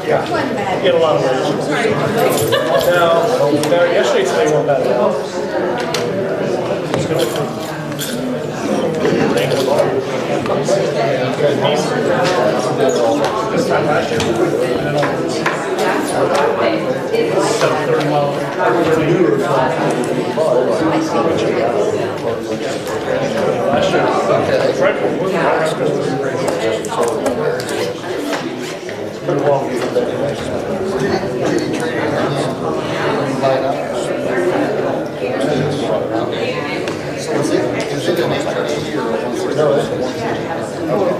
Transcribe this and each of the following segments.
Yeah, get a lot of rations. No, yesterday they weren't bad at all. It's good food. This time last year, about 30 miles. Last year, it's right pretty long. So is it an 8:30 or no? It's a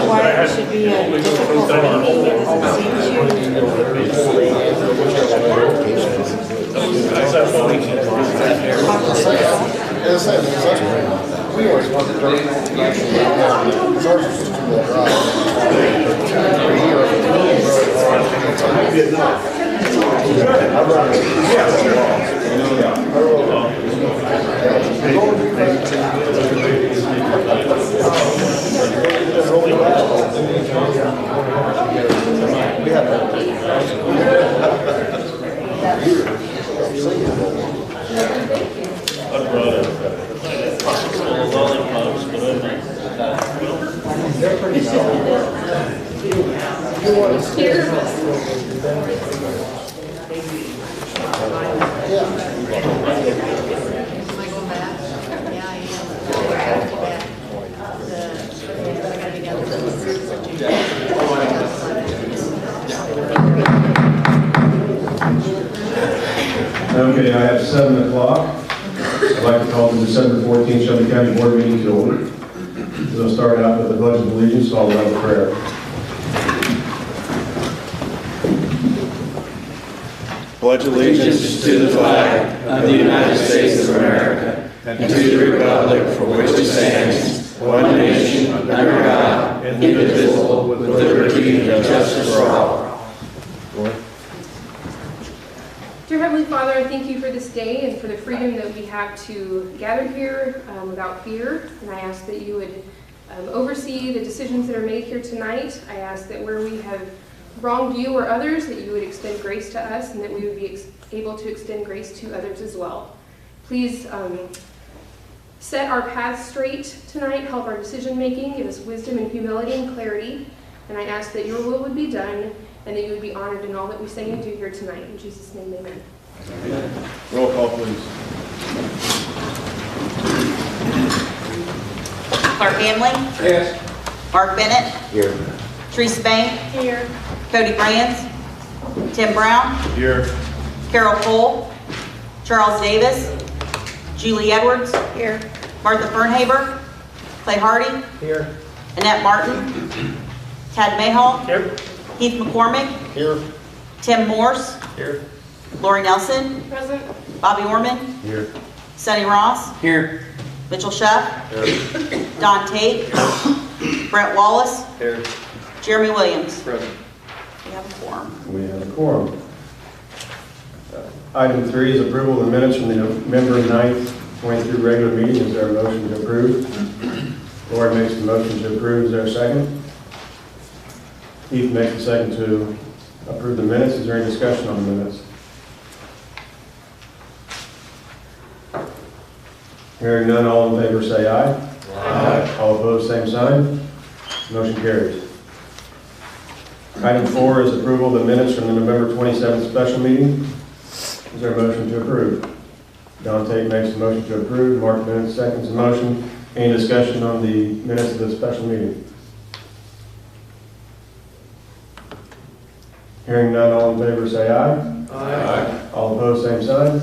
Why it should be a difficult meeting, it doesn't seem we always want the dirt because ours is just too well Okay, I have 7 o'clock. I'd like to call the December 14th Shelby County Board meeting to order. We'll start out with the Pledge of Allegiance, followed by a prayer. Pledge allegiance to the flag of the United States of America and to the republic for which it stands, one nation, under God, indivisible, with liberty and justice for all. Dear Heavenly Father, I thank you for this day and for the freedom that we have to gather here without fear. And I ask that you would oversee the decisions that are made here tonight. I ask that where we have wronged you or others, that you would extend grace to us and that we would be able to extend grace to others as well. Please set our path straight tonight, help our decision making, give us wisdom and humility and clarity. And I ask that your will would be done and that you would be honored in all that we say and do here tonight. In Jesus' name, amen. Roll call, please. Clark Hamlin. Yes. Mark Bennett. Here. Teresa Bain. Here. Cody Brands. Tim Brown. Here. Carol Cole. Charles Davis. Julie Edwards. here. Martha Fernhaber. Clay Hardy. Here. Annette Martin. Tad Mayhall. Here. Heath McCormick. Here. Tim Morse. Here. Lori Nelson. Present. Bobby Orman. Here. Sonny Ross. Here. Mitchell Schuff. Don Tate. Brett Wallace. Here. Jeremy Williams. Present. We have a quorum. We have a quorum. Item 3 is approval of the minutes from the November 9th, 23 regular meeting. Is there a motion to approve? Lori makes the motion to approve. Is there a second? Heath makes the second to approve the minutes. Is there any discussion on the minutes? Hearing none, all in favor say aye. Aye. All opposed, same sign. Motion carries. Item 4 is approval of the minutes from the November 27th special meeting. Is there a motion to approve? Don Tate makes the motion to approve. Mark Bennett seconds the motion. Any discussion on the minutes of the special meeting? Hearing none, all in favor say aye. Aye. All opposed, same sign.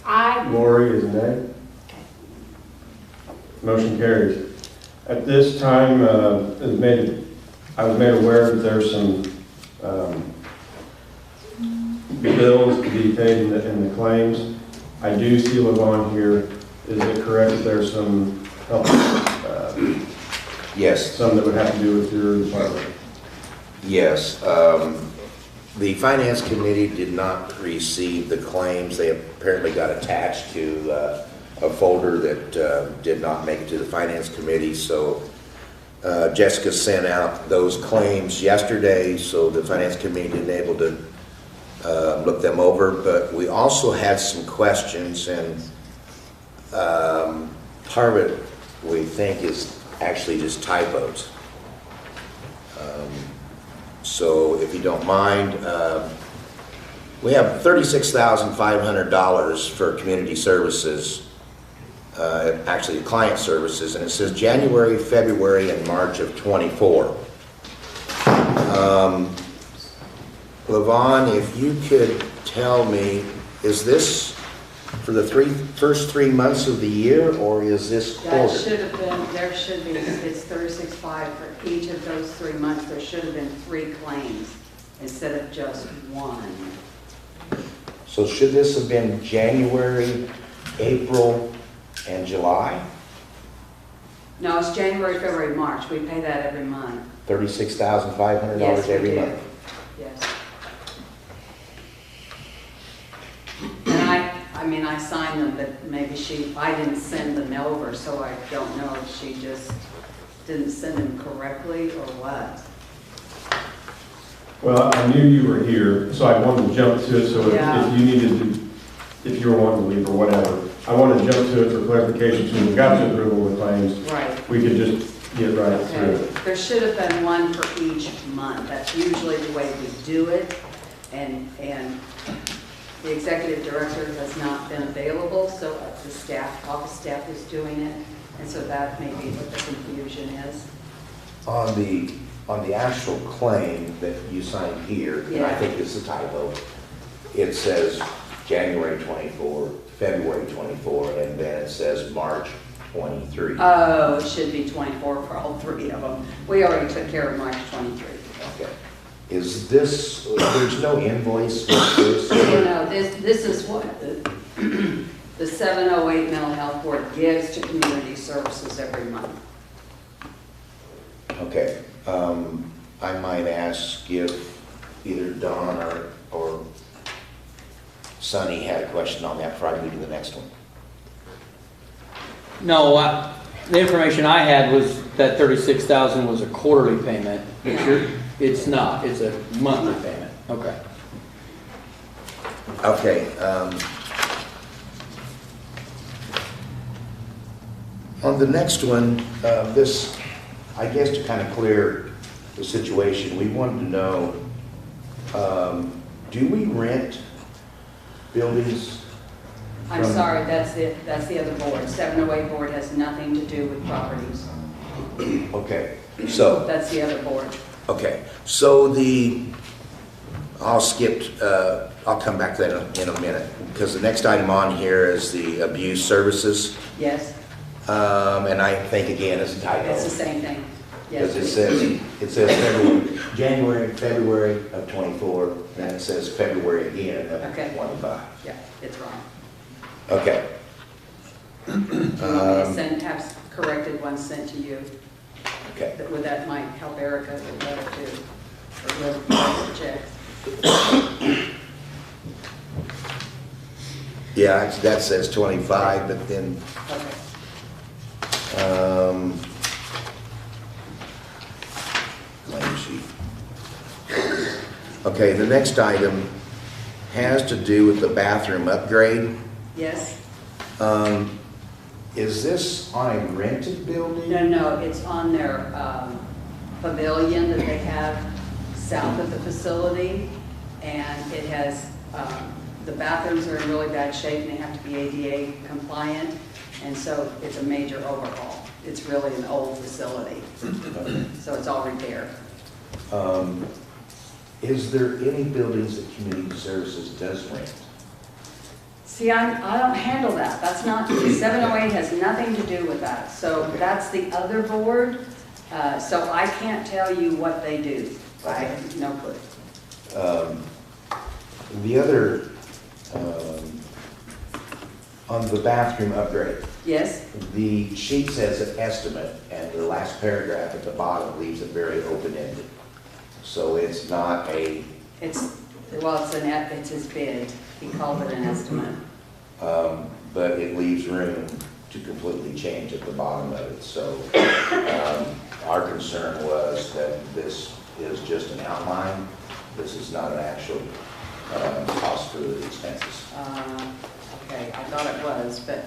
Aye. Lori is a nay. Motion carries. At this time, I was made aware that there's some bills to be paid in the claims. I do see Levon here. Is it correct that there's some help, Yes, some that would have to do with your department? yes. The Finance Committee did not receive the claims. They apparently got attached to a folder that did not make it to the Finance Committee. So Jessica sent out those claims yesterday, so the Finance Committee didn't able to look them over. But we also had some questions, and part of it we think is actually just typos. So if you don't mind, we have $36,500 for community services, actually client services, and it says January, February, and March of '24. Levon, if you could tell me, is this for the first 3 months of the year, or is this That quarter? should have been, there should be, it's 36.5 for each of those 3 months. There should have been 3 claims instead of just 1. So should this have been January, April, and July? No, it's January, February, March. We pay that every month. $36,500 Yes, we every do. month? Yes. And I mean, I signed them, but maybe I didn't send them over, so I don't know if she just didn't send them correctly or what. Well, I knew you were here, so I wanted to jump to it, so Yeah. if you needed to, if you were wanting to leave or whatever, I wanted to jump to it for clarification, so when we got to approval of the claims, Right. we could just get right through Okay. it. There should have been 1 for each month. That's usually the way we do it. And the executive director has not been available, so the staff, office staff is doing it. And so that may be what the confusion is. On the actual claim that you signed here, and I Yeah. think it's a typo, it says January 24, February 24, and then it says March 23. Oh, it should be 24 for all 3 of them. We already took care of March 23. Okay. Is this, there's no invoice with this? No, this is what the 708 Mental Health Board gives to community services every month. Okay. I might ask if either Don or Sonny had a question on that before I move to the next one. No, the information I had was that 36,000 was a quarterly payment. It's not, it's a monthly payment. Okay. Okay. On the next one, this, I guess to kind of clear the situation, we wanted to know, do we rent buildings? I'm From- sorry, that's the other board. 708 board has nothing to do with properties. Okay, so, That's the other board. okay, so I'll come back to that in a minute, because the next item on here is the abuse services, Yes, and I think again it's a typo. it's the same thing. Yes. Because it says January, February of '24, and it says February again of Okay. '25. Yeah, it's wrong. Okay. Do you want me to have corrected one sent to you? Okay. That might help Erica with that too. Or whoever check. Yeah, that says 25, but then, Okay. claim sheet. Okay, the next item has to do with the bathroom upgrade. Yes? Is this on a rented building? No, it's on their pavilion that they have south of the facility, and it has, the bathrooms are in really bad shape, and they have to be ADA compliant, and so it's a major overhaul. It's really an old facility, so it's all repaired. Is there any buildings that community services does rent? See, I don't handle that. That's not, 708 has nothing to do with that. So that's the other board. So I can't tell you what they do. I have no clue. The other, on the bathroom upgrade, Yes, the sheet says an estimate, and the last paragraph at the bottom leaves it very open-ended. So it's not a, it's his bid. He called it an estimate. but it leaves room to completely change at the bottom of it. So our concern was that this is just an outline. This is not an actual cost for the expenses. Okay, I thought it was, but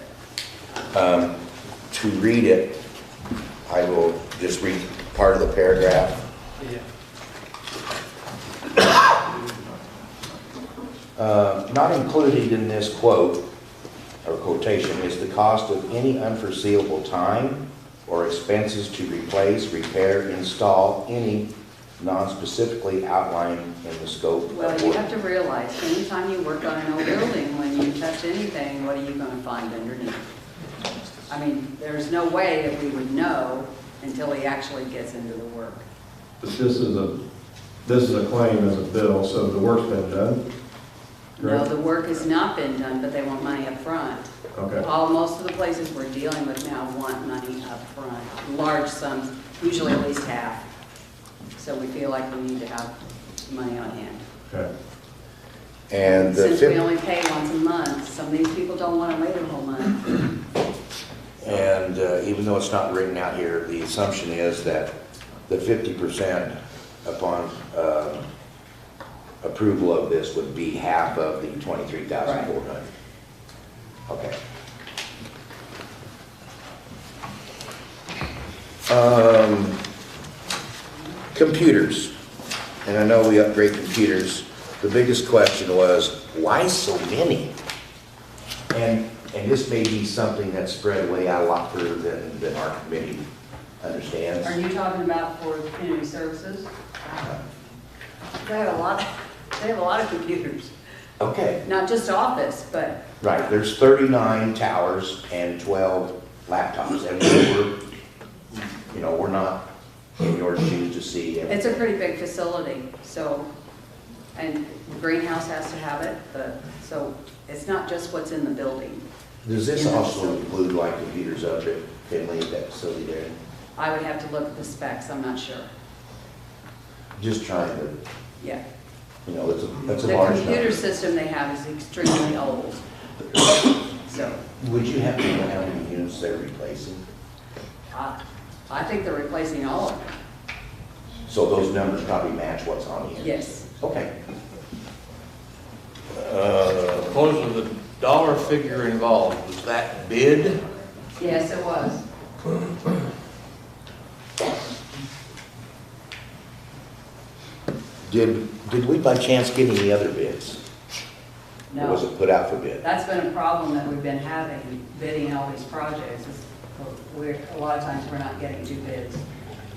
To read it, I will just read part of the paragraph. Not included in this quote or quotation is the cost of any unforeseeable time or expenses to replace, repair, install any non-specifically outlined in the scope well, of you work. have to realize, anytime you work on an old building, when you touch anything, what are you going to find underneath? I mean, there's no way that we would know until he actually gets into the work. But this is a claim as a bill, so the work's been done? No, Correct? the work has not been done, but they want money up front. Okay. Most of the places we're dealing with now want money up front, large sums, usually at least half. So we feel like we need to have money on hand. Okay. And the Since we only pay once a month, some of these people don't want to wait a whole month. And even though it's not written out here, the assumption is that the 50% upon approval of this would be half of the 23,400. Okay. Computers. And I know we upgrade computers. The biggest question was, why so many? And this may be something that's spread way out a lot further than our committee understands. Are you talking about for community services? They have a lot of computers, Okay, not just office, but right, there's 39 towers and 12 laptops, and we're not in your shoes to see it's everything. a pretty big facility, so, and the greenhouse has to have it, so it's not just what's in the building. Does this in the also facility. include like computers up at Finley, at that facility there? I would have to look at the specs, I'm not sure. Just trying to, Yeah. that's a The large computer number. system they have is extremely old. So, Would you have to know how many units they're replacing? I think they're replacing all of them. So those numbers probably match what's on here? Yes. Okay. Most of the dollar figure involved, was that bid? Yes, it was. Did we by chance get any other bids? Or was No. it put out for bid? That's been a problem that we've been having, bidding all these projects. A lot of times we're not getting two bids,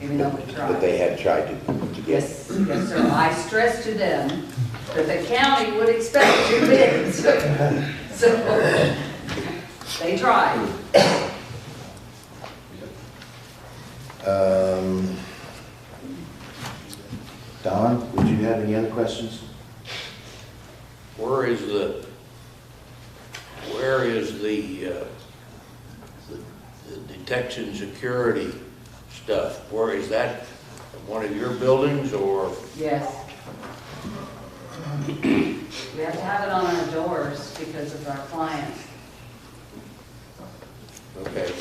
even though we tried. But they had tried to get. Yes, yes, sir. I stressed to them that the county would expect two bids. So they tried. Don, would you have any other questions? Where is the detection security stuff? Where is that, one of your buildings or? Yes. We have to have it on our doors because of our clients. Okay.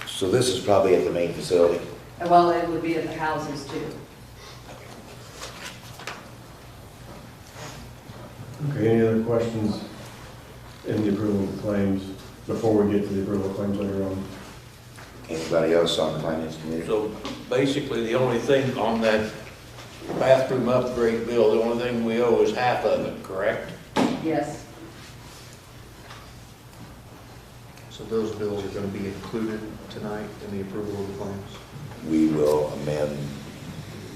So this is probably at the main facility? Well, it would be at the houses too. Okay, any other questions in the approval of the claims before we get to the approval of claims later on? Anybody else on the finance committee? So basically, the only thing on that bathroom upgrade bill, the only thing we owe is half of it, correct? Yes. So those bills are going to be included tonight in the approval of the claims? We will amend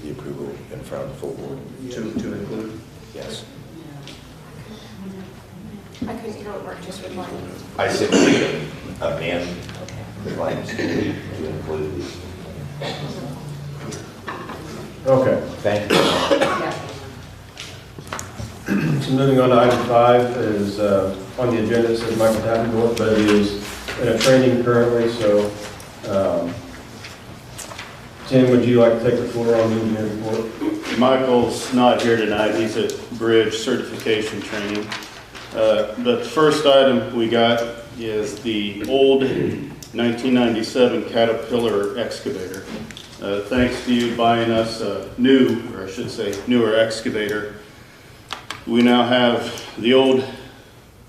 the approval in front of the full board. To include? Yes. I couldn't hear what Mark just replied. I said we can amend the claims to include these. Okay. Thank you. Yeah. So moving on to item 5 is on the agenda, it says Michael Davenport, but he is in a training currently, so Tim, would you like to take the floor on the engineer report? Michael's not here tonight. He's at bridge certification training. The first item we got is the old 1997 Caterpillar excavator. Thanks to you buying us a new, or I should say newer excavator, we now have the old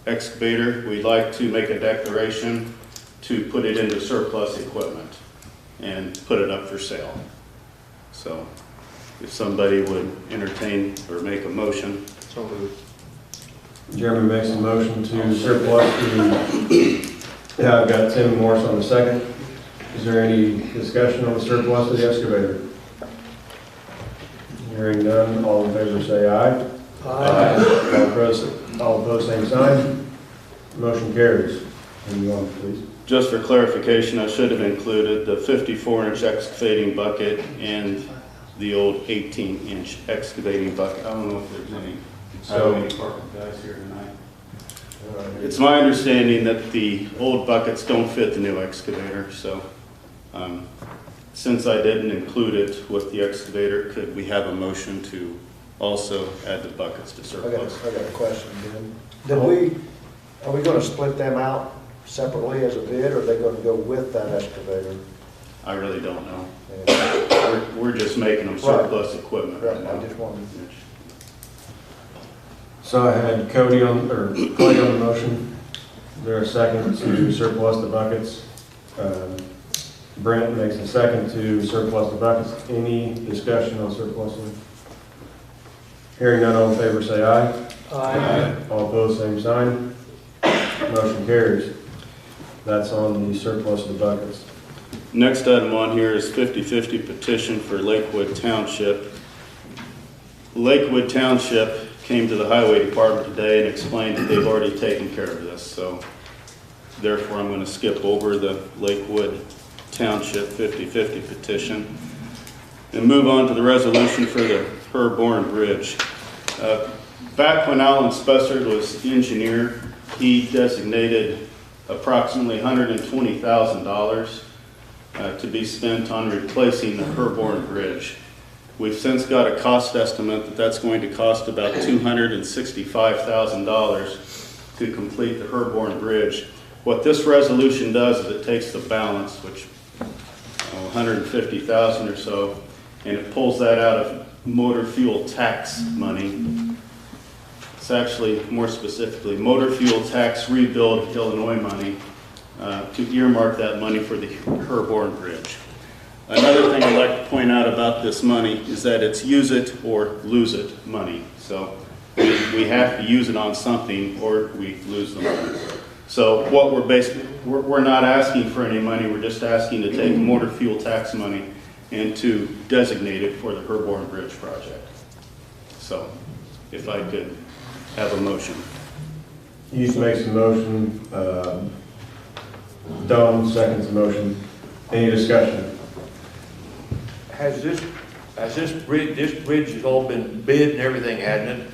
excavator. We'd like to make a declaration to put it into surplus equipment and put it up for sale. So if somebody would entertain or make a motion. So moved. Jeremy makes a motion to surplus the, yeah, I've got Tim Morris on the second. Is there any discussion on the surplus of the excavator? Hearing none, all in favor say aye. Aye. All opposed, same sign. Motion carries. Move on, please. Just for clarification, I should have included the 54-inch excavating bucket and the old 18-inch excavating bucket. I don't know if there's any department guys here tonight. It's my understanding that the old buckets don't fit the new excavator, so since I didn't include it with the excavator, could we have a motion to also add the buckets to surplus? I got a question, Ben. Are we going to split them out separately as a bid, or are they going to go with that excavator? I really don't know. We're just making them surplus equipment right now. I just wanted. So I had Cody on, or Clay on the motion. Is there a second to surplus the buckets? Brent makes a second to surplus the buckets. Any discussion on surplusing? Hearing none, all in favor say aye. Aye. All opposed, same sign. Motion carries. That's on the surplus of the buckets. Next item on here is 50/50 petition for Lakewood Township. Lakewood Township came to the Highway Department today and explained that they've already taken care of this, so therefore I'm going to skip over the Lakewood Township 50/50 petition and move on to the resolution for the Herborn Bridge. Back when Alan Spessard was engineer, he designated approximately $120,000 to be spent on replacing the Herborn Bridge. We've since got a cost estimate that that's going to cost about $265,000 to complete the Herborn Bridge. What this resolution does is it takes the balance, which $150,000 or so, and it pulls that out of motor fuel tax money. It's actually, more specifically, motor fuel tax rebuild Illinois money to earmark that money for the Herborn Bridge. Another thing I'd like to point out about this money is that it's use it or lose it money. So we have to use it on something or we lose the money. So what we're not asking for any money, we're just asking to take motor fuel tax money and to designate it for the Herborn Bridge project. So if I could have a motion. Heath makes a motion, Don seconds the motion. Any discussion? Has this bridge has all been bid and everything, hasn't it?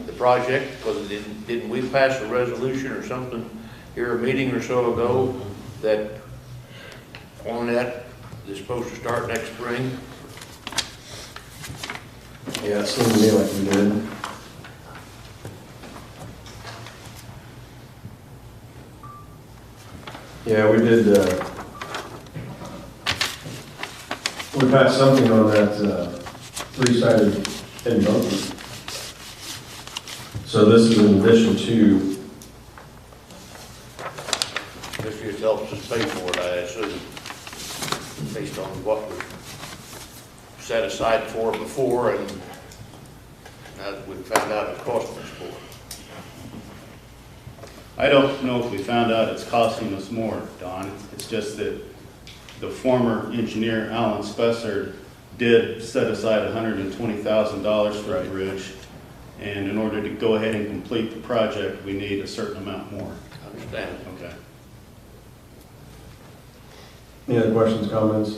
The project, because didn't we pass a resolution or something here a meeting or so ago that on that is supposed to start next spring? Yeah, it seemed to me like we did. Yeah, we did, we passed something on that three-sided embankment. So this is in addition to, This just helps us pay for it, I assume, based on what we set aside for before and now that we found out it cost us more. I don't know if we found out it's costing us more, Don. It's just that the former engineer, Alan Spessard, did set aside $120,000 for the bridge. And in order to go ahead and complete the project, we need a certain amount more. I understand. Okay. any other questions, comments?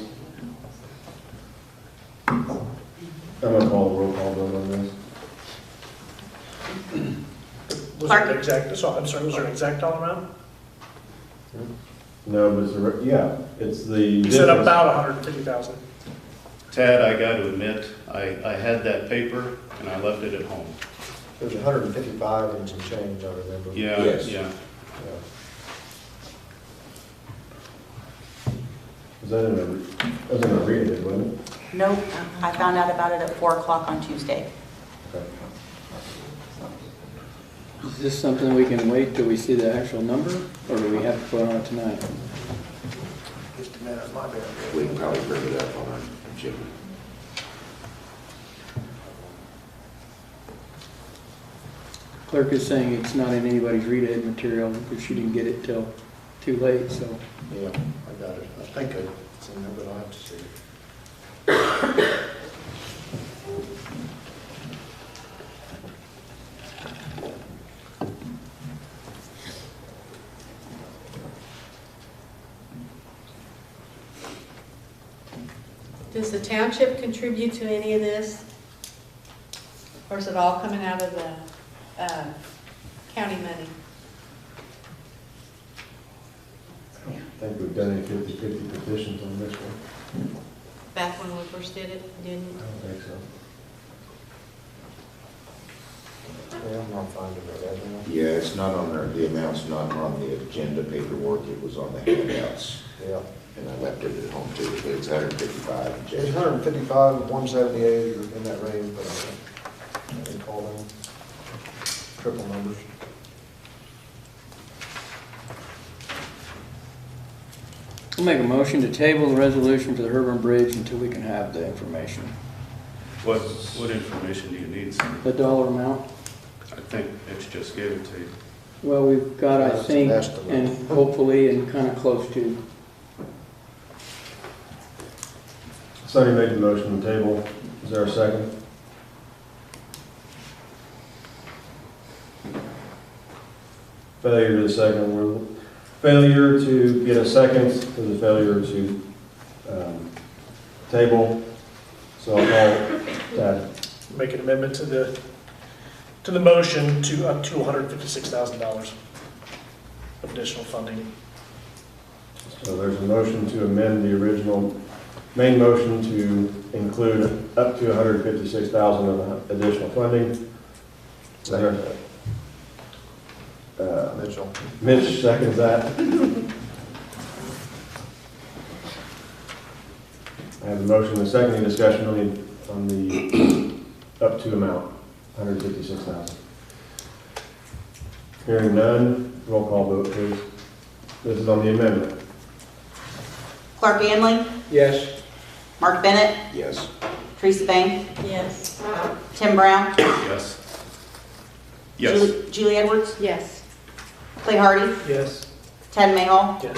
I'm going to call a roll call vote on this. Was there an exact, I'm sorry, was there an exact dollar amount? No, but it's the. You said about 150,000. Tad, I got to admit, I had that paper and I left it at home. There's 155 and some change, I remember. Yeah, Yes. yeah. Was that in a read, wasn't it? Nope, I found out about it at 4 o'clock on Tuesday. Okay. Is this something we can wait till we see the actual number, or do we have to put on it tonight? Just a minute, my bad. We can probably bring it up on our agenda. Clerk is saying it's not in anybody's read-ahead material because she didn't get it till too late, so. Yeah, I got it. I think it's in there, but I'll have to see it. Does the township contribute to any of this? Or is it all coming out of the county money? I don't think we've done any 50/50 petitions on this one. Back when we first did it, didn't? I don't think so. Yeah, I'm not finding it. Yeah, it's not on there, the amount's not on the agenda paperwork, it was on the handouts. Yeah. And I left it at home too, but it's 155 and It's change. 155, 178, or in that range, but I didn't call them triple numbers. I'll make a motion to table the resolution for the Herburn Bridge until we can have the information. What information do you need, sir? The dollar amount? I think Mitch just gave it to you. Well, we've got, I That's an think, estimate. and hopefully, and kind of close to. Sonny made the motion on the table. Is there a second? Failure to the second. Failure to get a second is a failure to table. So I'll call Tad. Make an amendment to the motion to up to $156,000 of additional funding. So there's a motion to amend the original main motion to include up to $156,000 of additional funding. Mitchell. Mitch seconds that. I have a motion and a second. Any discussion on the up to amount, 156,000. Hearing none, roll call vote, please. This is on the amendment. Clark Ganley, Yes. Mark Bennett, Yes. Teresa Bang, Yes. Tim Brown, Yes. Yes. Julie Edwards, Yes. Clay Hardy, Yes. Ted Mayhall, Yes.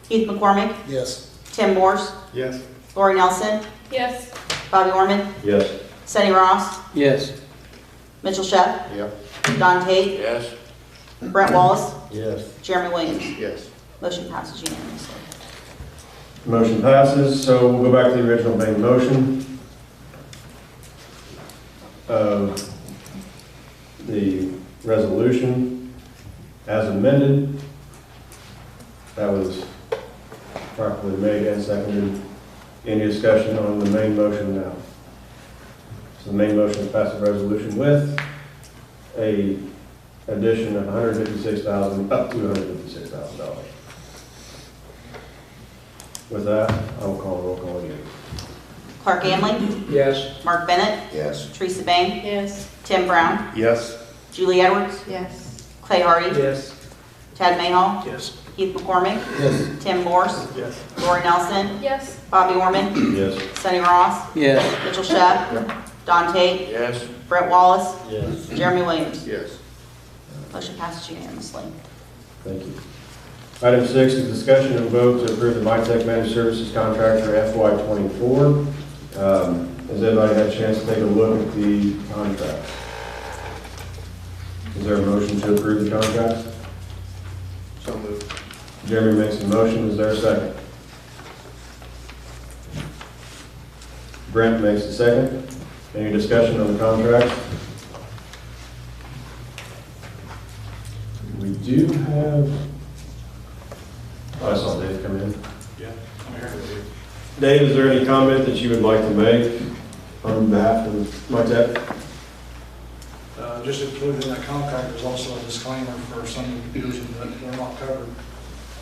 Keith McCormick, Yes. Tim Morse, Yes. Lori Nelson, Yes. Bobby Orman, Yes. Sonny Ross, Yes. Mitchell Sheff, Yep. Don Tate, Yes? Brent Wallace, Yes. Jeremy Williams. Yes. Motion passes unanimously. Motion passes, so we'll go back to the original main motion of the resolution as amended. That was properly made and seconded. Any discussion on the main motion now? So the main motion is pass the resolution with a addition of $156,000 up to $156,000. With that, I will call a roll call again. Clark Ganley, Yes. Mark Bennett, Yes. Teresa Bang, Yes. Tim Brown, Yes. Julie Edwards, Yes. Clay Hardy, Yes. Ted Mayhall, Yes. Keith McCormick, Yes. Tim Morse, Yes. Lori Nelson, Yes. Bobby Orman, Yes. Sonny Ross, Yes. Mitchell Sheff, Don Tate, Yes? Brent Wallace, Yes. Jeremy Williams. Yes. Motion passes unanimously. Thank you. Item 6 is discussion and vote to approve the MyTech Managed Services contract for FY '24. Has everybody had a chance to take a look at the contract? Is there a motion to approve the contract? So moved. Jeremy makes a motion. Is there a second? Brent makes a second. Any discussion on the contract? We do have, oh, I saw Dave come in. Yeah, I'm here with you. Dave, is there any comment that you would like to make on behalf of my tech? Just included in that contract, there's also a disclaimer for some duties that are not covered.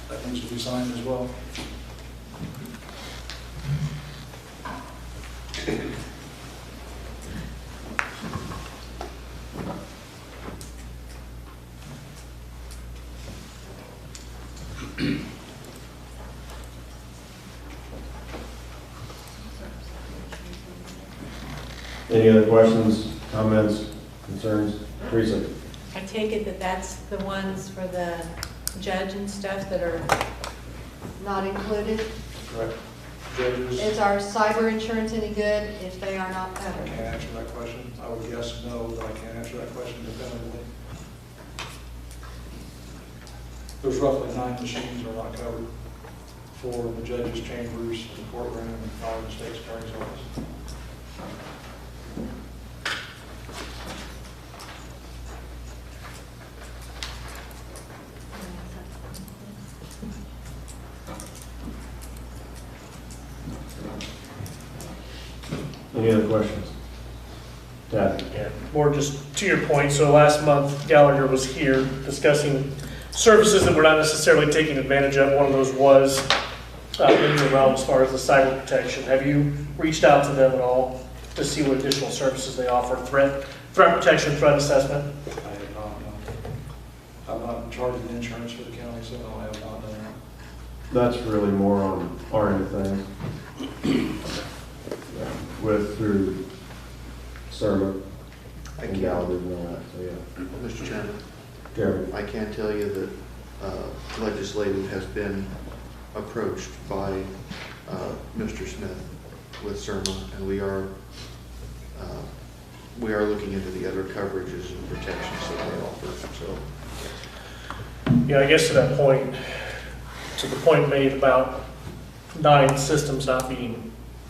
That needs to be signed as well. Any other questions, comments, concerns? Teresa? I take it that that's the ones for the judge and stuff that are not included? Correct. Judges, Is our cyber insurance any good if they are not I covered? can't answer that question. I would guess no, but I can't answer that question definitively. There's roughly 9 machines that are not covered for the judges' chambers, the courtroom, and all the state's attorney's office. Any other questions? Dad? Yeah, more just to your point, so last month Gallagher was here discussing services that we're not necessarily taking advantage of. One of those was in the realm as far as the cyber protection. Have you reached out to them at all to see what additional services they offer? Threat protection, threat assessment? I have not, no. I'm not in charge of the insurance for the county, so no, I have not done that. That's really more on our end of things. With through Serma and Gallagher and all that, so yeah. Mr. Chairman, Jeremy? I can tell you that legislative has been approached by Mr. Smith with CIRMA, and we are looking into the other coverages and protections that they offer, so. Yeah, I guess to that point, to the point made about 9 systems not being,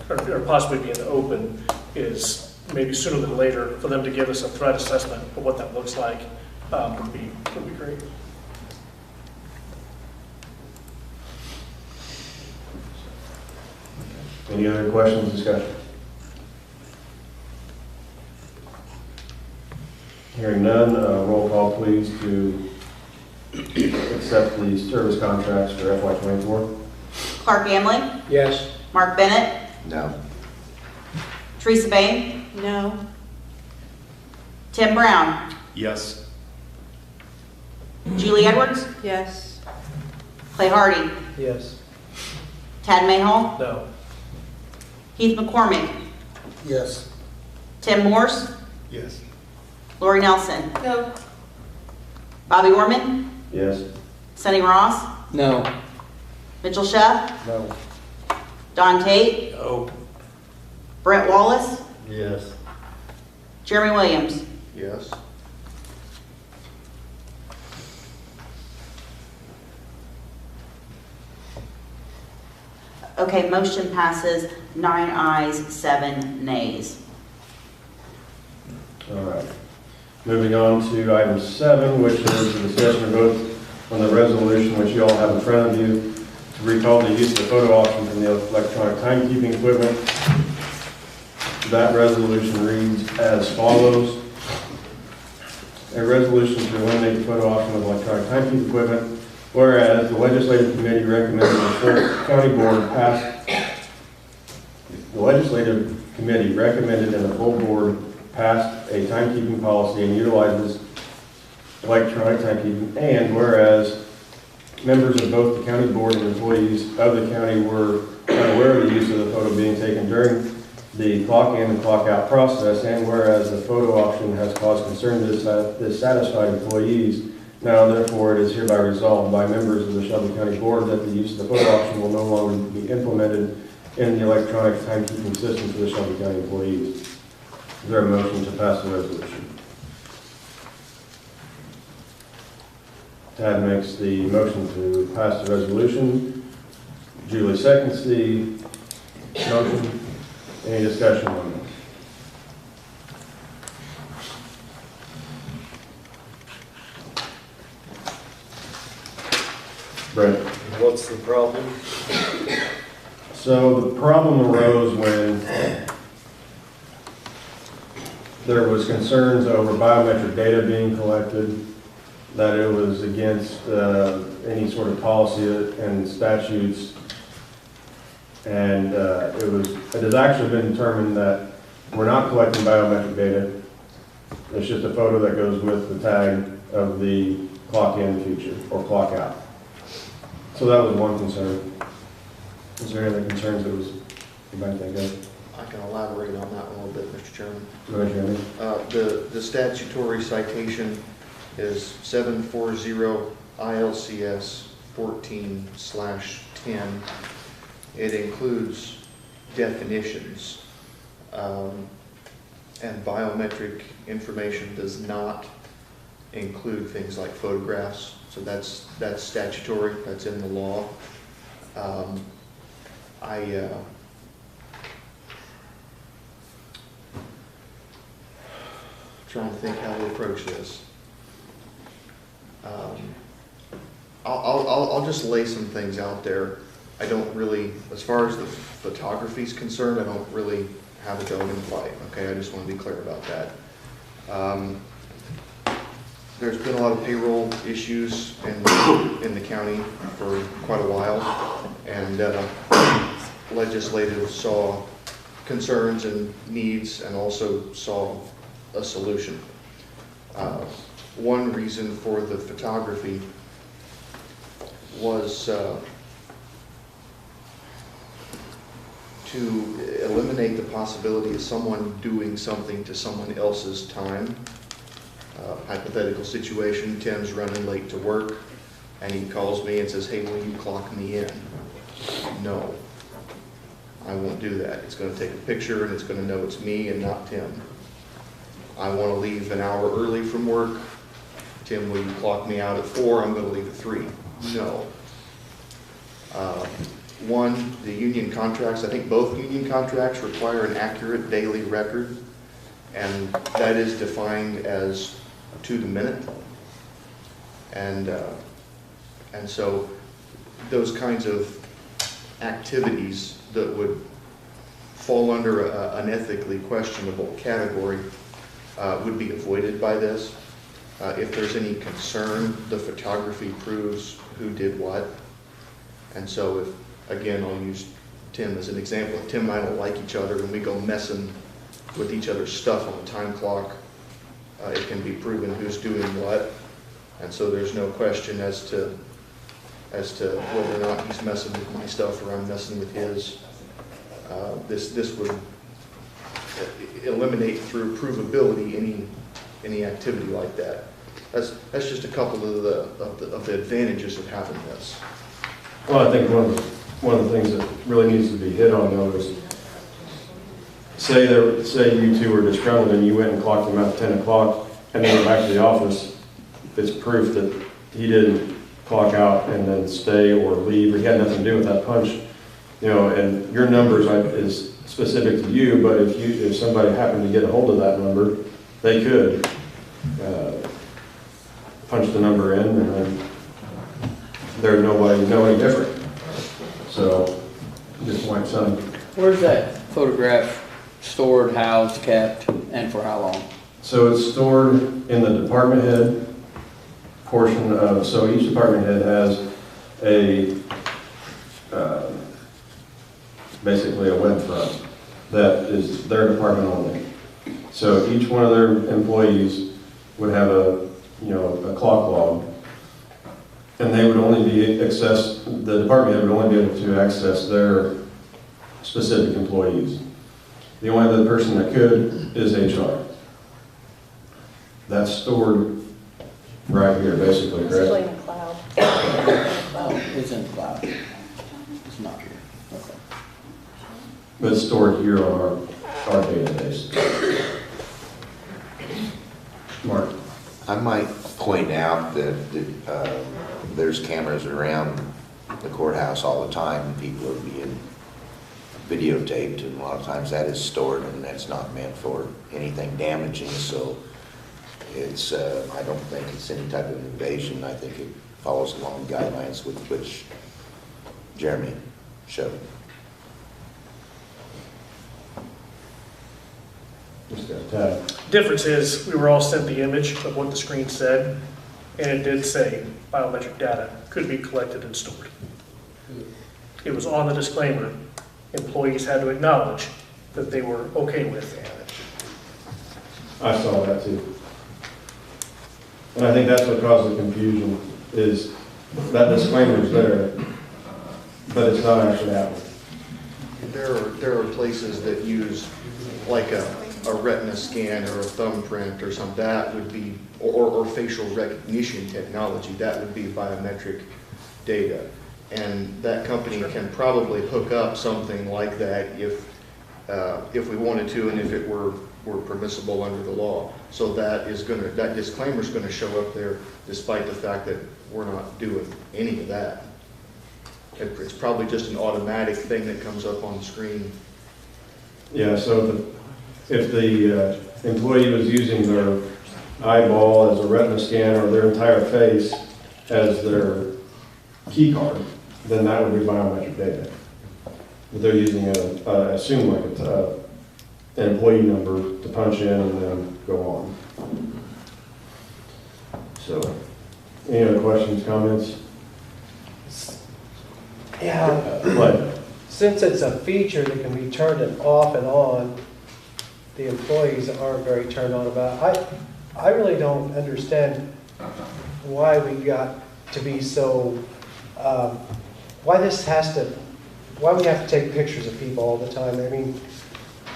or possibly being open, is maybe sooner than later for them to give us a threat assessment of what that looks like would be great. Any other questions, discussion? Hearing none, roll call please to accept the service contracts for FY24. Clark Amley, Yes. Mark Bennett, No. Teresa Bain, No. Tim Brown, Yes. Julie Edwards, Yes. Clay Hardy, Yes. Tad Mayhall, No. Heath McCormick, Yes. Tim Morse, Yes. Lori Nelson, No. Bobby Orman, Yes. Sonny Ross, No. Mitchell Sheff, No. Don Tate, No. Brett Wallace, Yes. Jeremy Williams. Yes. Okay, motion passes 9 ayes, 7 nays. All right. Moving on to item 7, which is the discussion of vote on the resolution which you all have in front of you to recall the use of the photo option from the electronic timekeeping equipment. That resolution reads as follows. A resolution to eliminate the photo option of electronic timekeeping equipment, whereas the legislative committee recommended the full county board pass. The legislative committee recommended and the full board passed a timekeeping policy and utilizes electronic timekeeping, and whereas members of both the county board and employees of the county were unaware of the use of the photo being taken during the clock in and clock out process, and whereas the photo option has caused concern to dissatisfied employees, now therefore it is hereby resolved by members of the Shelby County Board that the use of the photo option will no longer be implemented in the electronic timekeeping system for the Shelby County employees. Is there a motion to pass the resolution? Tad makes the motion to pass the resolution. Julie seconds the motion. Any discussion on this? Brett? What's the problem? So the problem arose when there was concerns over biometric data being collected, that it was against any sort of policy and statutes. And it has actually been determined that we're not collecting biometric data. It's just a photo that goes with the tag of the clock in feature or clock out. So that was one concern. Is there any other concerns that was, anybody think of? I can elaborate on that one a little bit, Mr. Chairman. Go ahead, Jeremy. The statutory citation is 740 ILCS 14/10. It includes definitions, and biometric information does not include things like photographs. So that's statutory, that's in the law. Trying to think how to approach this. I'll just lay some things out there. I don't really, as far as the photography is concerned, I don't really have a dog in the fight. Okay, I just want to be clear about that. There's been a lot of payroll issues in the county for quite a while, and legislators saw concerns and needs and also saw a solution. One reason for the photography was to eliminate the possibility of someone doing something to someone else's time. Hypothetical situation, Tim's running late to work, and he calls me and says, hey, will you clock me in? No, I won't do that. It's going to take a picture and it's going to know it's me and not Tim. I want to leave an hour early from work. Tim, will you clock me out at 4? I'm going to leave at 3. No. The union contracts, I think both union contracts require an accurate daily record, and that is defined as to the minute. And so those kinds of activities that would fall under an ethically questionable category would be avoided by this. If there's any concern, the photography proves who did what. And so if, again, I'll use Tim as an example. If Tim and I don't like each other and we go messing with each other's stuff on the time clock, it can be proven who's doing what. And so there's no question as to whether or not he's messing with my stuff or I'm messing with his. This would eliminate through provability any activity like that. That's just a couple of the advantages of having this. Well, I think one of the things that really needs to be hit on though is, say you two were disgruntled and you went and clocked him out at 10 o'clock and then went back to the office. It's proof that he didn't clock out and then stay or leave, or he had nothing to do with that punch. You know, and your numbers is specific to you, but if somebody happened to get a hold of that number, they could punch the number in, and then there's nobody know any different. So, just like some. Where's that photograph stored, housed, kept, and for how long? So it's stored in the department head portion of, so each department head has basically a web front that is their department only. So each one of their employees would have a clock log, and they would only be the department head would only be able to access their specific employees. The only other person that could is HR. That's stored right here, basically, correct? Basically in the cloud. Oh, it's in the cloud. It's not here. Okay. But it's stored here on our database. Mark? I might point out that there's cameras around the courthouse all the time, and people are being videotaped, and a lot of times that is stored, and that's not meant for anything damaging, so it's, I don't think it's any type of invasion. I think it follows along guidelines with which Jeremy showed. Just got tagged. Difference is, we were all sent the image of what the screen said, and it did say biometric data could be collected and stored. It was on the disclaimer. Employees had to acknowledge that they were okay with it. I saw that too. And I think that's what caused the confusion, is that disclaimer's there, but it's not actually happening. There are places that use like a retina scan or a thumbprint or something, that would be, or facial recognition technology, that would be biometric data. And that company can probably hook up something like that if we wanted to and if it were permissible under the law. So that disclaimer is going to show up there despite the fact that we're not doing any of that. It's probably just an automatic thing that comes up on the screen. Yeah, so if the employee was using their eyeball as a retina scan or their entire face as their key card, then that would be biometric data. But they're using assume like an employee number to punch in and then go on. So, any other questions, comments? Yeah, What? since it's a feature that can be turned off and on, the employees aren't very turned on about it. I really don't understand why we got to be so, why we have to take pictures of people all the time. I mean,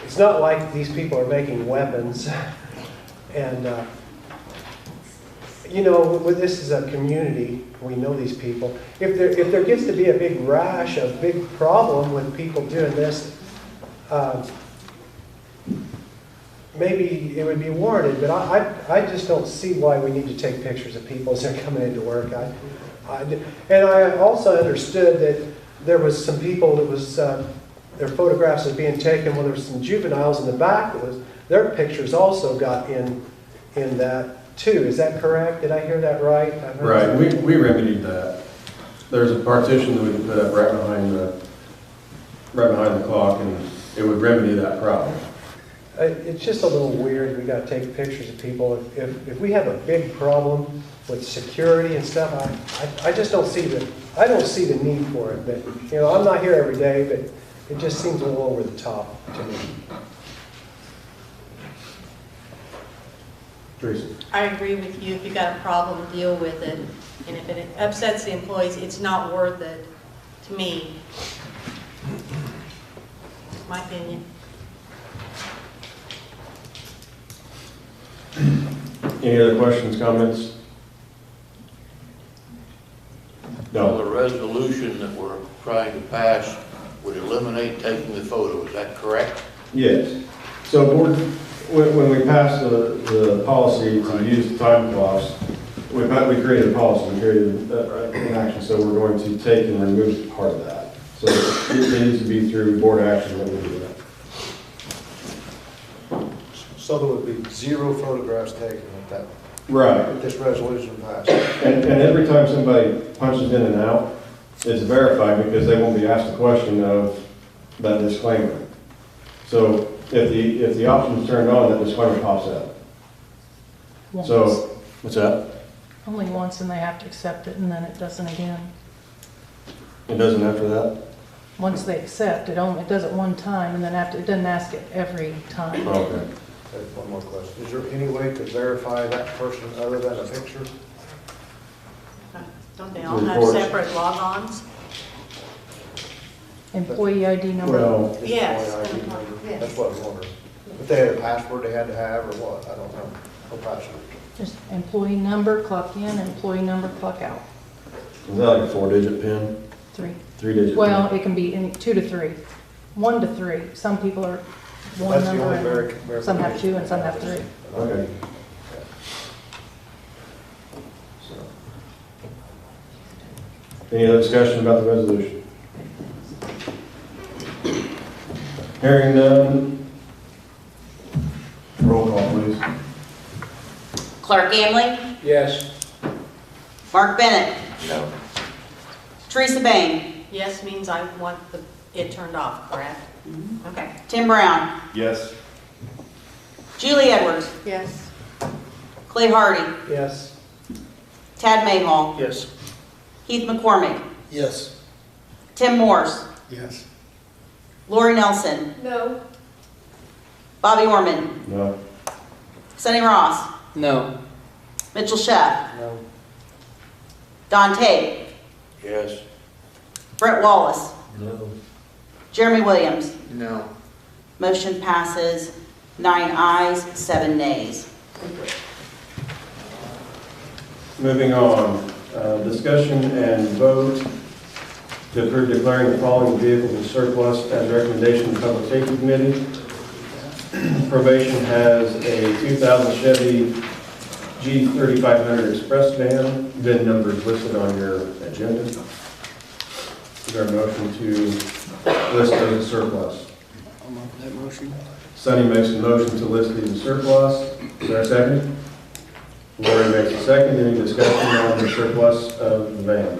it's not like these people are making weapons. And, you know, this is a community, we know these people. If there gets to be a big rash, a big problem with people doing this, maybe it would be warranted, but I just don't see why we need to take pictures of people as they're coming into work. And I also understood that there was some people that was, their photographs was being taken when there was some juveniles in the back, their pictures also got in that too. Is that correct? Did I hear that right? Right, we remedied that. There's a partition that we can put up right behind the clock, and it would remedy that problem. It's just a little weird, we gotta take pictures of people. If we have a big problem with security and stuff, I just don't see the need for it. But, you know, I'm not here every day, but it just seems a little over the top to me. Teresa? I agree with you. If you got a problem, deal with it. And if it upsets the employees, it's not worth it, to me. My opinion. Any other questions, comments? So the No. resolution that we're trying to pass would eliminate taking the photo, is that correct? Yes. So board, when we passed the policy to use the time clocks, we created a policy, we created an action, so we're going to take and remove part of that. So it needs to be through board action that we do that. So there would be 0 photographs taken at that, Right. if this resolution passed. And every time somebody punches in and out, it's verified because they won't be asked the question of that disclaimer. So if the option is turned on, that disclaimer pops up. So, what's that? Only once, and they have to accept it, and then it doesn't again. It doesn't after that? Once they accept, it does it one time, and then it doesn't ask it every time. Okay. I have one more question. Is there any way to verify that person other than a picture? Don't they all have separate logons? Employee ID number. Well, Just Yes. employee ID number? Yes. That's what I was wondering. If they had a password they had to have or what, I don't know. No password. Just employee number, clock in, employee number, clock out. is that like a 4-digit PIN? 3. 3-digit Well, PIN? it can be 2 to 3. 1 to 3. Some people are one That's the number, only and verification. some have 2 and some have 3. Okay. Any other discussion about the resolution? Hearing none. Roll call, please. Clerk Gamble, Yes. Mark Bennett. No. Teresa Bain. Yes means I want it turned off, correct? Okay. Tim Brown. Yes. Julie Edwards. Yes. Clay Hardy. Yes. Tad Mayhall. Yes. Heath McCormick. Yes. Tim Morse. Yes. Lori Nelson. No. Bobby Orman. No. Sonny Ross. No. Mitchell Sheff. No. Don Tate. Yes. Brett Wallace. No. Jeremy Williams. No. Motion passes 9 ayes, 7 nays. Moving on, discussion and vote to approve declaring the following vehicles as surplus as recommendation of the Public Safety Committee. Probation has a 2000 Chevy G3500 Express van, VIN numbers listed on your agenda. Is there a motion to list those as surplus? I'll make that motion. Sonny makes a motion to list these as surplus. Is there a second? Lori makes a second. Any discussion on the surplus of the van?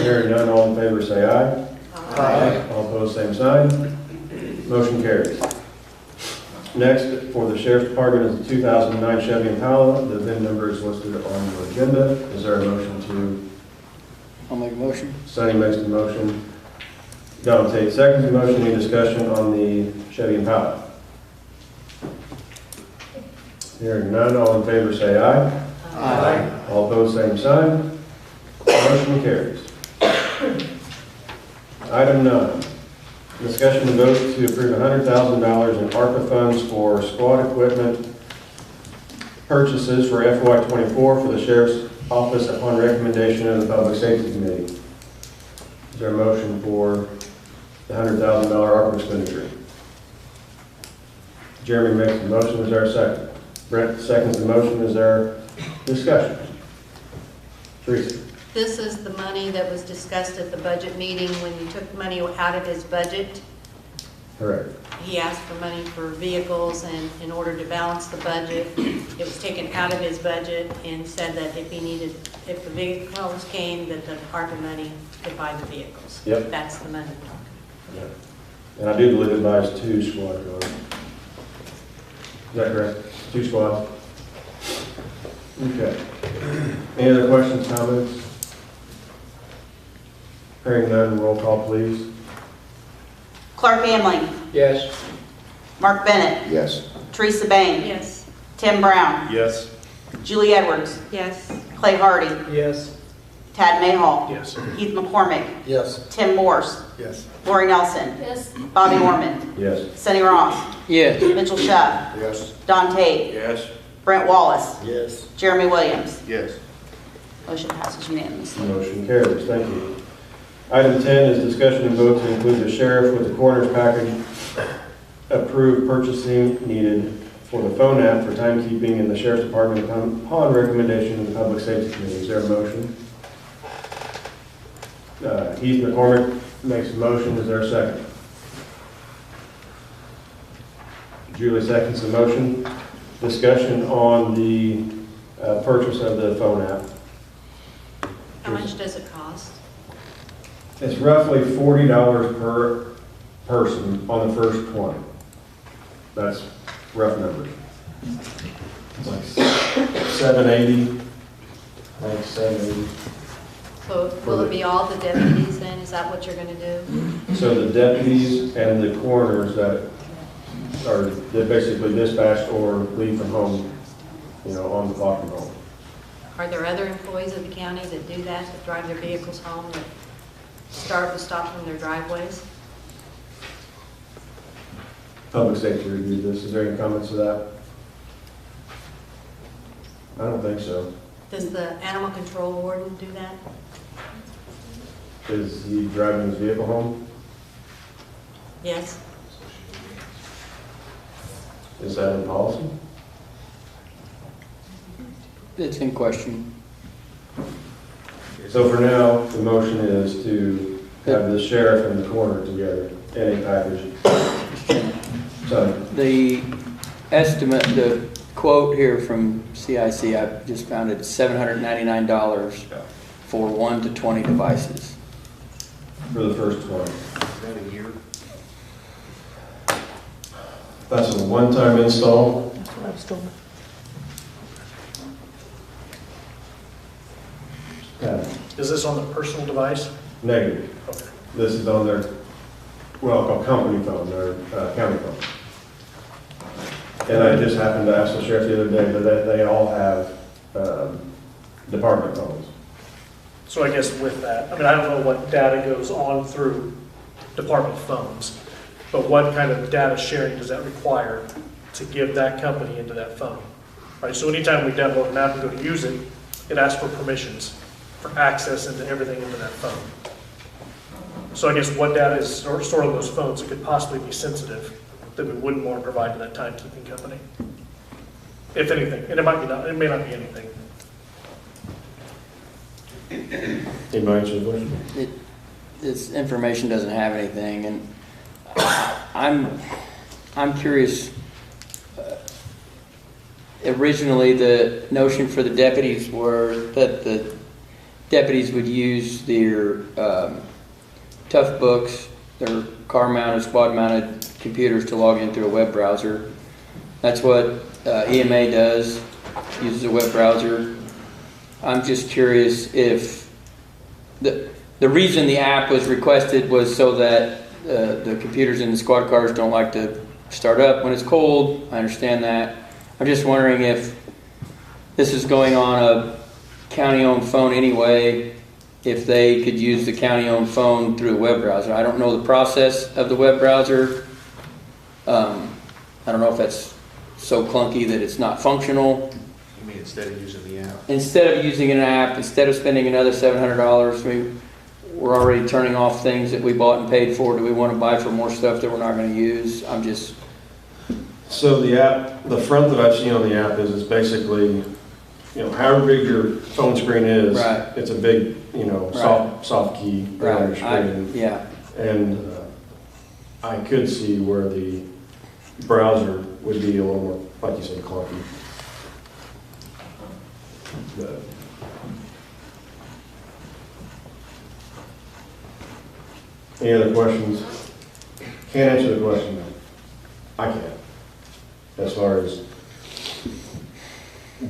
Hearing none, all in favor say aye. Aye. All opposed, same sign. Motion carries. Next, for the Sheriff's Department is the 2009 Chevy Impala. The VIN number is listed on your agenda. Is there a motion to? I'll make a motion. Sonny makes the motion. Don Tate seconds the motion. Any discussion on the Chevy Impala? Hearing none, all in favor say aye. Aye. All opposed, same sign. Motion carries. Item 9, discussion and vote to approve $100,000 in ARPA funds for squad equipment purchases for FY24 for the Sheriff's Office upon recommendation of the Public Safety Committee. Is there a motion for the $100,000 ARPA expenditure? Jeremy makes the motion. Is there a second? Brent seconds the motion. Is there discussion? Teresa? This is the money that was discussed at the budget meeting when you took money out of his budget. Correct. He asked for money for vehicles, and in order to balance the budget, it was taken out of his budget and said that if the vehicles came, that the ARPA money could buy the vehicles. Yep. That's the money. Yeah. And I do believe it buys 2 squad cars. Is that correct? 2 squads? Okay. Any other questions, comments? Hearing none, roll call, please. Clark Amling. Yes. Mark Bennett. Yes. Teresa Bain. Yes. Tim Brown. Yes. Julie Edwards. Yes. Clay Hardy. Yes. Tad Mayhall. Yes. Heath McCormick. Yes. Tim Morse. Yes. Lori Nelson. Yes. Bobby Orman. Yes. Sonny Ross. Yes. Mitchell Sheff. Yes. Don Tate. Yes. Brent Wallace. Yes. Jeremy Williams. Yes. Motion passes unanimously. Motion carries. Thank you. Item 10 is discussion and vote to include the sheriff with the coroner's package, approved purchasing needed for the phone app for timekeeping in the sheriff's department upon recommendation of the Public Safety Committee. Is there a motion? Heath McCormick makes a motion. Is there a second? Julie seconds the motion. Discussion on the purchase of the phone app. How much does it cost? It's roughly $40 per person on the first 20. That's rough numbers. It's like 780. I think 780. So will it be all the deputies then? Is that what you're going to do? So the deputies and the coroners that basically dispatched or leave from home, on the clock from home. Are there other employees of the county that do that drive their vehicles home, that start and stop from their driveways? Public Safety reviewed this. Is there any comments to that? I don't think so. Does the animal control warden do that? Is he driving his vehicle home? Yes. Is that in policy? It's in question. So for now, the motion is to have the sheriff and the coroner together in a package. So, The estimate, the quote here from CIC, I just found it $799 for 1 to 20 devices. For the first 20. Is that a year? That's a one-time install. That's what I was told. Yeah, Is this on the personal device? negative. Okay. This is on their, well, a company phone, their county phone. And I just happened to ask the sheriff the other day, but they all have department phones. So I guess with that, I mean, I don't know what data goes on through department phones, but what kind of data sharing does that require to give that company into that phone? Right, so anytime we download an app and go to use it, it asks for permissions for access into everything into that phone. So I guess what data is stored on those phones that could possibly be sensitive that we wouldn't want to provide to that timekeeping company? If anything, and it may not be anything. Anybody answer the question? This information doesn't have anything, and I'm curious. Originally, the notion for the deputies were that the deputies would use their tough books, their car-mounted, squad-mounted computers to log in through a web browser. That's what EMA does, uses a web browser. I'm just curious if the reason the app was requested was so that the computers in the squad cars don't like to start up when it's cold. I understand that. I'm just wondering if this is going on a county-owned phone anyway, if they could use the county-owned phone through a web browser. I don't know the process of the web browser. I don't know if that's so clunky that it's not functional. You mean instead of using the app? Instead of using an app, instead of spending another $700, we're already turning off things that we bought and paid for. Do we want to buy for more stuff that we're not going to use? I'm just... So the app, the front that I've seen on the app is basically, however big your phone screen is, right. It's a big, soft key on your screen. Yeah. And I could see where the browser would be a little more, like you said, clunky. But any other questions? Can't answer the question. I can't. As far as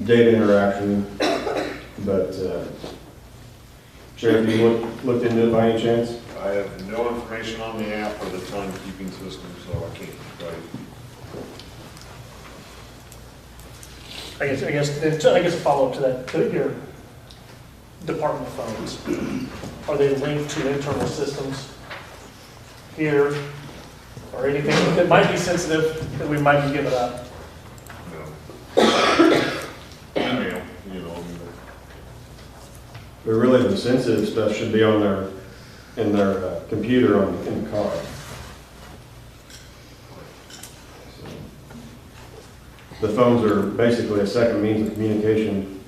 data interaction, but Sheriff, you looked into it by any chance? I have no information on the app or the timekeeping system, so I can't tell you. I guess a follow-up to that, to your department phones, are they linked to internal systems here or anything that might be sensitive that we might be giving up? No. Email, But really, the sensitive stuff should be on in their computer in the car. So, the phones are basically a second means of communication,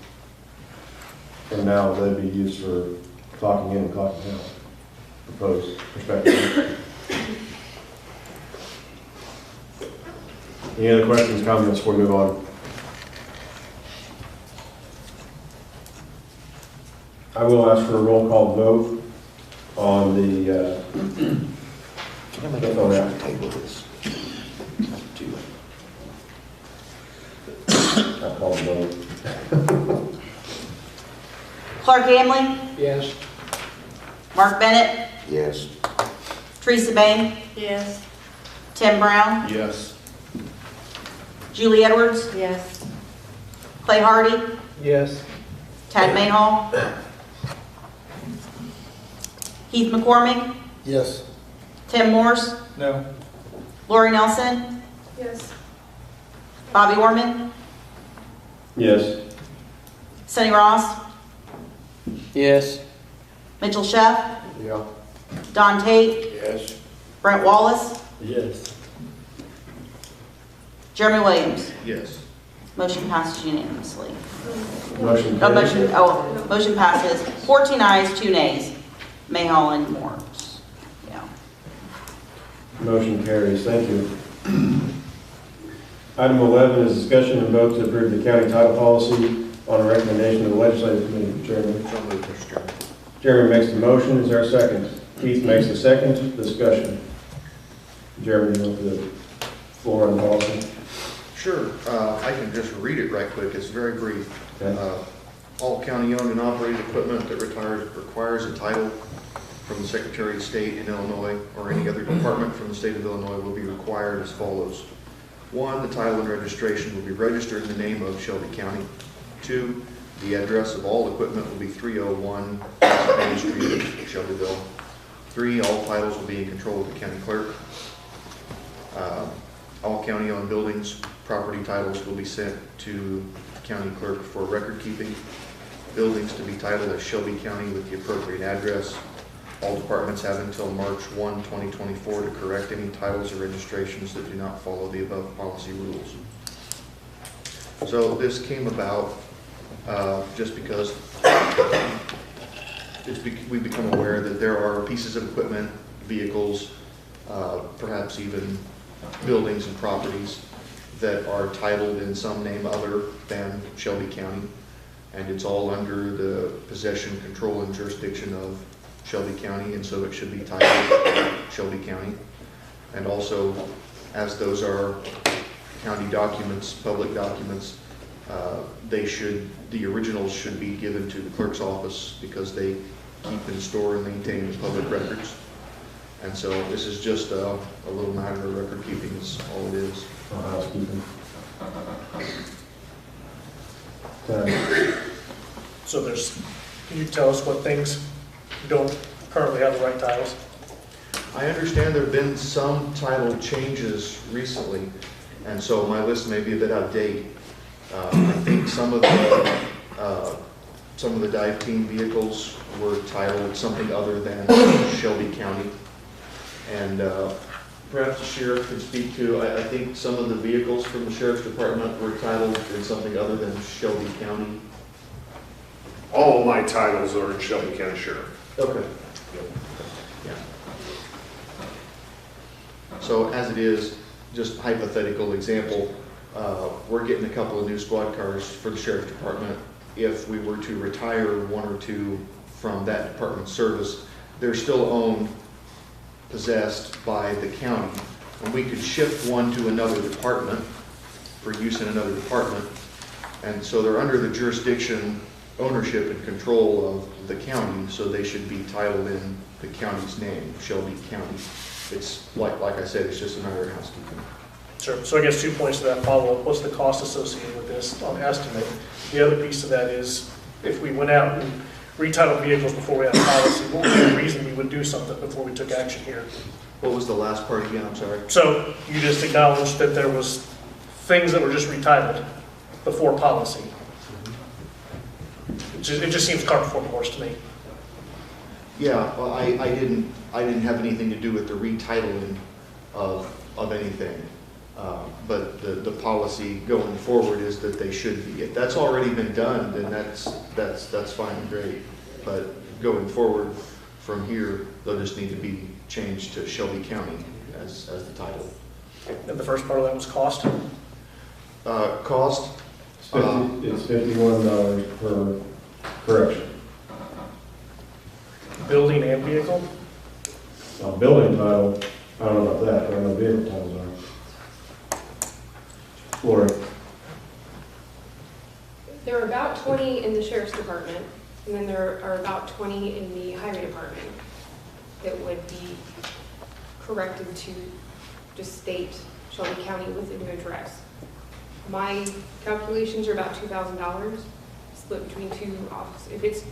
and now they'd be used for clocking in and clocking out, proposed perspective. Any other questions, comments before we move on? I will ask for a roll call vote on the Can I make a motion to table this? I'll call the vote. Clark Hamlin, Yes. Mark Bennett, Yes. Teresa Bain, Yes. Tim Brown, Yes. Julie Edwards, Yes. Clay Hardy, Yes. Tad Mayhall, Heath McCormick, Yes. Tim Morse, No. Lori Nelson, Yes. Bobby Orman, Yes. Sonny Ross, Yes. Mitchell Sheff, Yeah. Don Tate, Yes. Brent Wallace, Yes. Jeremy Williams. Yes. Motion passes unanimously. Motion Oh, carries. motion passes. 14 ayes, 2 nays. Mayhall and Morse. Yeah. Motion carries. Thank you. Item 11 is discussion and vote to approve the county title policy on a recommendation of the legislative committee. Chairman. So moved, Mr. Chairman. Jeremy makes the motion. Is there a second? Keith makes the second. Discussion. Jeremy, you want the floor on the policy? Sure, I can just read it right quick, it's very brief. Okay. All county-owned and operated equipment that requires a title from the Secretary of State in Illinois or any other department from the state of Illinois will be required as follows. 1, the title and registration will be registered in the name of Shelby County. 2, the address of all equipment will be 301 Main Street, Shelbyville. 3, all titles will be in control of the county clerk. All county-owned buildings, property titles will be sent to the county clerk for record keeping. Buildings to be titled as Shelby County with the appropriate address. All departments have until March 1, 2024 to correct any titles or registrations that do not follow the above policy rules. So this came about just because we've become aware that there are pieces of equipment, vehicles, perhaps even buildings and properties that are titled in some name other than Shelby County, and it's all under the possession, control, and jurisdiction of Shelby County, and so it should be titled Shelby County. And also, as those are county documents, public documents, the originals should be given to the clerk's office because they keep and store and maintain the public records. And so this is just a little matter of record keeping is all it is. Housekeeping. So can you tell us what things don't currently have the right titles? I understand there have been some title changes recently, and so my list may be a bit out of date. I think some of the dive team vehicles were titled something other than Shelby County. And perhaps the sheriff can speak to, I think some of the vehicles from the sheriff's department were titled in something other than Shelby County. All of my titles are in Shelby County Sheriff. Okay. Yeah. So as it is, just hypothetical example, we're getting a couple of new squad cars for the sheriff's department. If we were to retire 1 or 2 from that department's service, they're still owned, possessed by the county, and we could shift one to another department for use in another department, and so they're under the jurisdiction, ownership, and control of the county, so they should be titled in the county's name, Shelby County. It's like I said, it's just a matter of housekeeping. Sure. So I guess 2 points to that follow-up. What's the cost associated with this on estimate? The other piece of that is if we went out and retitled vehicles before we had a policy, what would be the reason we would do something before we took action here? What was the last part again? I'm sorry. So you just acknowledged that there was things that were just retitled before policy. It just seems cart before the horse to me. Yeah, well, I didn't have anything to do with the retitling of anything. But the policy going forward is that they should be. If that's already been done, then that's fine and great. But going forward from here, they'll just need to be changed to Shelby County as the title. And the first part of that was cost? Cost? It's $51 per correction. Building and vehicle? Building title, I don't know about that, I don't know what vehicle titles are. Lori? There are about 20 in the sheriff's department, and then there are about 20 in the highway department that would be corrected to just state Shelby County with a new address. My calculations are about $2,000 split between 2 offices. If it's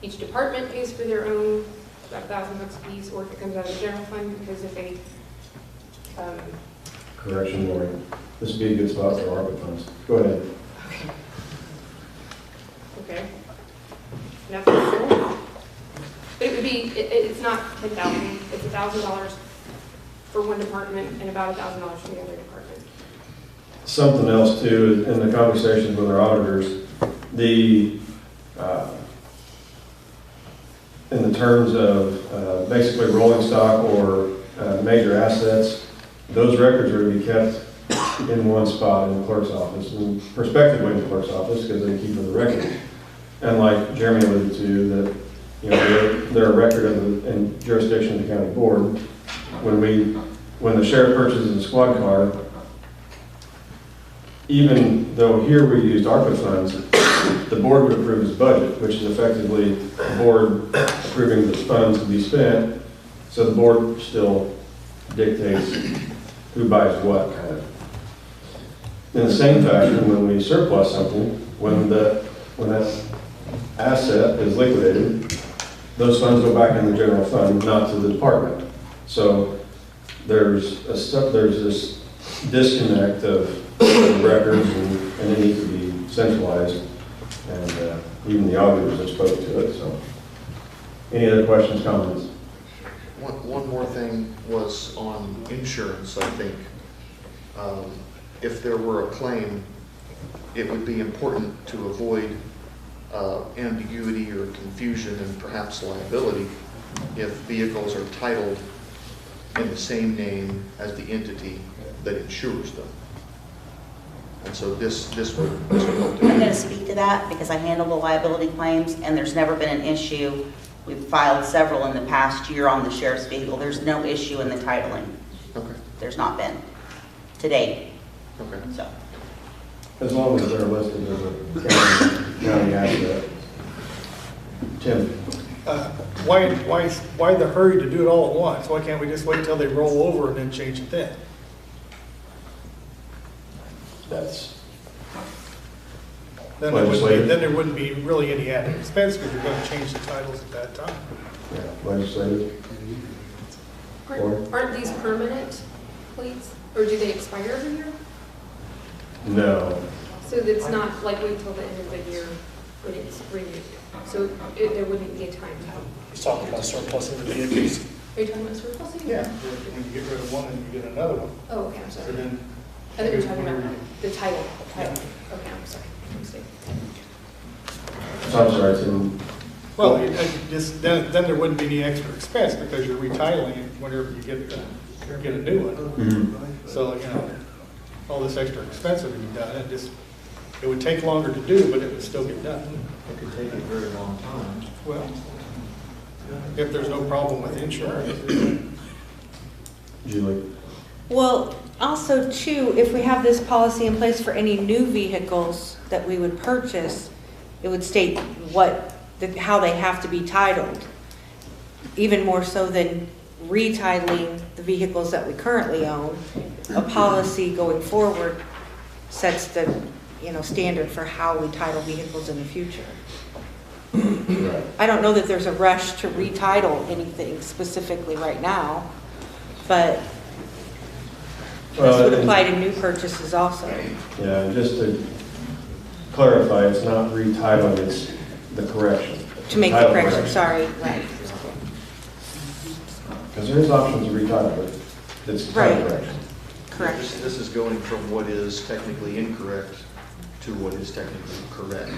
each department pays for their own, about $1,000 a piece, or if it comes out of the general fund, because if they Correction, Lori. This would be a good spot for ARPA funds. Go ahead. Okay. Nothing else? But it would be, it's not $10,000, it's $1,000 for one department and about $1,000 for the other department. Something else too, in the conversations with our auditors, in the terms of basically rolling stock or major assets, those records are to be kept in one spot in the clerk's office, and prospectively in the clerk's office, because they keep the records. And like Jeremy alluded to, that, you know, they're a record of the in jurisdiction of the county board. When the sheriff purchases a squad car, even though here we used ARPA funds, the board would approve his budget, which is effectively the board approving the funds to be spent. So the board still dictates who buys what. In the same fashion, when we surplus something, when that asset is liquidated, those funds go back in the general fund, not to the department. So there's this disconnect of the records, and they need to be centralized, and even the auditors have spoken to it. So, any other questions, comments? One more thing was on insurance, I think. If there were a claim, it would be important to avoid ambiguity or confusion and perhaps liability if vehicles are titled in the same name as the entity that insures them. And so this would help. I'm going to speak to that because I handle the liability claims, and there's never been an issue. We've filed several in the past year on the sheriff's vehicle. There's no issue in the titling. Okay. There's not been to date. Okay. So. As long as they're listed as a county asset. Tim? Why the hurry to do it all at once? Why can't we just wait till they roll over and then change it then? Then there wouldn't be really any added expense because you're going to change the titles at that time. Yeah, legislative. Aren't these permanent plates, or do they expire every year? No. So it's not like wait till the end of the year when it's renewed. So there wouldn't be a time. He's talking about surplusing the vehicles. Are you talking about surplusing? Yeah. When you get rid of one and you get another one. Oh, okay, I'm sorry. And then I think you're talking about the title. Okay, I'm sorry. Mistake. I'm sorry, Tim. Well, then there wouldn't be any extra expense because you're retitling it whenever you get a new one. Mm-hmm. So, all this extra expense would be done. It would take longer to do, but it would still get done. It could take a very long time. Well, if there's no problem with insurance. Julie? Well, also too, if we have this policy in place for any new vehicles that we would purchase, it would state how they have to be titled, even more so than retitling the vehicles that we currently own. A policy going forward sets the standard for how we title vehicles in the future. I don't know that there's a rush to retitle anything specifically right now, but this would apply to new purchases also. Yeah, just to clarify, it's not retitling, it's the correction. To make the correction, sorry, right. Because there is options to retitle, but it's title correction. Correct. This is going from what is technically incorrect to what is technically correct.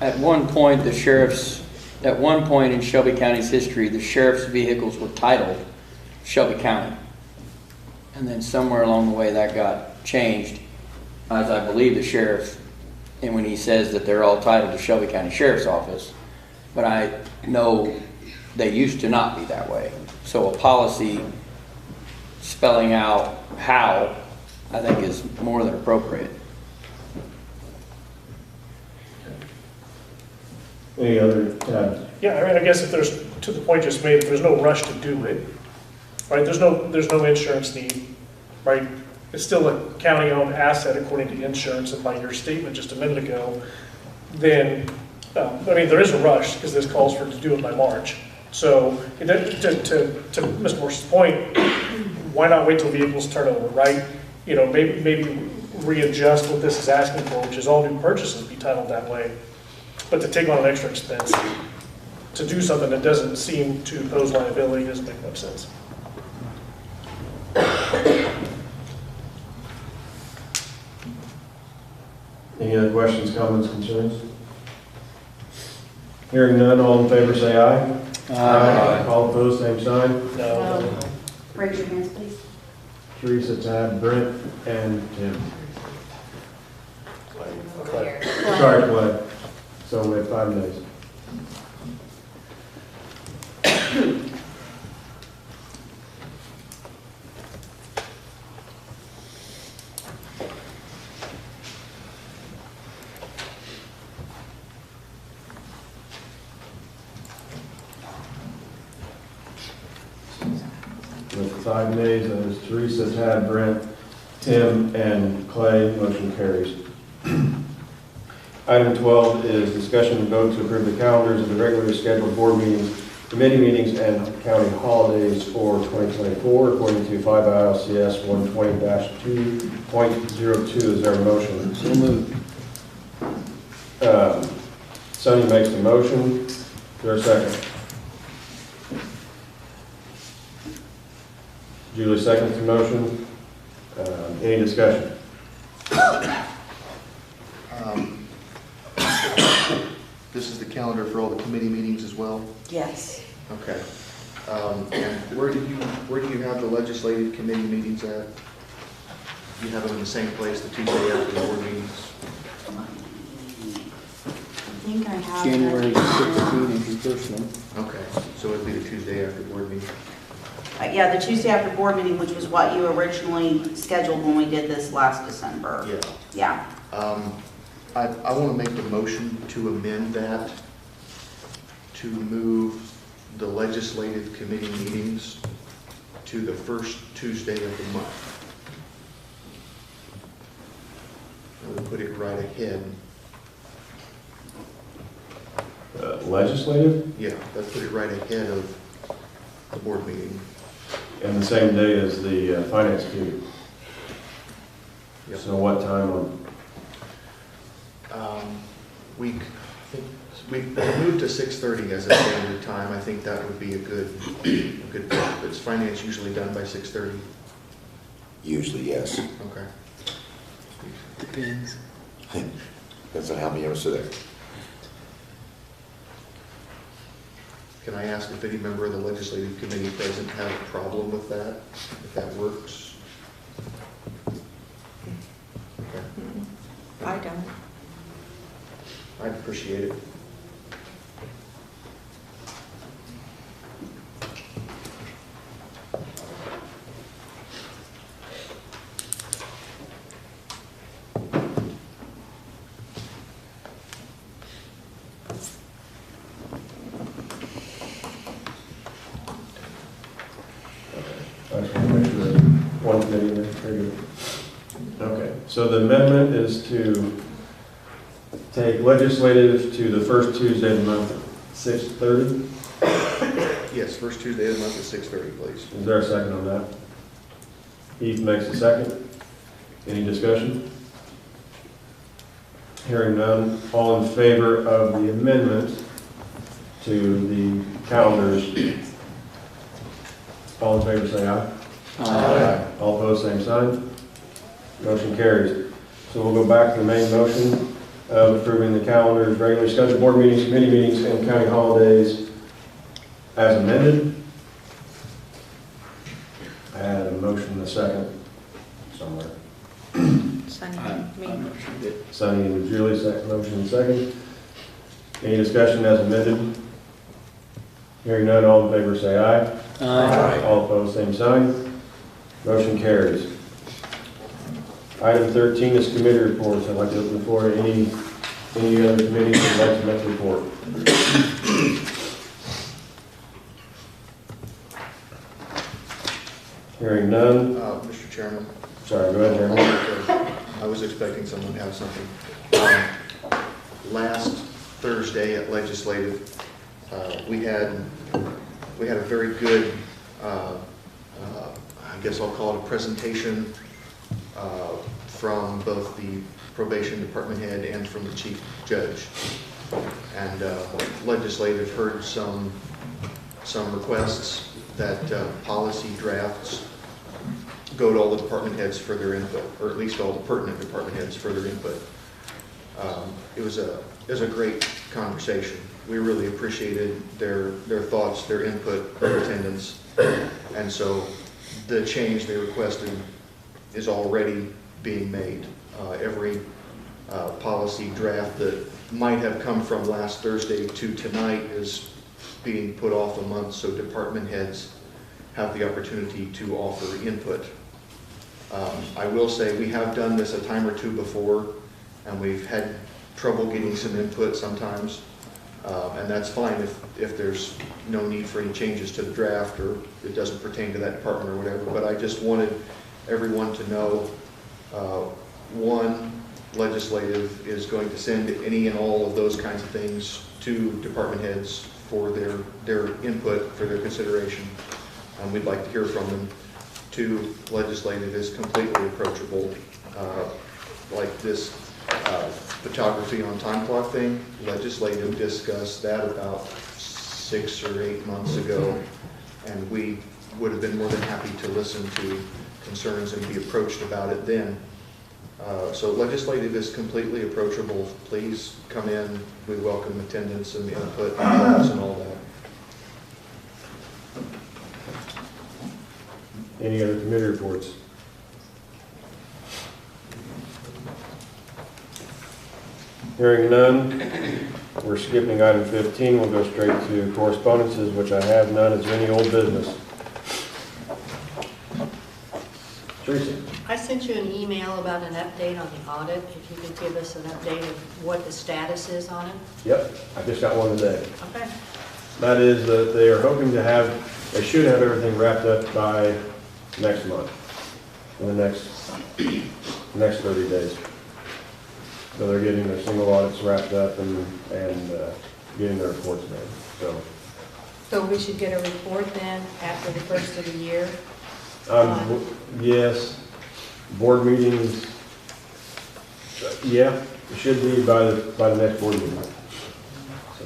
At one point in Shelby County's history, the sheriff's vehicles were titled Shelby County. And then somewhere along the way that got changed, as I believe the sheriff, and when he says that they're all titled to Shelby County Sheriff's Office, but I know they used to not be that way. So a policy spelling out how, I think, is more than appropriate. Any other? Yeah, I mean, I guess if there's, to the point just made, if there's no rush to do it, right, there's no insurance need, right? It's still a county-owned asset according to insurance, and by your statement just a minute ago, then, I mean, there is a rush because this calls for to do it by March. So to Mr. Morse's point, why not wait till vehicles turn over, right? Maybe readjust what this is asking for, which is all new purchases be titled that way. But to take on an extra expense to do something that doesn't seem to pose liability doesn't make much sense. Any other questions, comments, concerns? Hearing none, all in favor say aye. Aye. All opposed, same sign. No. Raise your hands, please. Teresa, Tad, Brent, and Tim. Sorry, Clay. So we have 5 days. With 5 nays, that is Teresa, Tad, Brent, Tim, and Clay. Motion carries. Item 12 is discussion and vote to approve the calendars of the regularly scheduled board meetings, committee meetings, and county holidays for 2024 according to 5 ILCS 120-2.02. Is there a motion? So moved. Sonny makes the motion. Is there a second? Julie seconds the motion. Any discussion? This is the calendar for all the committee meetings as well? Yes. Okay. And where do you have the legislative committee meetings at? You have them in the same place, the Tuesday after the board meetings? I think I have. January that. 16th is your first one. Okay, so it'd be the Tuesday after board meeting? Yeah, the Tuesday after board meeting, which was what you originally scheduled when we did this last December. Yeah. Yeah. I want to make the motion to amend that to move the legislative committee meetings to the first Tuesday of the month. I would put it right ahead. Legislative? Yeah, let's put it right ahead of the board meeting. And the same day as the finance committee. Yep. So what time on? We moved to 6:30 as a standard time. I think that would be a good bet. Is finance usually done by 6:30? Usually, yes. Okay. Depends. Depends on how many of us are there. Can I ask if any member of the legislative committee present have a problem with that, if that works? Okay. I don't. I'd appreciate it. I just want to make sure that one committee there. Very good. Okay, so the amendment is to take legislative to the first Tuesday of the month at 6:30. Yes, first Tuesday of the month at 6:30, please. Is there a second on that? Heath makes a second. Any discussion? Hearing none. All in favor of the amendment to the calendars? All in favor say aye. Aye. All opposed, same sign. Motion carries. So we'll go back to the main motion of approving the calendars, regularly scheduled board meetings, committee meetings, and county holidays as amended. I had a motion and a second somewhere. Sunny, me. Sunny and Julie, second motion and second. Any discussion as amended? Hearing none, all in favor say aye. Aye. All opposed, same sign. Motion carries. Item 13 is committee reports. I'd like to open the floor to any other committees that would like to make a report. Hearing none. Mr. Chairman. Sorry, go ahead, Jeremy. I was expecting someone to have something. Last Thursday at legislative, we had a very good, I guess I'll call it a presentation from both the probation department head and from the chief judge. And legislative heard some requests that policy drafts go to all the department heads for their input, or at least all the pertinent department heads for their input. It was a great conversation. We really appreciated their thoughts, their input, their attendance. And so the change they requested is already being made. Every policy draft that might have come from last Thursday to tonight is being put off a month, so department heads have the opportunity to offer input. I will say we have done this a time or two before, and we've had trouble getting some input sometimes, and that's fine if there's no need for any changes to the draft or it doesn't pertain to that department or whatever. But I just wanted everyone to know, one, legislative is going to send any and all of those kinds of things to department heads for their input, for their consideration. We'd like to hear from them. Two, legislative is completely approachable. Like this photography on time clock thing, legislative discussed that about 6 or 8 months ago, and we would have been more than happy to listen to concerns and be approached about it then. So legislative is completely approachable. Please come in. We welcome attendance and input and thoughts and all that. Any other committee reports? Hearing none, we're skipping item 15. We'll go straight to correspondences, which I have none. Is there any old business? Tracy? I sent you an email about an update on the audit. If you could give us an update of what the status is on it. Yep, I just got one today. Okay. That is that they are hoping to have, they should have everything wrapped up by next month, in the next 30 days. So they're getting their single audits wrapped up and getting their reports made. So we should get a report then after the first of the year? Yes, board meetings, yeah, it should be by the next board meeting. So.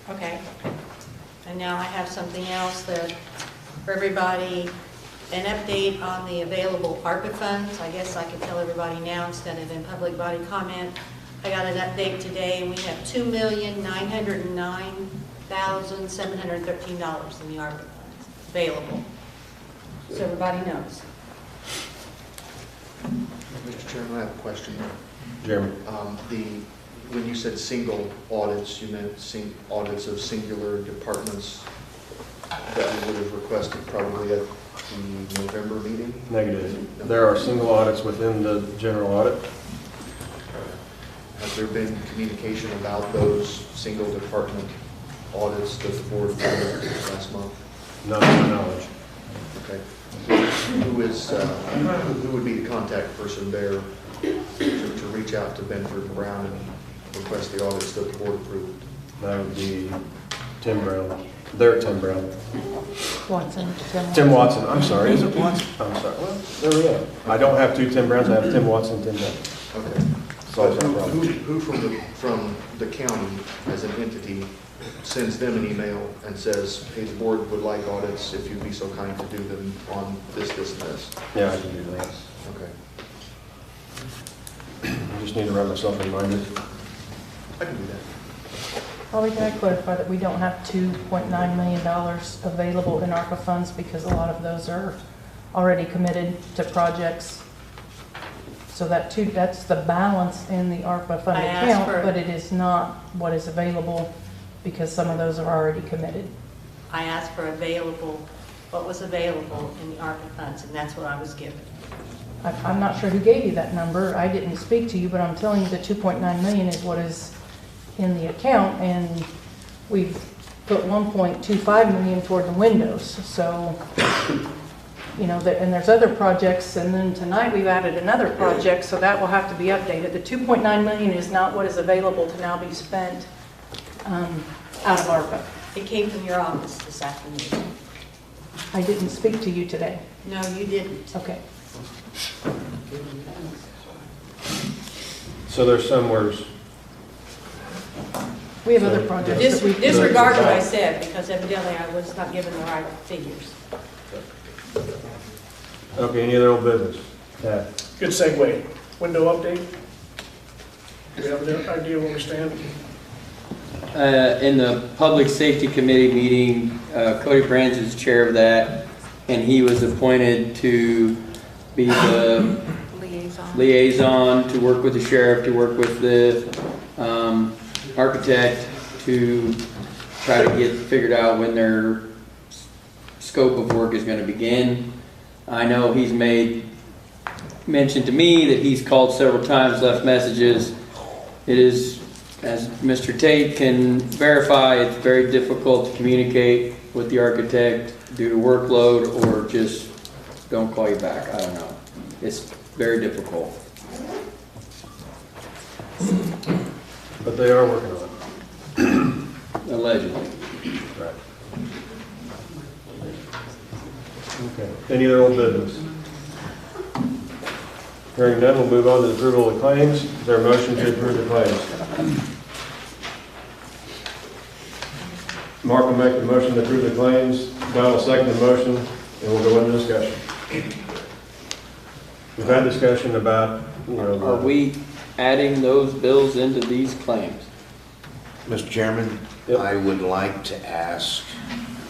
Okay. And now I have something else that, for everybody, an update on the available ARPA funds. I guess I could tell everybody now instead of in public body comment. I got an update today, and we have $2,909,713 in the ARPA funds available. So everybody knows. Mr. Chairman, I have a question. Jeremy. When you said single audits, you meant audits of singular departments that we would have requested probably at the November meeting? Negative. There are single audits within the general audit. Has there been communication about those single department audits that the board did last month? Not to my knowledge. Okay. Who would be the contact person there to reach out to Benford Brown and request the audits that the board approved? That would be Tim Brown. They're Tim Brown. Watson. Tim Watson. I'm sorry. Is it Watson? I'm sorry. Well, there we go. I don't have two Tim Browns. I have Tim Watson and Tim Brown. Okay. So who from the county as an entity sends them an email and says, hey, the board would like audits if you'd be so kind to do them on this, and this? Yeah, I can do that. Okay. I just need to write myself reminded. I can do that. Probably can I clarify that we don't have $2.9 million available in ARPA funds because a lot of those are already committed to projects. So that's the balance in the ARPA fund account, but it is not what is available because some of those are already committed. I asked for what was available in the ARPA funds, and that's what I was given. I'm not sure who gave you that number. I didn't speak to you, but I'm telling you the 2.9 million is what is in the account, and we've put 1.25 million toward the windows. So, you know, and there's other projects, and then tonight we've added another project, so that will have to be updated. The 2.9 million is not what is available to now be spent out of ARPA. It came from your office this afternoon. I didn't speak to you today. No, you didn't. Okay. So there's somewheres. We have other projects. Disregard what I said, because evidently I was not given the right figures. Okay, any other old business? Yeah. Good segue. Window update. Do we have an idea where we stand? In the Public Safety Committee meeting, Cody Brands is chair of that. and he was appointed to be the liaison, to work with the sheriff, to work with the architect, to try to get figured out when their scope of work is going to begin. I know he's made mention to me that he's called several times, left messages. It is, as Mr. Tate can verify, it's very difficult to communicate with the architect due to workload or just don't call you back. I don't know. It's very difficult. But they are working on it. Allegedly. Right. Okay. Any other old business? Hearing none, we'll move on to the approval of the claims. Is there a motion to approve the claims? Mark will make the motion to approve the claims. Don will second the motion, and we'll go into discussion. We've had discussion about, Are we adding those bills into these claims? Mr. Chairman, I would like to ask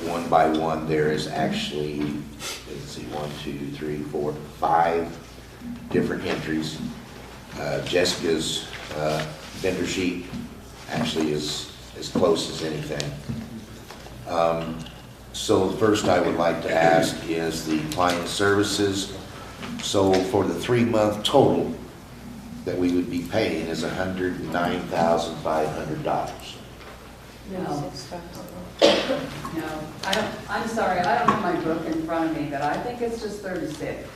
one by one. There is actually, let's see, 1, 2, 3, 4, 5 different entries. Jessica's vendor sheet actually is as close as anything. So the first I would like to ask is the client services. So for the 3-month total that we would be paying is $109,500. No. No, I'm sorry, I don't have my book in front of me, but I think it's just 36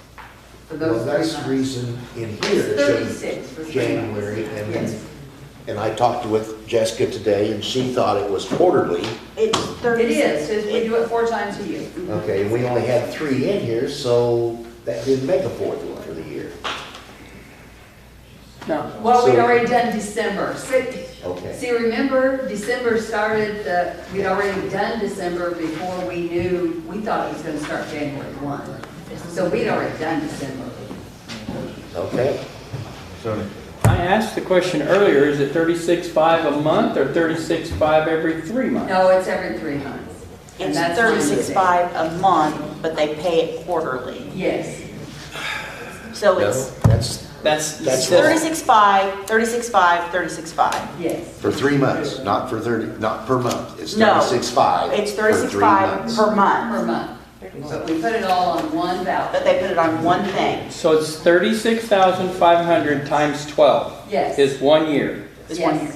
for those 3 Well, months. that's the reason in here It's it 36 for shows 3 January, months. and I talked with Jessica today, and she thought it was quarterly. It's It 36. is, 'cause we do it 4 times a year. Okay, and we only had 3 in here, so that didn't make a 4th one for the year. No. Well, we'd So- already done December. Okay. See, remember, December started, we'd already done December before we knew, we thought it was gonna start January 1. So we'd already done December. Okay. I asked the question earlier, is it 36.5 a month or 36.5 every 3 months? No, it's every 3 months. And It's that's my 36.5 a month, but they pay it quarterly. Yes. So No, it's that's 36.5, 36.5, 36.5. Yes. for 3 months, not for 30, not per month. It's No, 36.5 it's for 3 36.5 months. per month, Per month. But we put it all on one voucher. but they put it on one thing. So it's 36,500 times 12. Yes. Is 1 year. It's 1 year.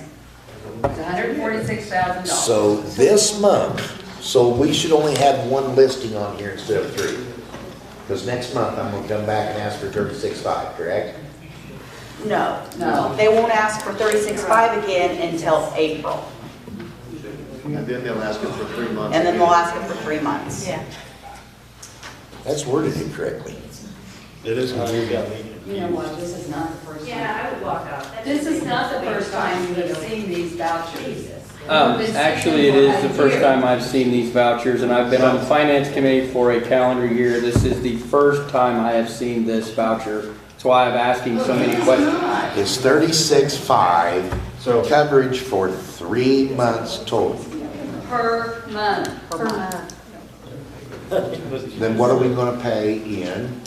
It's $146,000. So this month, so we should only have 1 listing on here instead of 3. Because next month I'm gonna come back and ask for 36.5, correct? No. No. They won't ask for 36.5 again until April. And then they'll ask it for 3 months. And then again. they'll ask it for 3 months. Yeah. That's worded incorrectly. It is. You know what, this is not the first time. I would walk out. This is not the first time you have seen these vouchers. We've been seeing Actually, it them is for the a first year. time I've seen these vouchers, and I've been on the finance committee for a calendar year. This is the first time I have seen this voucher. That's why I'm asking so many questions. It's 36.5, So coverage for 3 months total. Per month. Per month. Then what are we gonna pay in?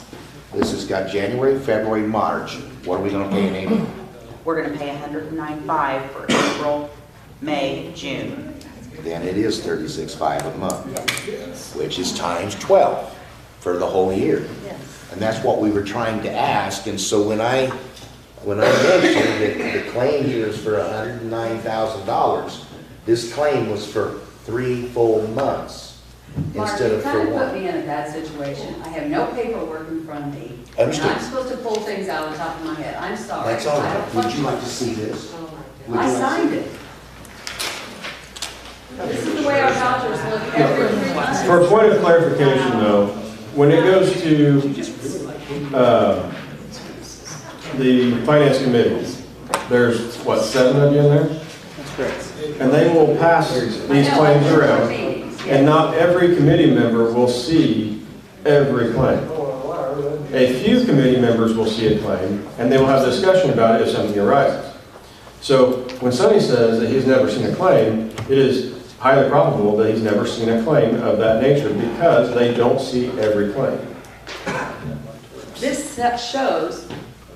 This has got January, February, March. What are we gonna pay in April? We're gonna pay 109.5 for April, May, June. Then it is 36.5 a month, which is times 12 for the whole year. And that's what we were trying to ask, and so when I mentioned that the claim here is for $109,000, this claim was for 3 full months Mark, instead you of for kind of put 1. me in a bad situation. I have no paperwork in front of me. Understood. And I'm supposed to pull things out of the top of my head. I'm sorry. That's all I right. don't Would you function like to see this? Would I you like to signed see it. This is the way our vouchers look every 3 months. for a point of clarification though, when it goes to the finance committee, there's what, 7 of you in there? That's correct. And they will pass these claims around, and not every committee member will see every claim. A few committee members will see a claim, and they will have a discussion about it if something arises. So when Sonny says that he's never seen a claim, it is highly probable that he's never seen a claim of that nature because they don't see every claim. This set shows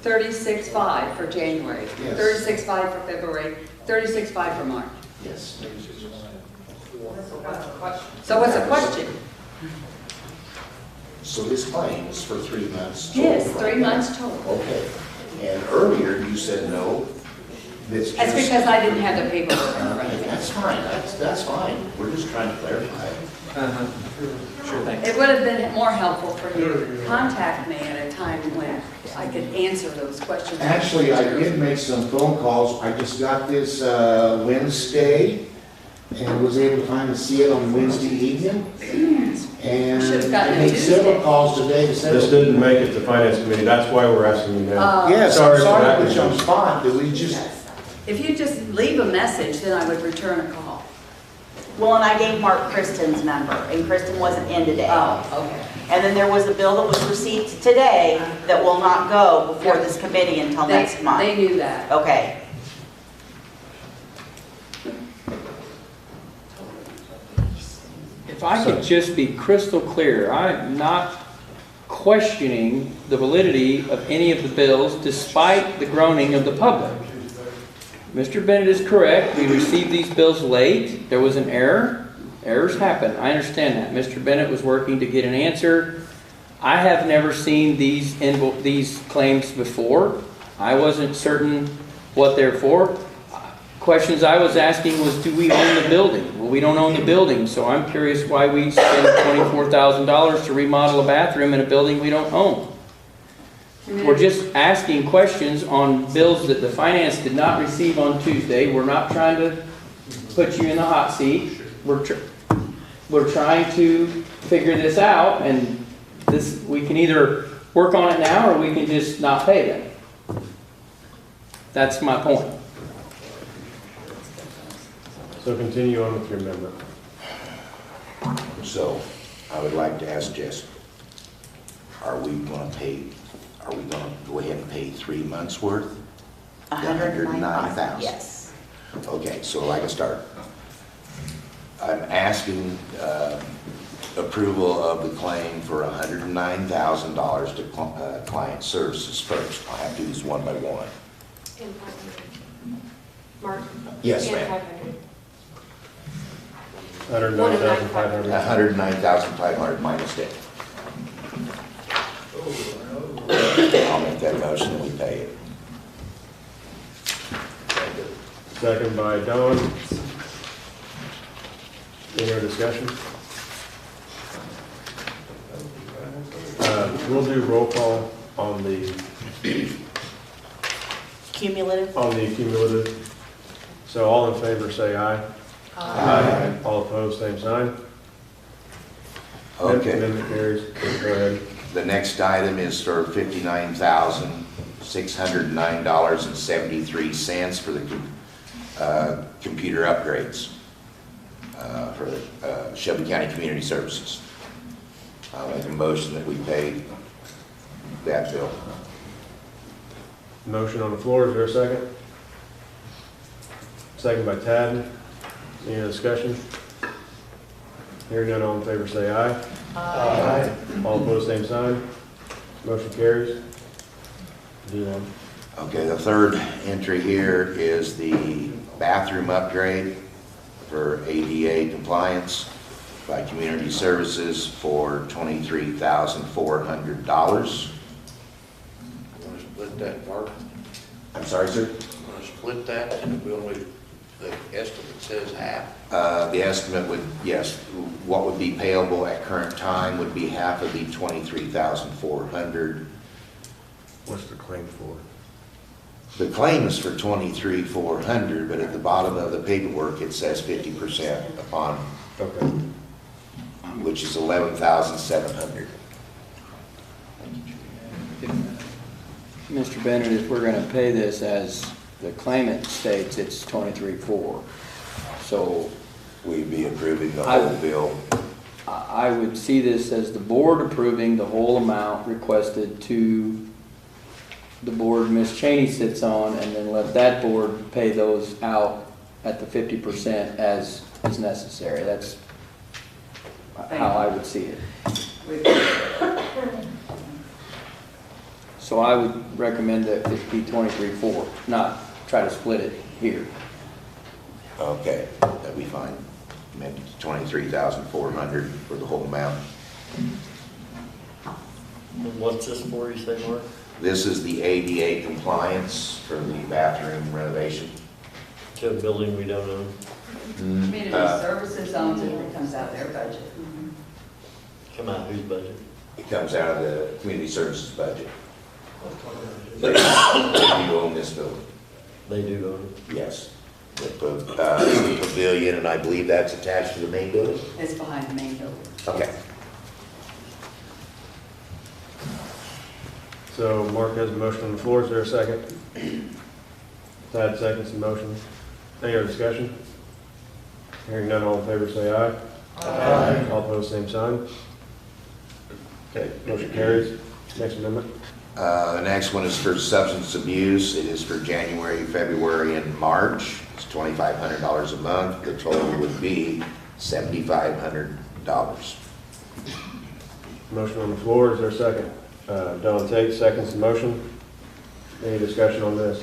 36.5 for January, Yes. 36.5 for February, 36.5 for March. Yes. So what's the question? So this claim is for 3 months? Yes, total, 3 right? months total. Okay. And earlier you said no. That's because I didn't have the paperwork in front of me. That's fine, that's fine. We're just trying to clarify. Sure thing. It would have been more helpful for you to contact me at a time when I could answer those questions. Actually, I did make some phone calls. I just got this Wednesday and was able to finally see it on Wednesday evening. And Should've I gotten it made several Tuesday. calls today to say. This didn't make it to finance committee, that's why we're asking you now. Yes, Sorry I'm for sorry, that. which I'm fine, but we just, If you just leave a message, then I would return a call. Well, and I gave Mark Kristen's number, and Kristen wasn't in today. Oh, okay. And then there was a bill that was received today that will not go before this committee until next month. They knew that. Okay. If I could just be crystal clear, I'm not questioning the validity of any of the bills despite the groaning of the public. Mr. Bennett is correct. We received these bills late. There was an error. Errors happen. I understand that. Mr. Bennett was working to get an answer. I have never seen these claims before. I wasn't certain what they're for. Questions I was asking was, do we own the building? Well, we don't own the building, so I'm curious why we spend $24,000 to remodel a bathroom in a building we don't own. We're just asking questions on bills that the finance did not receive on Tuesday. We're not trying to put you in the hot seat. We're trying to figure this out, and we can either work on it now or we can just not pay them. That's my point. So continue on with your amendment. so I would like to ask Jessica, are we going to go ahead and pay 3 months worth? The 109,000. Yes. Okay, so I can start. I'm asking approval of the claim for $109,000 to client services first. I have to do these one by one. And 500. Mark? Yes, And ma'am. 500. 109,500. 109,500, my mistake. I'll make that motion and we pay it. Second by Don. Any other discussion? We'll do roll call on the Cumulative? cumulative. So all in favor say aye. Aye. All opposed, same sign. Okay. Amendment carries. Go ahead. The next item is for $59,609.73 for the computer upgrades for Shelby County Community Services. I'll make a motion that we pay that bill. Motion on the floor, is there a second? Second by Tad. Any other discussion? Hearing none, all in favor say aye. Aye. All opposed, same sign. Motion carries. Do one. Okay, the third entry here is the bathroom upgrade for ADA compliance by Community Services for $23,400. Want to split that, Mark? I'm sorry, sir? Want to split that, and we only, the estimate says half. The estimate would, yes, what would be payable at current time would be half of the $23,400. What's the claim for? The claim is for $23,400, but at the bottom of the paperwork, it says 50% upon, Okay. which is $11,700. Mr. Bennett, if we're going to pay this as the claimant states, it's 23.4. So We'd be approving the I- whole bill. I would see this as the board approving the whole amount requested to the board Ms. Cheney sits on, and then let that board pay those out at the 50% as is necessary. That's how I would see it. So I would recommend that it be 23.4, not try to split it here. Okay, that'd be fine. Maybe 23,400 for the whole amount. And what's this for, you say, Mark? This is the ADA compliance for the bathroom renovation. To a building we don't own? Community services owns it, it comes out of their budget. Come out whose budget? It comes out of the community services budget. They do own this building. They do own it? Yes. The pavilion, and I believe that's attached to the main building? It's behind the main building. Okay. So Mark has a motion on the floor. Is there a second? Tad seconds the motion. Any other discussion? Hearing none, all in favor say aye. Aye. All opposed, same sign. Okay, motion carries. Next amendment. The next one is for substance abuse. It is for January, February, and March. It's $2,500 a month. The total would be $7,500. Motion on the floor. Is there a second? Don Tate seconds the motion. Any discussion on this?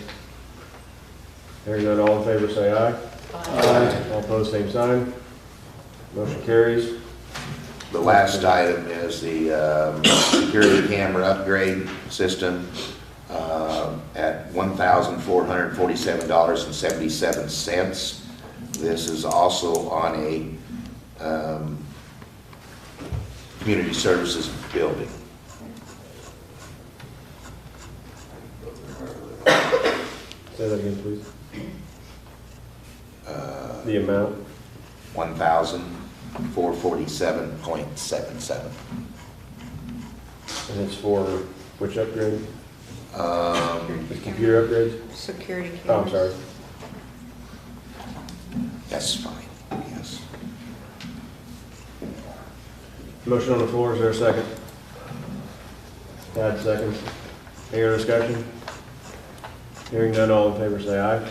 Hearing none, all in favor say aye. Aye. All opposed, same sign. Motion carries. The last item is the security camera upgrade system at $1,447.77. This is also on a community services building. Say that again, please. The amount? $1,447.77. And it's for which upgrade? The computer upgrades? Security cameras. Oh, I'm sorry. That's fine, yes. Motion on the floor. Is there a second? Tad seconds. Any other discussion? Hearing none, all in favor say aye.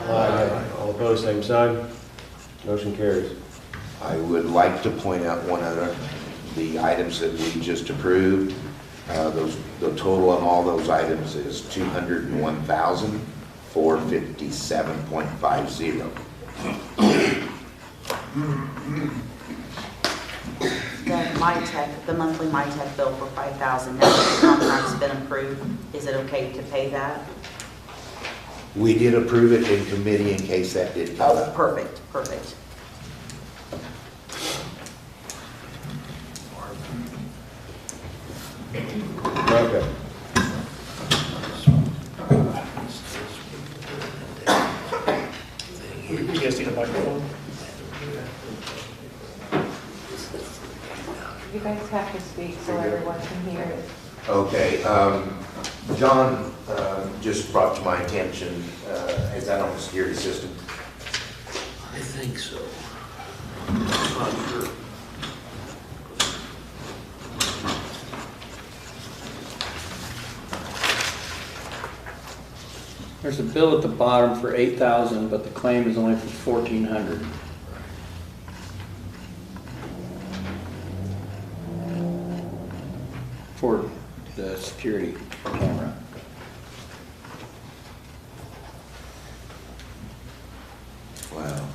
Aye. All opposed, same sign. Motion carries. I would like to point out one other, the items that we just approved. The total on all those items is $201,457.50. The monthly MyTech bill for $5,000, now that the contract's been approved, is it okay to pay that? We did approve it in committee in case that did come Oh, up. perfect, perfect. Okay. You guys need a microphone? You guys have to speak so everyone can hear it. Okay, John just brought to my attention, is that on the security system? I think so. I'm not sure. There's a bill at the bottom for $8,000, but the claim is only for $1,400. For the security camera. Wow.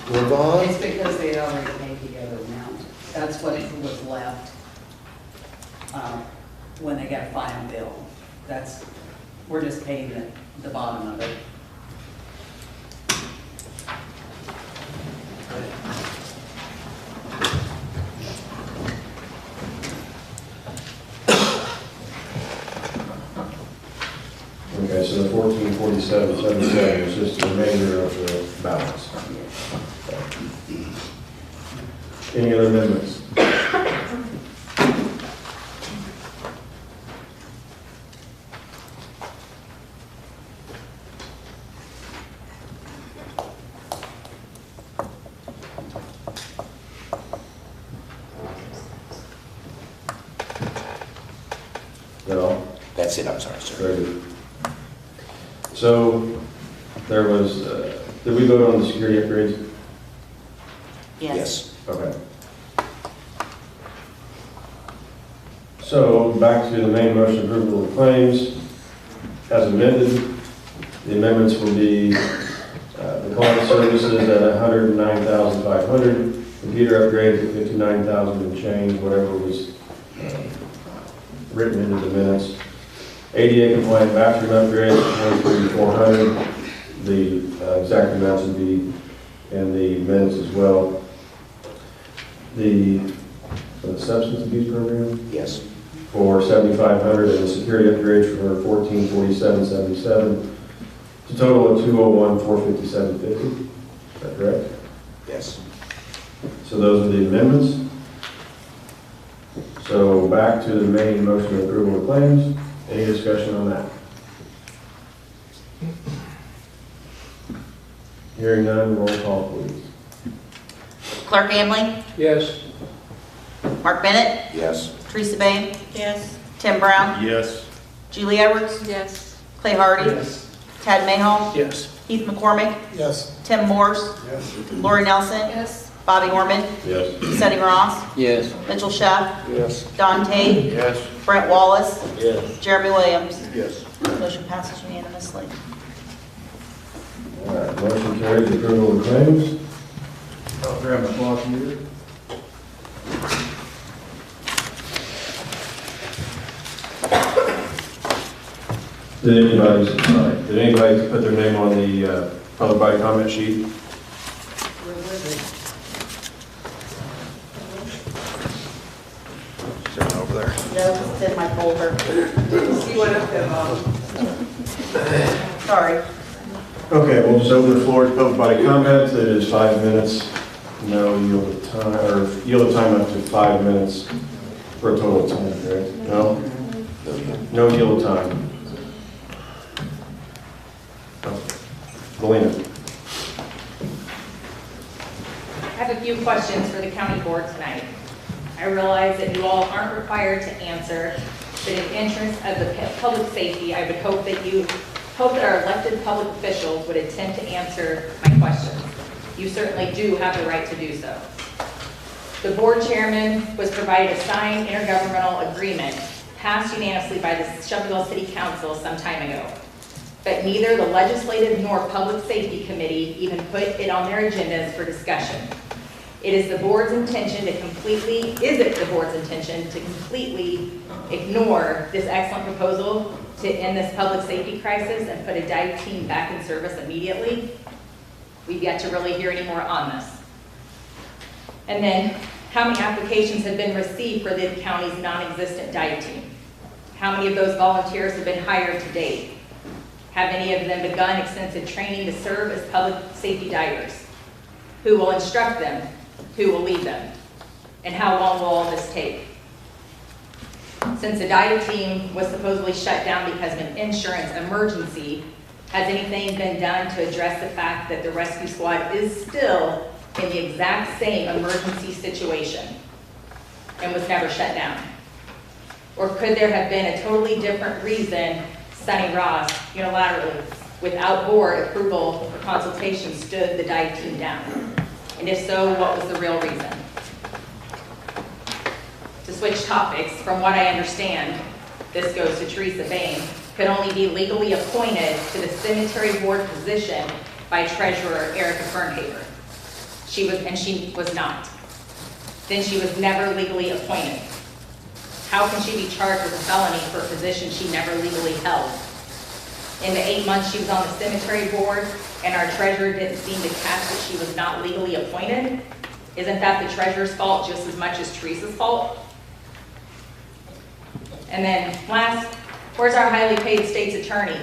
Levon? It's because they had already paid the other amount. That's what was left when they got a final bill. We're just paying the bottom of it. Okay, so the 1447.77 is just the remainder of the balance. Any other amendments? Is that all? That's it, I'm sorry, sir. Very good. So there was, did we vote on the security upgrades? Yes. Okay. So back to the main motion, approval of claims as amended. The amendments will be the client services at $109,500, computer upgrades at $59,000 and change, whatever was written into the minutes. ADA compliant bathroom upgrades at $23,400. The exact amounts will be in the minutes as well. The substance abuse program? Yes. For $7,500 and the security upgrades for $1,447.77. It's a total of $201,457.50. Is that correct? Yes. So those are the amendments. So back to the main motion of approval of claims. Any discussion on that? Hearing none, roll call please. Clark Hamley, Yes. Mark Bennett, Yes. Teresa Bain, Yes. Tim Brown, Yes. Julie Edwards, Yes. Clay Hardy, Yes. Tad Mayhall, Yes. Heath McCormick, Yes. Tim Morse, Yes. Lori Nelson, Yes. Bobby Orman, Yes. Sonny Ross, Yes. Mitchell Schaaf, Yes. Don Tate, Yes. Brett Wallace, Yes. Jeremy Williams. Yes. Motion passes unanimously. All right, motion carries, approval of claims. I'll grab my clock here. Did anybody put their name on the public body comment sheet? Sitting over there. No, it's in my folder. See what up there, Sorry. Okay, we'll just open the floor to public body comments. It is 5 minutes. No yield of time, or yield of time up to 5 minutes for a total of 10, correct? No? No yield of time. Melina. I have a few questions for the county board tonight. I realize that you all aren't required to answer, but in the interest of the public safety, I would hope that our elected public officials would attempt to answer my questions. You certainly do have the right to do so. The board chairman was provided a signed intergovernmental agreement passed unanimously by the Shelbyville City Council some time ago. But neither the Legislative nor Public Safety Committee even put it on their agendas for discussion. Is it the board's intention to completely ignore this excellent proposal to end this public safety crisis and put a dive team back in service immediately? We've yet to really hear any more on this. And then, how many applications have been received for the county's non-existent dive team? How many of those volunteers have been hired to date? Have any of them begun extensive training to serve as public safety divers? Who will instruct them? Who will lead them? And how long will all this take? Since the dive team was supposedly shut down because of an insurance emergency, has anything been done to address the fact that the rescue squad is still in the exact same emergency situation and was never shut down? Or could there have been a totally different reason Sonny Ross unilaterally, without board approval or consultation, stood the dive team down? And if so, what was the real reason? To switch topics, from what I understand, this goes to Teresa Bain, could only be legally appointed to the cemetery board position by Treasurer Erica Fernhaver. She was not. Then she was never legally appointed. How can she be charged with a felony for a position she never legally held? In the 8 months she was on the cemetery board and our treasurer didn't seem to catch that she was not legally appointed, isn't that the treasurer's fault just as much as Teresa's fault? And then last, where's our highly paid state's attorney?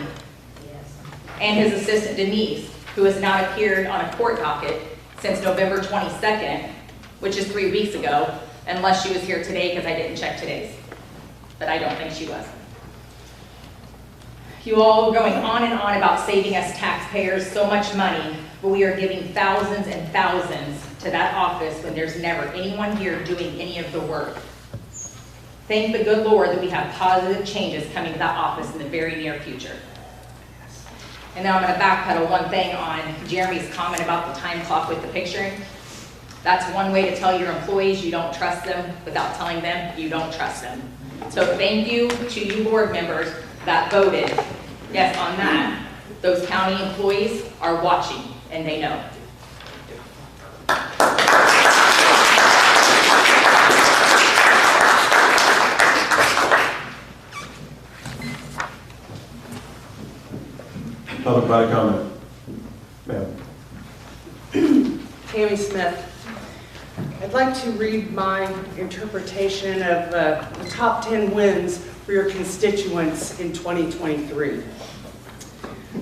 And his assistant Denise, who has not appeared on a court docket since November 22nd, which is 3 weeks ago, unless she was here today because I didn't check today's. But I don't think she was. You all going on and on about saving us taxpayers so much money, but we are giving thousands and thousands to that office when there's never anyone here doing any of the work. Thank the good Lord that we have positive changes coming to that office in the very near future. And then I'm gonna backpedal one thing on Jeremy's comment about the time clock with the picturing. That's one way to tell your employees you don't trust them without telling them you don't trust them. So thank you to you board members that voted yes on that. Those county employees are watching and they know. Public body comment. Ma'am. Tammy Smith. I'd like to read my interpretation of the top 10 wins for your constituents in 2023.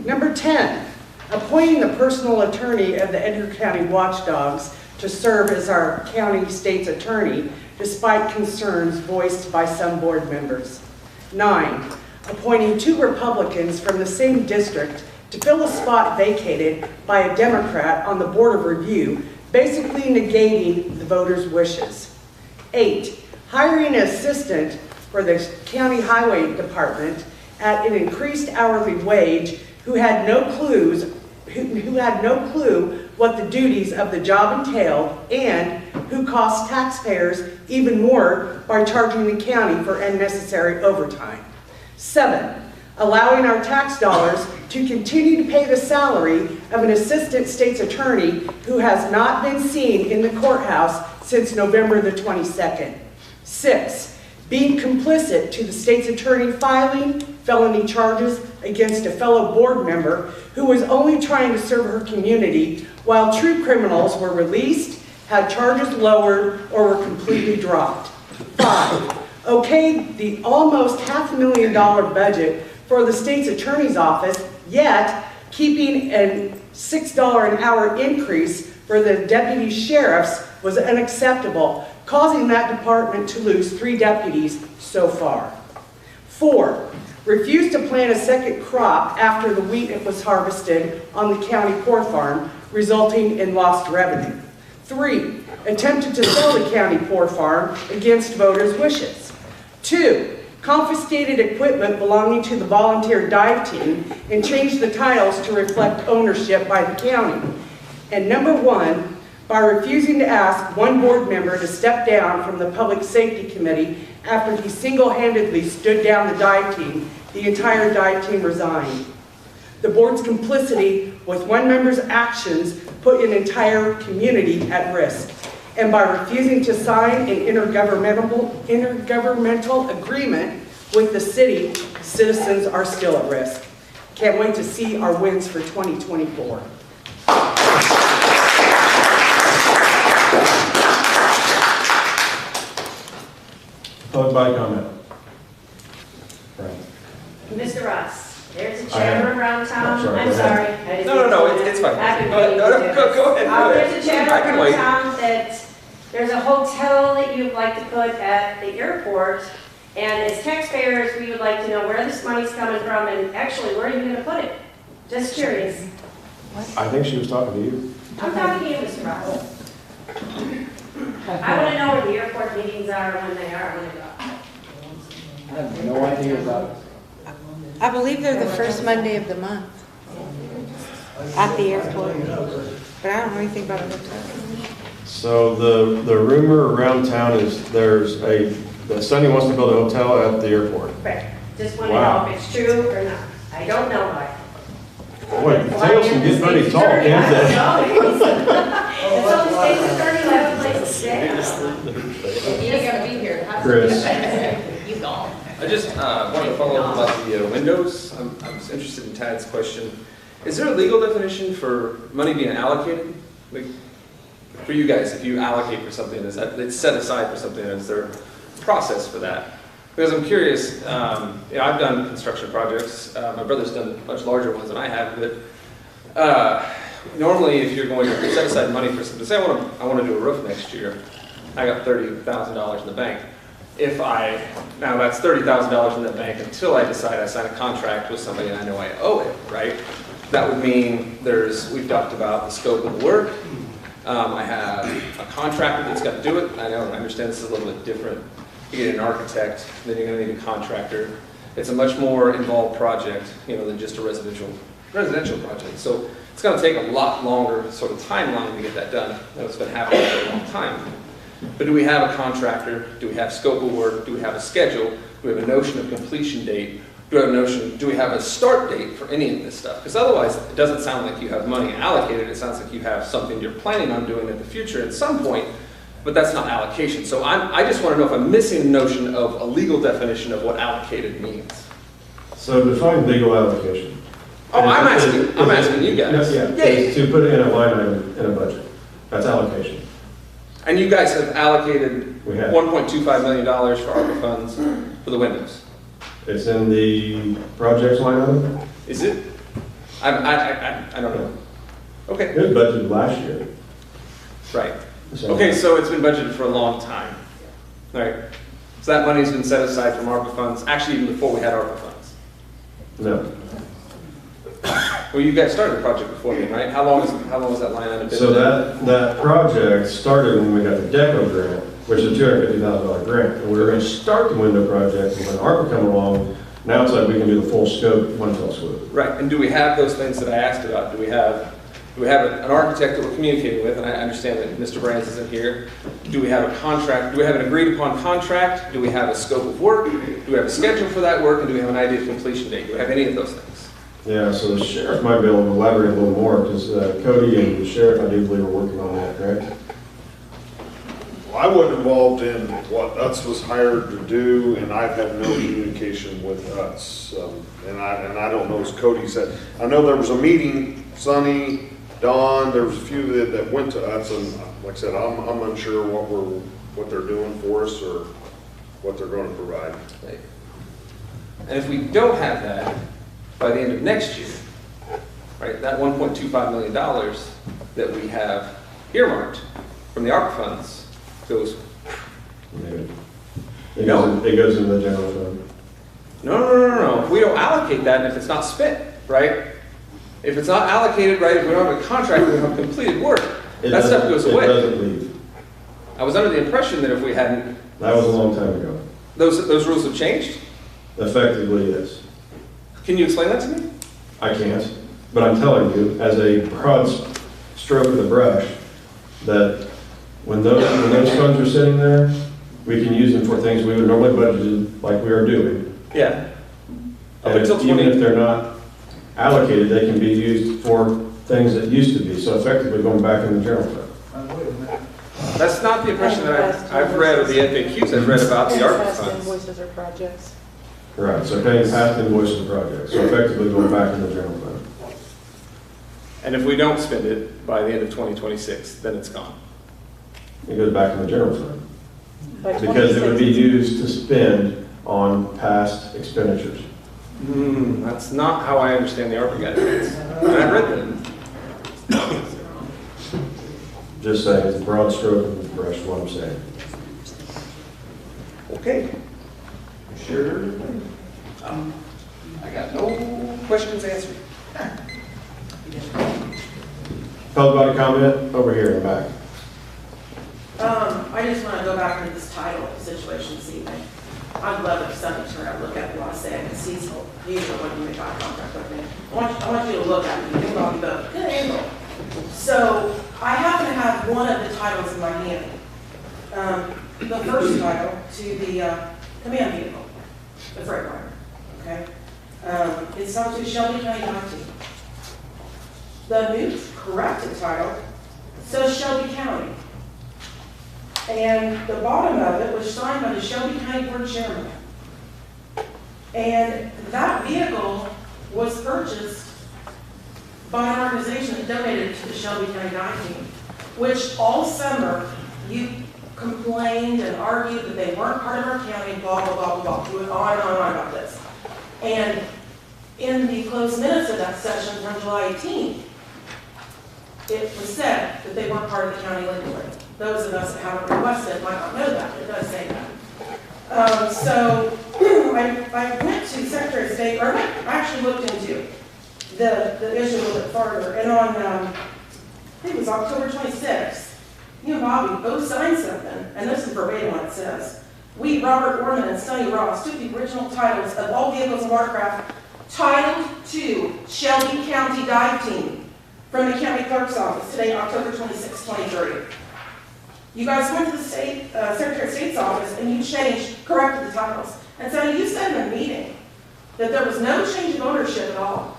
Number 10, appointing the personal attorney of the Edgar County Watchdogs to serve as our county state's attorney, despite concerns voiced by some board members. 9, appointing 2 Republicans from the same district to fill a spot vacated by a Democrat on the Board of Review, basically negating the voters' wishes. 8, hiring an assistant for the County Highway Department at an increased hourly wage who had no clue what the duties of the job entailed and who cost taxpayers even more by charging the county for unnecessary overtime. 7, allowing our tax dollars to continue to pay the salary of an assistant state's attorney who has not been seen in the courthouse since November the 22nd. 6, being complicit to the state's attorney filing felony charges against a fellow board member who was only trying to serve her community while true criminals were released, had charges lowered, or were completely dropped. 5, okayed the almost $500,000 budget for the state's attorney's office, yet keeping a $6 an hour increase for the deputy sheriffs was unacceptable, causing that department to lose 3 deputies so far. 4, refused to plant a second crop after the wheat was harvested on the county pork farm, resulting in lost revenue. 3, attempted to sell the county pork farm against voters' wishes. 2, confiscated equipment belonging to the volunteer dive team and changed the titles to reflect ownership by the county. And number 1, by refusing to ask one board member to step down from the Public Safety Committee after he single-handedly stood down the dive team, the entire dive team resigned. The board's complicity with one member's actions put an entire community at risk. And by refusing to sign an intergovernmental agreement with the city, citizens are still at risk. Can't wait to see our wins for 2024. Public body comment. Right. Mr. Ross, there's a chatter around town. I'm sorry, I'm go sorry. ahead. No, it's fine. I've been Go ahead, waiting no, to do go this. ahead. There's a chatter I can around wait. town that there's a hotel that you'd like to put at the airport, and as taxpayers, we would like to know where this money's coming from, and actually, where are you gonna put it? Just curious. I think she was talking to you. I'm talking to you, Mr. Ross. I wanna know where the airport meetings are, when they are, when they are. I have no idea about it. I believe they're the first Monday of the month at the airport, but I don't know anything about a hotel. So the rumor around town is that Sonny wants to build a hotel at the airport. Right. Just wanna Wow. know if it's true or not. I don't know why. Boy, the tails can get pretty tall, can't they? It's only state's attorney, I have a place to stay. You ain't gonna be here. Chris. You gone. I just wanted to follow up about the windows. I was interested in Tad's question. Is there a legal definition for money being allocated? Like, for you guys, if you allocate for something, is that it's set aside for something? Is there a process for that? Because I'm curious. I've done construction projects. My brother's done much larger ones than I have. But normally, if you're going to set aside money for something, say I want to do a roof next year, I got $30,000 in the bank. Now that's $30,000 in the bank until I decide I sign a contract with somebody and I know I owe it, right? That would mean we've talked about the scope of the work. I have a contractor that's got to do it. I understand this is a little bit different. You get an architect, then you're going to need a contractor. It's a much more involved project, than just a residential project. So it's going to take a lot longer sort of timeline to get that done. That's been happening for a long time. But do we have a contractor? Do we have scope of work? Do we have a schedule? Do we have a notion of completion date? Do we have a start date for any of this stuff? Because otherwise, it doesn't sound like you have money allocated. It sounds like you have something you're planning on doing in the future at some point, but that's not allocation. So I just want to know if I'm missing a notion of a legal definition of what allocated means. So define legal allocation. Oh, I'm asking you guys. Yeah, to put it in a line item in a budget. That's allocation. And you guys have allocated We have. $1.25 million for ARPA funds for the windows. It's in the projects line item. Is it? I don't know. Okay. It was budgeted last year. Right. Okay, so it's been budgeted for a long time. All right. So that money's been set aside from ARPA funds, actually even before we had ARPA funds. No. Well, you guys started the project before me, right? How long was that line item been? So that project started when we got the DECO grant, which is a $250,000 grant. And we were going to start the window project, and when ARPA come along, now it's like we can do the full scope one fell swoop. Right, and do we have those things that I asked about? Do we have an architect that we're communicating with? And I understand that Mr. Brands isn't here. Do we have a contract? Do we have an agreed upon contract? Do we have a scope of work? Do we have a schedule for that work? And do we have an idea of completion date? Do we have any of those things? Yeah, so the sheriff might be able to elaborate a little more, because Cody and the sheriff, I do believe, are working on that, correct? I wasn't involved in what UTS was hired to do, and I've had no communication with UTS. And I don't know, as Cody said, I know there was a meeting, Sonny, Don, there was a few that went to UTS, and like I said, I'm unsure what they're doing for us or what they're going to provide. And if we don't have that by the end of next year, right, that $1.25 million that we have earmarked from the ARPA funds goes. It goes in the general fund. No. If we don't allocate that, and if it's not spent, right? If it's not allocated, right, if we don't have a contract, we don't have completed work, that stuff goes away. It doesn't leave. I was under the impression that if we hadn't. That was a long time ago. Those rules have changed? Effectively, yes. Can you explain that to me? I can't, but I'm telling you, as a broad stroke of the brush, that when those funds are sitting there, we can use them for things we would normally budget like we are doing. Yeah. And even if they're not allocated, they can be used for things that used to be. So effectively going back in the general fund. That's not the impression that I've read of the FAQs. I've read about the ARPA Past funds. invoices or projects. Right, so paying past invoices of projects. So effectively going back in the general fund. And if we don't spend it by the end of 2026, then it's gone. It goes back in the general fund. By Because it would be 26. used to spend on past expenditures. That's not how I understand the ARPA guidelines. And I've read them. Just saying, it's a broad stroke of the brush, what I'm saying. Okay. Sure. I got no questions answered. Public body comment over here in the back. I just want to go back to this title situation this evening. I'd love if Sonny turned around and look at what I say, because he's the one who made eye contact with me. I want you to look at me. You can probably both. Good angle. So I happen to have one of the titles in my hand. The first title to the command vehicle, the freight rider. Okay. It's not to Shelby County IT. The new corrected title says Shelby County. And the bottom of it was signed by the Shelby County Board Chairman. And that vehicle was purchased by an organization that donated it to the Shelby County IT team, which all summer you complained and argued that they weren't part of our county, blah, blah, blah, blah, blah. You went on and on about this. And in the closed minutes of that session from July 18th, it was said that they weren't part of the county legally. Those of us that haven't requested might not know that, it does say that. So I went to Secretary of State, or I actually looked into the issue a little bit farther, and on, I think it was October 26th, you and Bobby both signed something, and this is verbatim what it says. we, Robert Orman and Sonny Ross, took the original titles of all vehicles and watercraft titled to Shelby County Dive Team from the county clerk's office today, October 26, 23. You guys went to the state, Secretary of State's office and you corrected the titles. And so you said in a meeting that there was no change of ownership at all.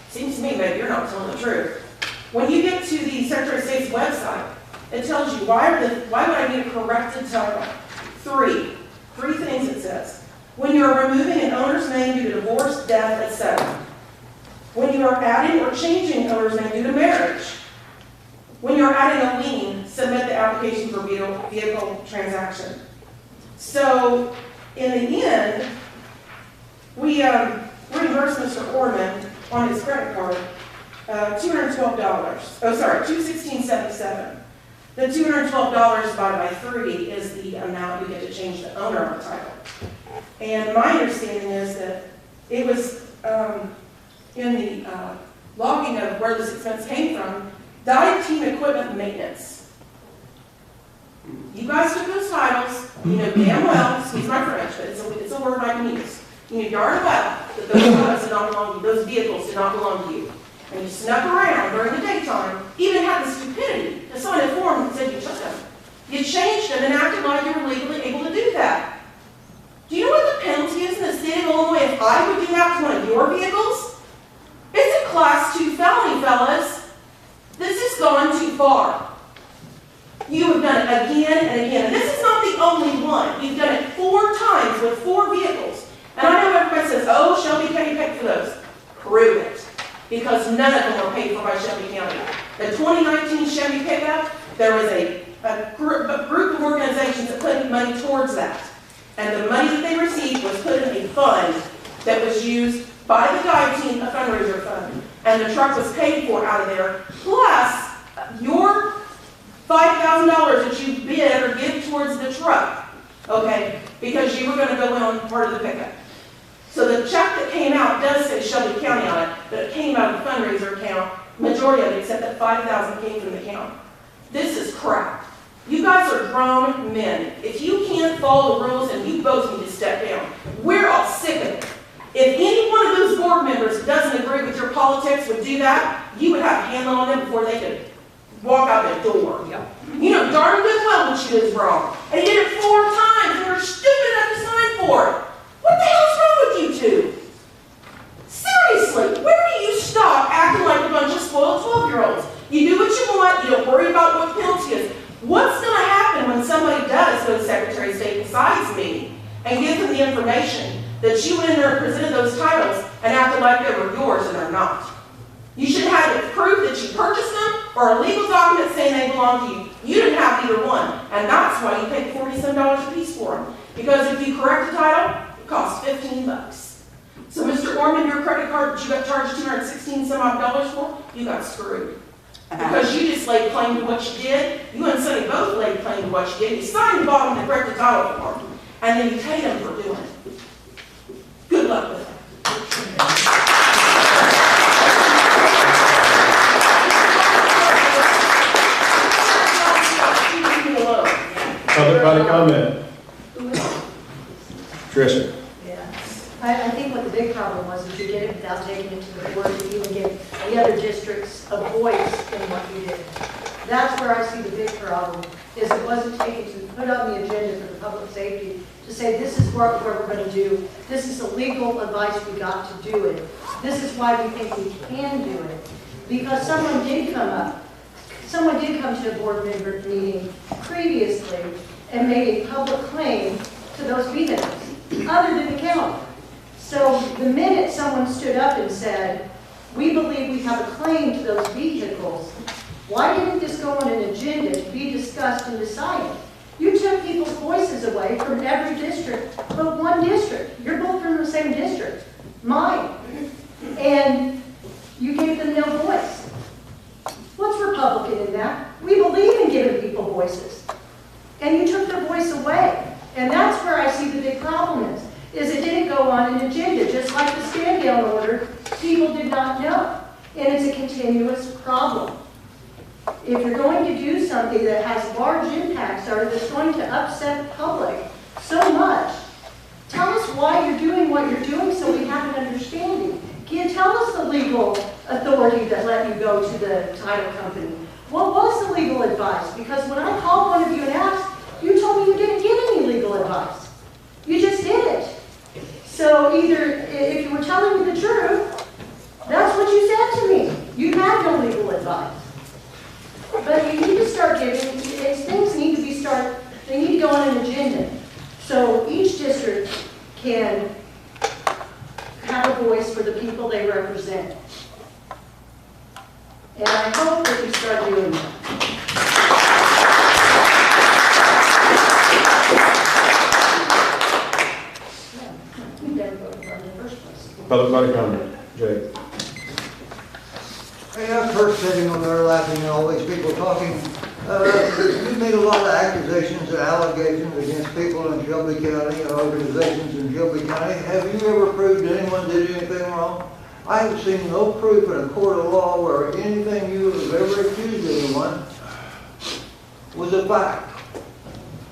Seems to me maybe you're not telling the truth. When you get to the Secretary of State's website, it tells you why would I need a corrected title? Three things it says. When you are removing an owner's name due to divorce, death, etc. When you are adding or changing owner's name due to marriage. When you are adding a lien, submit the application for vehicle transaction. So, in the end, we reimbursed Mr. Orman on his credit card $212. Oh, sorry, $216.77. The $212 divided by 3 is the amount you get to change the owner of the title. And my understanding is that it was in the logging of where this expense came from, dive team equipment maintenance. You guys took those titles, you know damn well, excuse my French, but it's a word I can use. You know darn well that those titles did not belong to you, those vehicles did not belong to you. And you snuck around during the daytime, even had the stupidity to sign a form that said you took them. You changed them and acted like you were legally able to do that. Do you know what the penalty is in the state of Illinois if I would do that to one of your vehicles? It's a Class 2 felony, fellas. This has gone too far. You have done it again and again. And this is not the only one. You've done it 4 times with 4 vehicles. And I know everybody says, oh, Shelby County paid for those. Prove it. Because none of them were paid for by Shelby County. The 2019 Chevy pickup, there was a group of organizations that put money towards that. And the money that they received was put in a fund that was used by the dive team, a fundraiser fund. And the truck was paid for out of there, plus your $5,000 that you bid or give towards the truck, okay, because you were going to go in on part of the pickup. So the check that came out does say Shelby County on it, but it came out of the fundraiser account, majority of it, except that $5,000 came from the county. This is crap. You guys are grown men. If you can't follow the rules, then you both need to step down. We're all sick of it. If any one of those board members who doesn't agree with your politics would do that, you would have a handle on them before they could walk out the door. You know darn good well what you did is wrong. And you did it 4 times, and you're stupid enough to sign for it. What the hell's wrong with you two? Seriously, where do you stop acting like a bunch of spoiled 12-year-olds? You do what you want, you don't worry about what the penalty is. What's going to happen when somebody does go to the Secretary of State besides me and give them the information that you went in there and presented those titles and acted like they were yours and they're not? You should have proof that you purchased them or a legal document saying they belong to you. You didn't have either one, and that's why you paid $47 a piece for them. Because if you correct the title, it costs $15. So Mr. Orman, your credit card that you got charged $216 some odd for, you got screwed. Because you just laid claim to what you did. You and Sonny both laid claim to what you did. You signed the bottom to correct the title form, and then you paid them for doing it. Good luck with it. Public comment. Tricia. Yeah. I think what the big problem was is you did it without taking it to the board to even give the other districts a voice in what you did. That's where I see the big problem, is it wasn't taken to put on the agenda for the public safety to say this is what we're going to do. This is the legal advice we got to do it. This is why we think we can do it. Because someone did come to a board member meeting previously and made a public claim to those vehicles, other than the county. So the minute someone stood up and said, we believe we have a claim to those vehicles, why didn't this go on an agenda to be discussed and decided? You took people's voices away from every district but one district. You're both from the same district, mine. And you gave them no voice. What's Republican in that? We believe in giving people voices. And you took their voice away. And that's where I see the big problem is it didn't go on an agenda, just like the stand-down order, people did not know. And it's a continuous problem. If you're going to do something that has large impacts or that's going to upset the public so much, tell us why you're doing what you're doing so we have an understanding. Can you tell us the legal authority that let you go to the title company? What was the legal advice? Because when I called one of you and asked, you told me you didn't get any legal advice. You just did it. So either, if you were telling me the truth, that's what you said to me. You had no legal advice. But you need to start giving, things need to be they need to go on an agenda. So each district can have a voice for the people they represent. And I hope that we start doing that. We never voted for it in the first place. Public body comment. Jay. Hey, I'm first sitting over there laughing at all these people talking. You made a lot of accusations and allegations against people in Shelby County and organizations in Shelby County. Have you ever proved anyone did anything wrong? I have seen no proof in a court of law where anything you have ever accused anyone was a fact.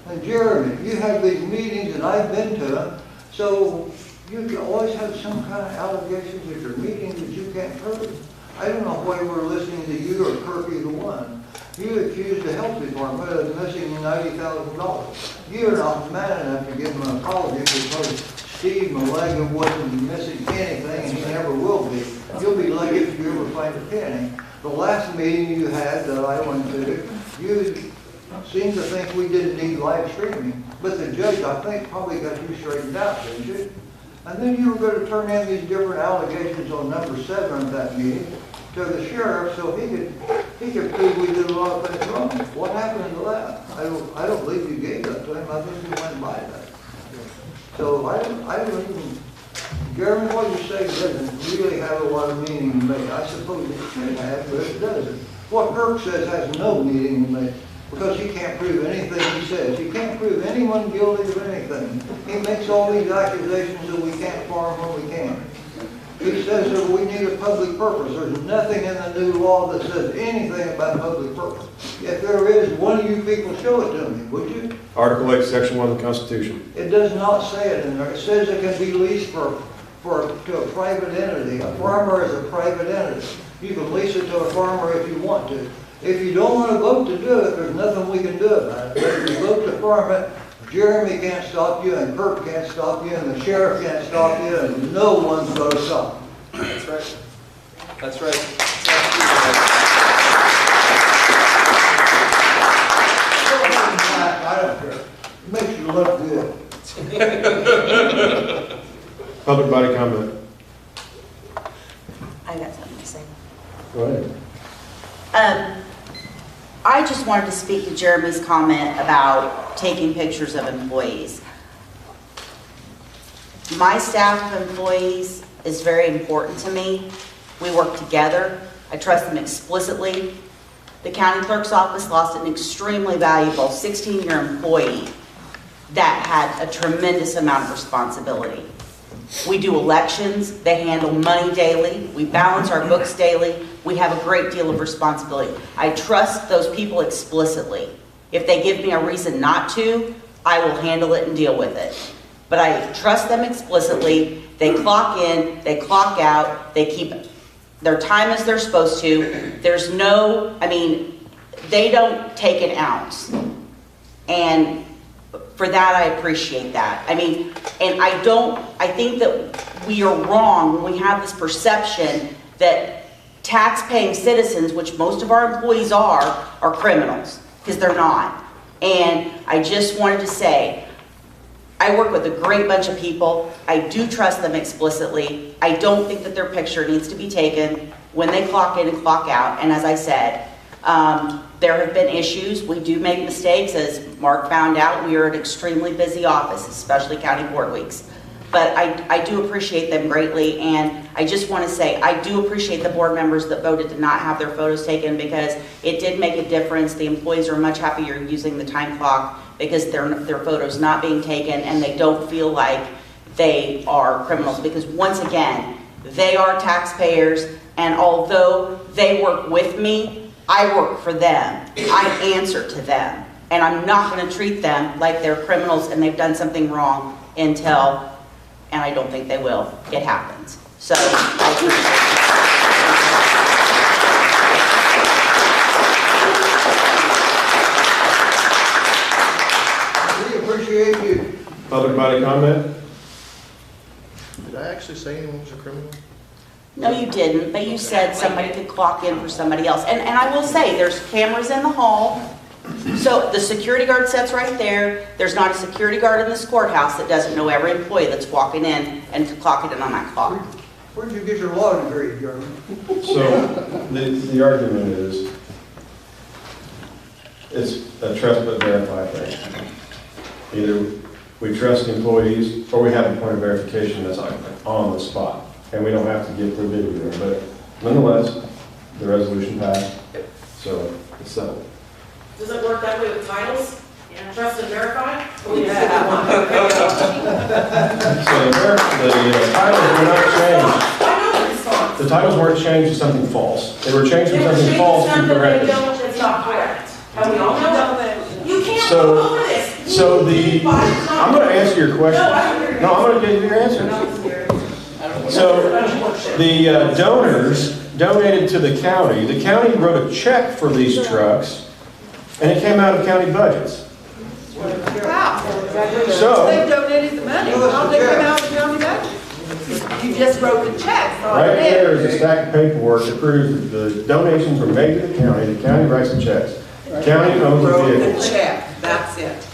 And Jeremy, you have these meetings and I've been to them, so you always have some kind of allegations at your meetings that you can't prove. I don't know why we're listening to you or Kirk either one. You accused the health department of missing $90,000. You're not man enough to give them an apology because Steve Malaga wasn't missing anything and he never will be. You'll be lucky if you ever find a penny. The last meeting you had that I went to, you seemed to think we didn't need live streaming. But the judge, I think, probably got you straightened out, didn't you? And then you were going to turn in these different allegations on number 7 of that meeting to the sheriff so he could prove we did a lot of things wrong. What happened to that? I don't believe you gave that to him. I think you went by that. So I don't even, Jeremy, what you say doesn't really have a lot of meaning to me. I suppose it should have, but it doesn't. What Kirk says has no meaning to me because he can't prove anything he says. He can't prove anyone guilty of anything. He makes all these accusations that we can't farm when we can. He says that we need a public purpose. There's nothing in the new law that says anything about public purpose. If there is, one of you people show it to me, would you? Article 8, Section 1 of the Constitution. It does not say it in there. It says it can be leased to a private entity. A farmer is a private entity. You can lease it to a farmer if you want to. If you don't want to vote to do it, there's nothing we can do about it. But if you vote to farm it, Jeremy can't stop you, and Kirk can't stop you, and the sheriff can't stop you, and no one's going to stop you. That's right. That's right. I don't care. It makes you look good. Public body comment. I got something to say. Go ahead. I just wanted to speak to Jeremy's comment about taking pictures of employees. My staff of employees is very important to me. We work together. I trust them explicitly. The county clerk's office lost an extremely valuable 16-year employee that had a tremendous amount of responsibility. We do elections, they handle money daily, we balance our books daily, we have a great deal of responsibility. I trust those people explicitly. If they give me a reason not to, I will handle it and deal with it. But I trust them explicitly. They clock in, they clock out, they keep their time as they're supposed to. There's no, they don't take an ounce. And for that, I appreciate that. And I think that we are wrong when we have this perception that tax-paying citizens, which most of our employees are criminals, because they're not. And I just wanted to say, I work with a great bunch of people. I do trust them explicitly. I don't think that their picture needs to be taken when they clock in and clock out. And as I said, there have been issues. We do make mistakes. As Mark found out, we are an extremely busy office, especially county board weeks. But I do appreciate them greatly, and I just want to say I do appreciate the board members that voted to not have their photos taken because it did make a difference. The employees are much happier using the time clock because their photos not being taken, and they don't feel like they are criminals because once again, they are taxpayers, and although they work with me, I work for them. I answer to them. And I'm not going to treat them like they're criminals and they've done something wrong until, and I don't think they will, it happens. So I appreciate you. Public body comment? Did I actually say anyone was a criminal? No, you didn't, but you said somebody could clock in for somebody else. And I will say, there's cameras in the hall. So the security guard sits right there. There's not a security guard in this courthouse that doesn't know every employee that's walking in and clocking in on that clock. Where'd you get your law degree, Jeremy? So the argument is, it's a trust but verify thing. Either we trust employees or we have a point of verification that's on the spot. And we don't have to get the video there, but nonetheless, the resolution passed, so it's settled. Does it work that way with titles? Trust and verify? So the titles were not changed. I know the response. The titles weren't changed to something false. They were changed to something false to correct it. It's not correct. And we all know that. You can't So- go over this. So I'm going to answer your question. No, I'm going to give you your answer. So the donors donated to the county. The county wrote a check for these trucks, and it came out of county budgets. So They donated the money, how they come out of the county budget? You just wrote the check. right there is a stack of paperwork that proves that the donations were made to the county writes the checks. The county owns the Wrote the vehicles. check, that's it.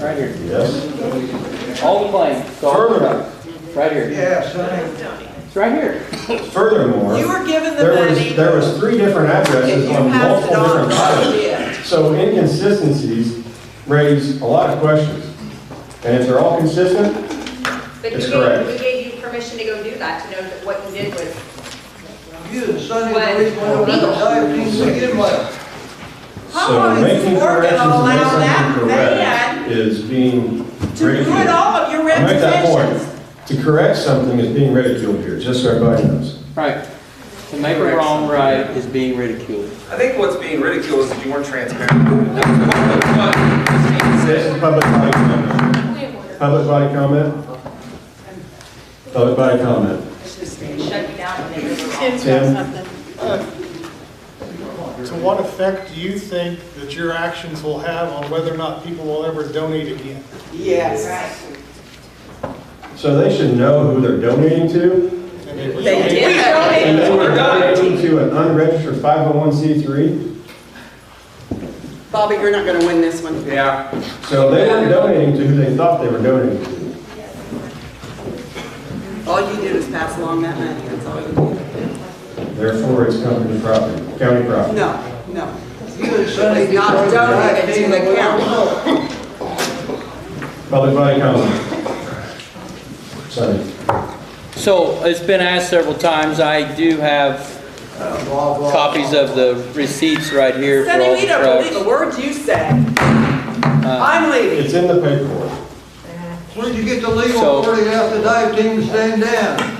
Right here. Yes. All the claims. Further, Right here. Yeah, Sonny. It's right here. furthermore, You were given the money. there was 3 different addresses You on passed it multiple on, different Rob titles. did. So inconsistencies raise a lot of questions. And if they're all consistent, But it's who correct. gave you permission to go do that, to know that what you did was You and Sonny, What? the reason why we got the dive team to begin with. How So long is making the board corrections gonna and make allow that something man correct is being to ruin ridiculed. all of your I'll make that reputations? point. To correct something is being ridiculed here, just so everybody knows. Right. To make a wrong right is being ridiculed. I think what's being ridiculed is that you weren't transparent. That's what is being This said. is public body comment. Public body comment? Public body comment. shut you down when they were wrong. Tim? To what effect do you think that your actions will have on whether or not people will ever donate again? Yes. So they should know who they're donating to? They did. And they were donating to an unregistered 501c3? Bobby, you're not gonna win this one. Yeah. So they weren't donating to who they thought they were donating to. All you did is pass along that money, that's all you did. Therefore, it's company property, county property. No, no. You and Sonny It's not just donated to the county. Public body comment. Sonny. So it's been asked several times. I do have copies of the receipts right here for Sonny, all we the don't believe trucks. a word you say. I'm leaving. It's in the paperwork. Where'd you get the legal So- authority to ask the dive team to stand down?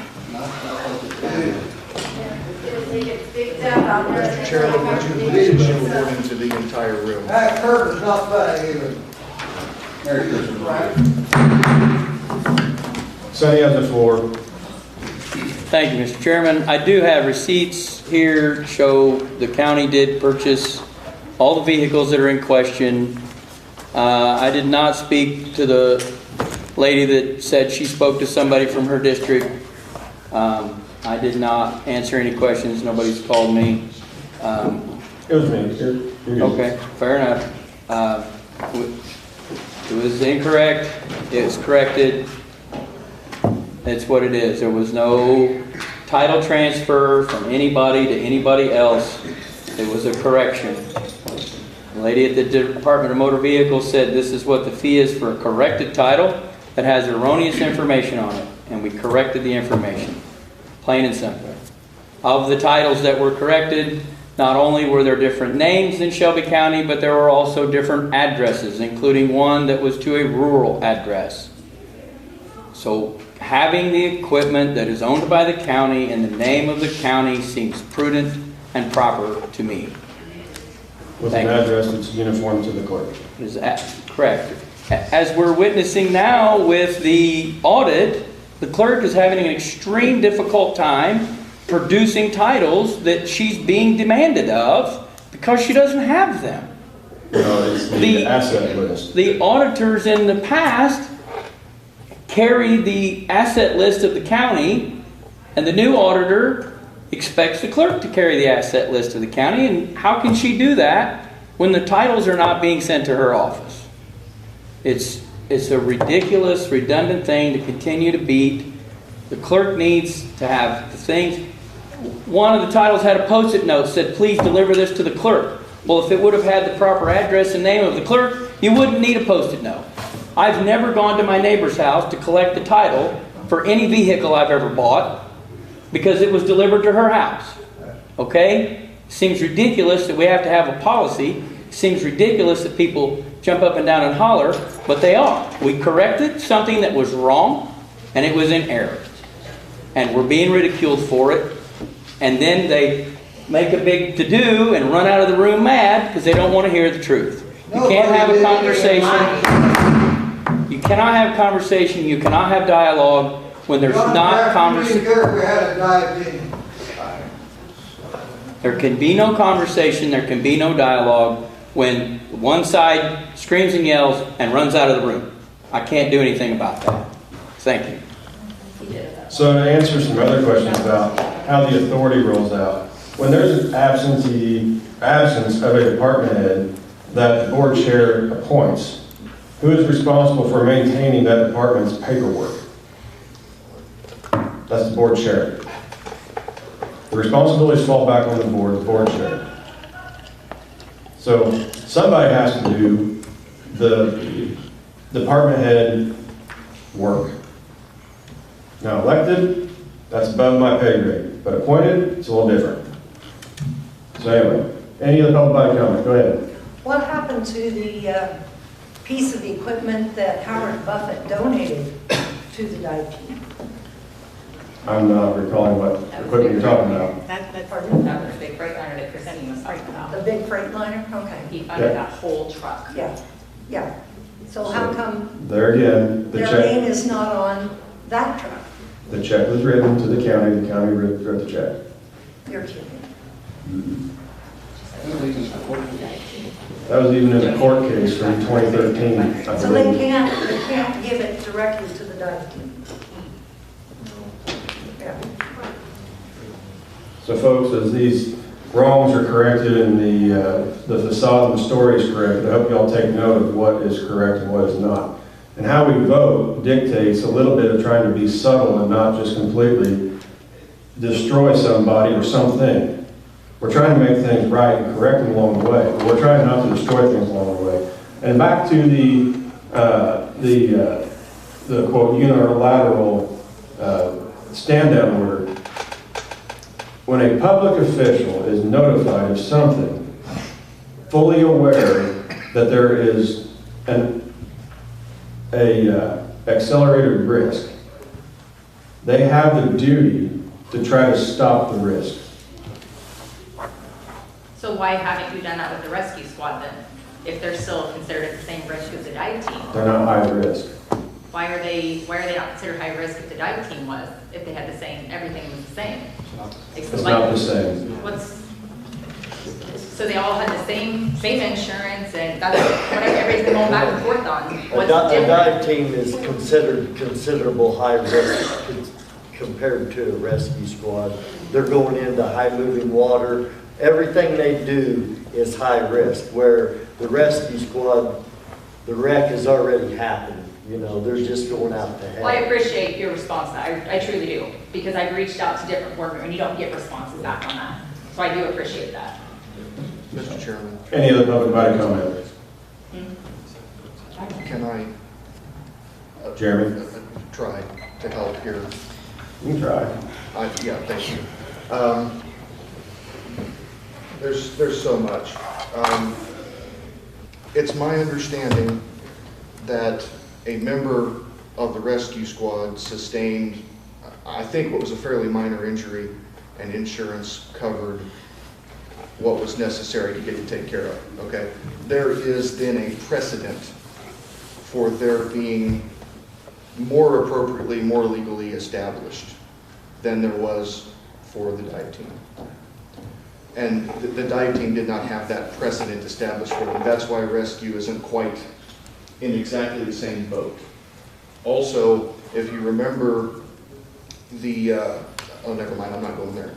Mr. Chairman, would you please issue a warning to the entire room? That curtain's not funny either. Sonny has the floor. Thank you, Mr. Chairman. I do have receipts here to show the county did purchase all the vehicles that are in question. I did not speak to the lady that said she spoke to somebody from her district. I did not answer any questions. Nobody's called me. It was me. You're good. Okay, fair enough. It was incorrect. It was corrected. It's what it is. There was no title transfer from anybody to anybody else. It was a correction. The lady at the Department of Motor Vehicles said this is what the fee is for a corrected title that has erroneous information on it. And we corrected the information. Plain and simple. Of the titles that were corrected, not only were there different names in Shelby County, but there were also different addresses, including one that was to a rural address. So having the equipment that is owned by the county in the name of the county seems prudent and proper to me. with an address that's uniform to the clerk. Is that correct? As we're witnessing now with the audit, the clerk is having an extreme difficult time producing titles that she's being demanded of because she doesn't have them. No, it's the asset list. The auditors in the past carried the asset list of the county, and the new auditor expects the clerk to carry the asset list of the county. And how can she do that when the titles are not being sent to her office? It's a ridiculous, redundant thing to continue to beat. The clerk needs to have the things. One of the titles had a post-it note that said, "Please deliver this to the clerk." Well, if it would have had the proper address and name of the clerk, you wouldn't need a post-it note. I've never gone to my neighbor's house to collect the title for any vehicle I've ever bought because it was delivered to her house. Okay? Seems ridiculous that we have to have a policy. Seems ridiculous that people jump up and down and holler, but they are. We corrected something that was wrong, and it was in error. And we're being ridiculed for it. And then they make a big to-do and run out of the room mad because they don't want to hear the truth. You can't have a conversation. You cannot have conversation. You cannot have dialogue when there's not conversation. There can be no conversation. There can be no dialogue when one side screams and yells and runs out of the room. I can't do anything about that. Thank you. So to answer some other questions about how the authority rolls out, when there's an absence of a department head that the board chair appoints, who is responsible for maintaining that department's paperwork? That's the board chair. The responsibilities fall back on the board chair. So somebody has to do the department head work. Now elected, that's above my pay grade, but appointed, it's a little different. So anyway, any other public body comment? Go ahead. What happened to the piece of equipment that Howard Buffett donated to the dive team? I'm not recalling what equipment you're talking about. That was the big Freightliner that Christine was talking about. The big Freightliner? Okay. He funded that whole truck. Yeah, yeah. So how come There again, the their name check, is not on that truck? the check was written to the county wrote the check. You're kidding. That was even in the court case from 2013, I So they believe. can't give it directly to the dive team? Yeah. So folks, as these wrongs are corrected and the facade of the story is corrected, I hope y'all take note of what is correct and what is not. And how we vote dictates a little bit of trying to be subtle and not just completely destroy somebody or something. We're trying to make things right and correct them along the way. But we're trying not to destroy things along the way. And back to the quote unilateral stand-down order. When a public official is notified of something, fully aware that there is an accelerated risk, they have the duty to try to stop the risk. So why haven't you done that with the rescue squad then? If they're still considered at the same risk as the dive team? They're not high risk. Why are they not considered high risk if the dive team was, if they had the same, everything was the same? It's not the same. So they all had the same insurance and that's what everybody's been going back and forth on. What's A different? dive team is considered considerable high risk compared to a rescue squad. They're going into high moving water. Everything they do is high risk, where the rescue squad, the wreck has already happened. You know, they're just going out to help. Well, I appreciate your response to that. I truly do. Because I've reached out to different board members and you don't get responses back on that. So I do appreciate that. Mr. Chairman. Any other public body comment? Can I Jeremy? try to help here? You can try. Yeah, thank you. There's so much. It's my understanding that a member of the rescue squad sustained, I think what was a fairly minor injury, and insurance covered what was necessary to get it taken care of, okay? There is then a precedent for there being more appropriately, more legally established than there was for the dive team. And the dive team did not have that precedent established for them. That's why rescue isn't quite in exactly the same boat. Also, if you remember the, oh, never mind, I'm not going there.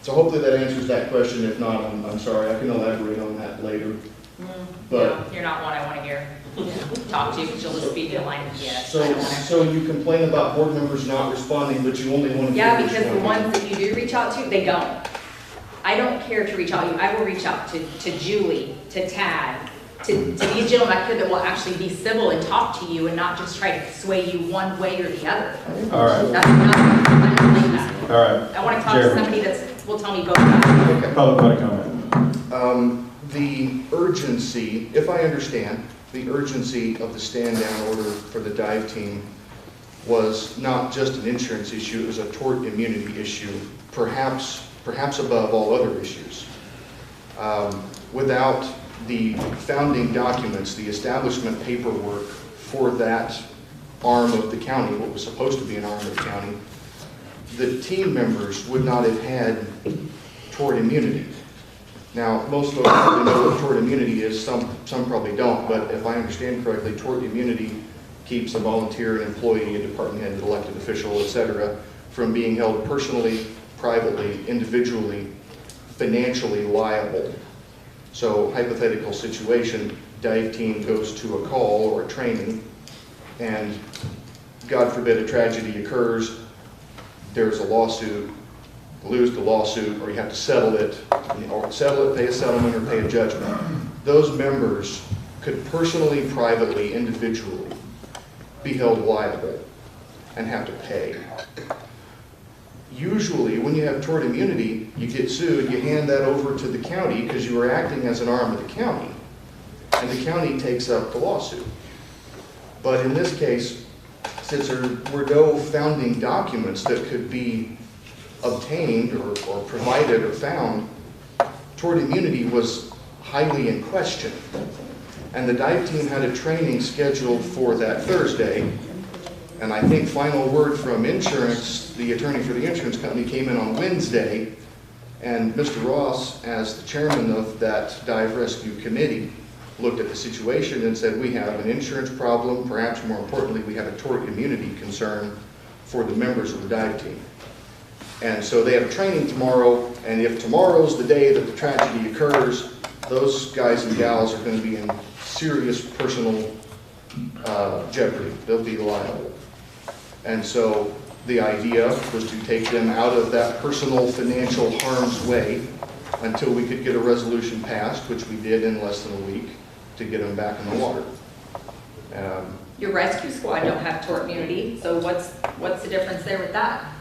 So hopefully that answers that question. If not, I'm sorry, I can elaborate on that later. But No, you're not one I want to hear. Talk to you, because you'll just speak in line with yes. so you complain about board members not responding, but you only want to. Yeah, because the ones that you do reach out to, they don't. I don't care to reach out to you. I will reach out to Julie, to Tad, to these gentlemen up here that will actually be civil and talk to you and not just try to sway you one way or the other. All right. That's not, I don't like that. All right. I want to talk Jeremy. to somebody that will tell me both sides. Okay. Public body comment. The urgency, if I understand, the urgency of the stand-down order for the dive team was not just an insurance issue, it was a tort immunity issue, perhaps above all other issues. Without the founding documents, the establishment paperwork for that arm of the county, what was supposed to be an arm of the county, the team members would not have had tort immunity. Now, most folks probably know what tort immunity is, some probably don't, but if I understand correctly, tort immunity keeps a volunteer, an employee, a department head, an elected official, etc., from being held personally, privately, individually, financially liable. So, hypothetical situation, dive team goes to a call or a training, and God forbid a tragedy occurs, there's a lawsuit, lose the lawsuit, or you have to settle it, or settle it, pay a settlement, or pay a judgment. Those members could personally, privately, individually be held liable and have to pay. Usually, when you have tort immunity, you get sued, you hand that over to the county because you were acting as an arm of the county, and the county takes up the lawsuit. But in this case, since there were no founding documents that could be obtained or provided or found, tort immunity was highly in question. And the dive team had a training scheduled for that Thursday, and I think final word from insurance, the attorney for the insurance company came in on Wednesday, and Mr. Ross, as the chairman of that dive rescue committee, looked at the situation and said, we have an insurance problem, perhaps more importantly, we have a tort immunity concern for the members of the dive team. And so they have training tomorrow, and if tomorrow's the day that the tragedy occurs, those guys and gals are going to be in serious personal jeopardy. They'll be liable. And so the idea was to take them out of that personal financial harm's way until we could get a resolution passed, which we did in less than a week, to get them back in the water. Your rescue squad don't have tort immunity, so what's the difference there with that?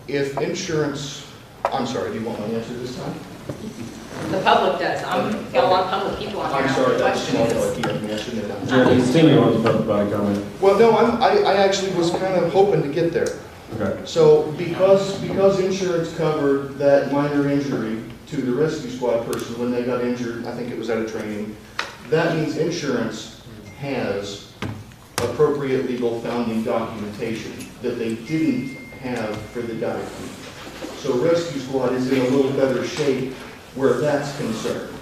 If insurance, I'm sorry, do you want my answer this time? The public does. I've got a lot of public people on here. I'm sorry, that's small, Questions. I shouldn't have done that. Jeremy, Timmy wants a public body comment. Well, no, I actually was kind of hoping to get there. Okay. So because insurance covered that minor injury to the rescue squad person when they got injured, I think it was at a training, that means insurance has appropriate legal founding documentation that they didn't have for the dive team. So rescue squad is in a little better shape where that's concerned.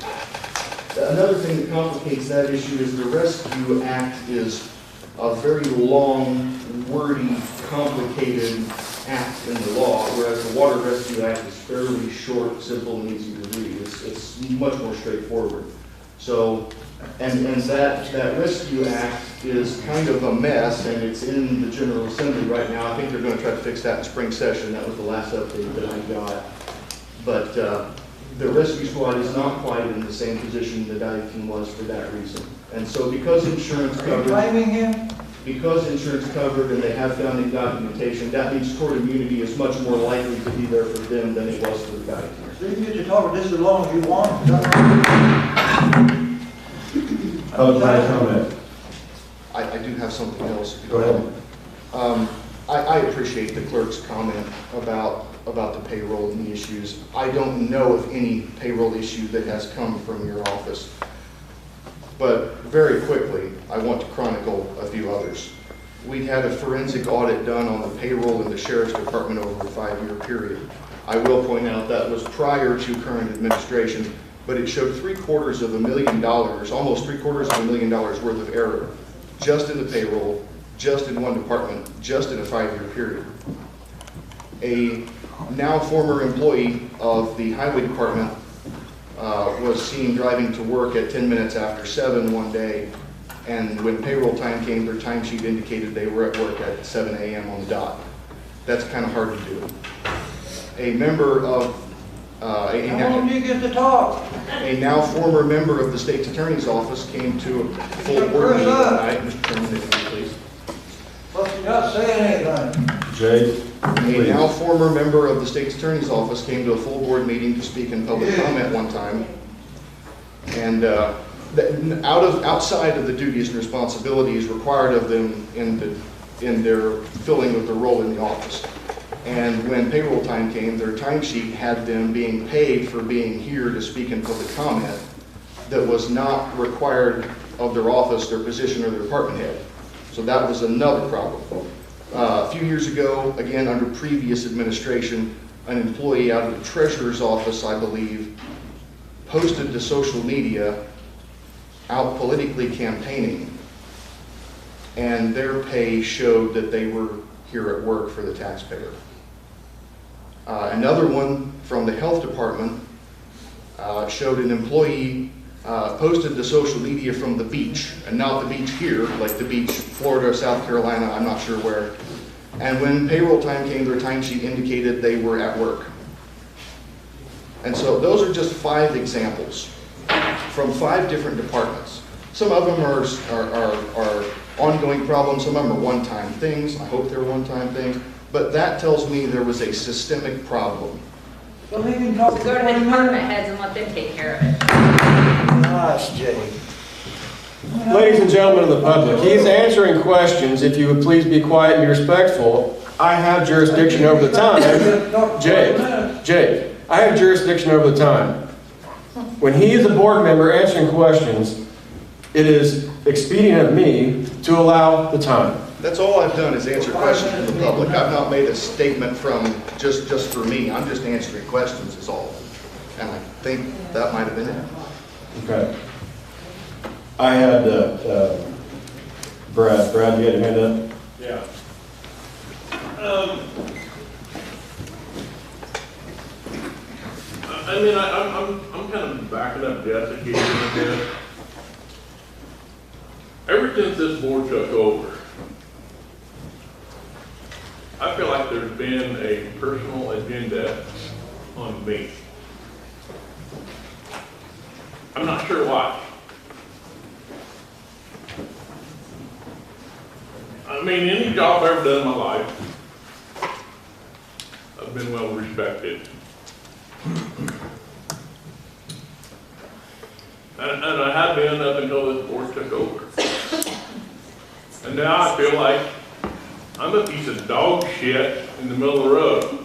Another thing that complicates that issue is the Rescue Act is a very long, wordy, complicated act in the law, whereas the Water Rescue Act is fairly short, simple, and easy to read. It's much more straightforward. So, and that Rescue Act is kind of a mess, and it's in the General Assembly right now. I think they're going to try to fix that in spring session. That was the last update that I got. But the rescue squad is not quite in the same position the dive team was for that reason. And so because insurance covered, blaming him? Because insurance covered and they have founding documentation, that means tort immunity is much more likely to be there for them than it was for the dive team. So you get to talk just as long as you want. Public body comment. I do have something else. Go ahead. I appreciate the clerk's comment about the payroll and the issues. I don't know of any payroll issue that has come from your office. But very quickly, I want to chronicle a few others. We had a forensic audit done on the payroll in the Sheriff's Department over a 5-year period. I will point out that was prior to current administration, but it showed $750,000, almost $750,000 worth of error, just in the payroll, just in one department, just in a 5-year period. A now former employee of the Highway Department was seen driving to work at 10 minutes after 7 one day, and when payroll time came, their timesheet indicated they were at work at 7 a.m. on the dot. That's kind of hard to do. A member of How long do you get to talk? A now former member of the State's Attorney's Office came to a full board meeting tonight. Mr. Chairman, if you please. Well, you're not saying anything. Jay, A now former member of the State's Attorney's Office came to a full board meeting to speak in public comment one time. And outside of the duties and responsibilities required of them in their filling of their role in the office. And when payroll time came, their timesheet had them being paid for being here to speak in public comment that was not required of their office, their position, or their department head. So that was another problem. A few years ago, again under previous administration, an employee out of the treasurer's office, I believe, posted to social media out politically campaigning, and their pay showed that they were here at work for the taxpayer. Another one from the health department showed an employee posted to social media from the beach, and not the beach here, like the beach, Florida or South Carolina, I'm not sure where. And when payroll time came, their timesheet indicated they were at work. And so those are just 5 examples from 5 different departments. Some of them are ongoing problems, some of them are one-time things. I hope they're one-time things. But that tells me there was a systemic problem. Well, we can talk So go to the department heads and let them take care of it. Gosh, Jay. ladies and gentlemen of the public, he's answering questions. If you would please be quiet and be respectful. I have jurisdiction over the time. Jake, I have jurisdiction over the time. When he is a board member answering questions, it is expedient of me to allow the time. That's all I've done is answer questions from the public. I've not made a statement from just for me. I'm just answering questions is all. And I think that might have been it. Okay. I had Brad, you had your hand up? Yeah. I mean, I'm kind of backing up Jessica here a bit. Ever since this board took over, I feel like there's been a personal agenda on me. I'm not sure why. I mean, any job I've ever done in my life, I've been well respected. And I have been up until this board took over. And now I feel like I'm a piece of dog shit in the middle of the road.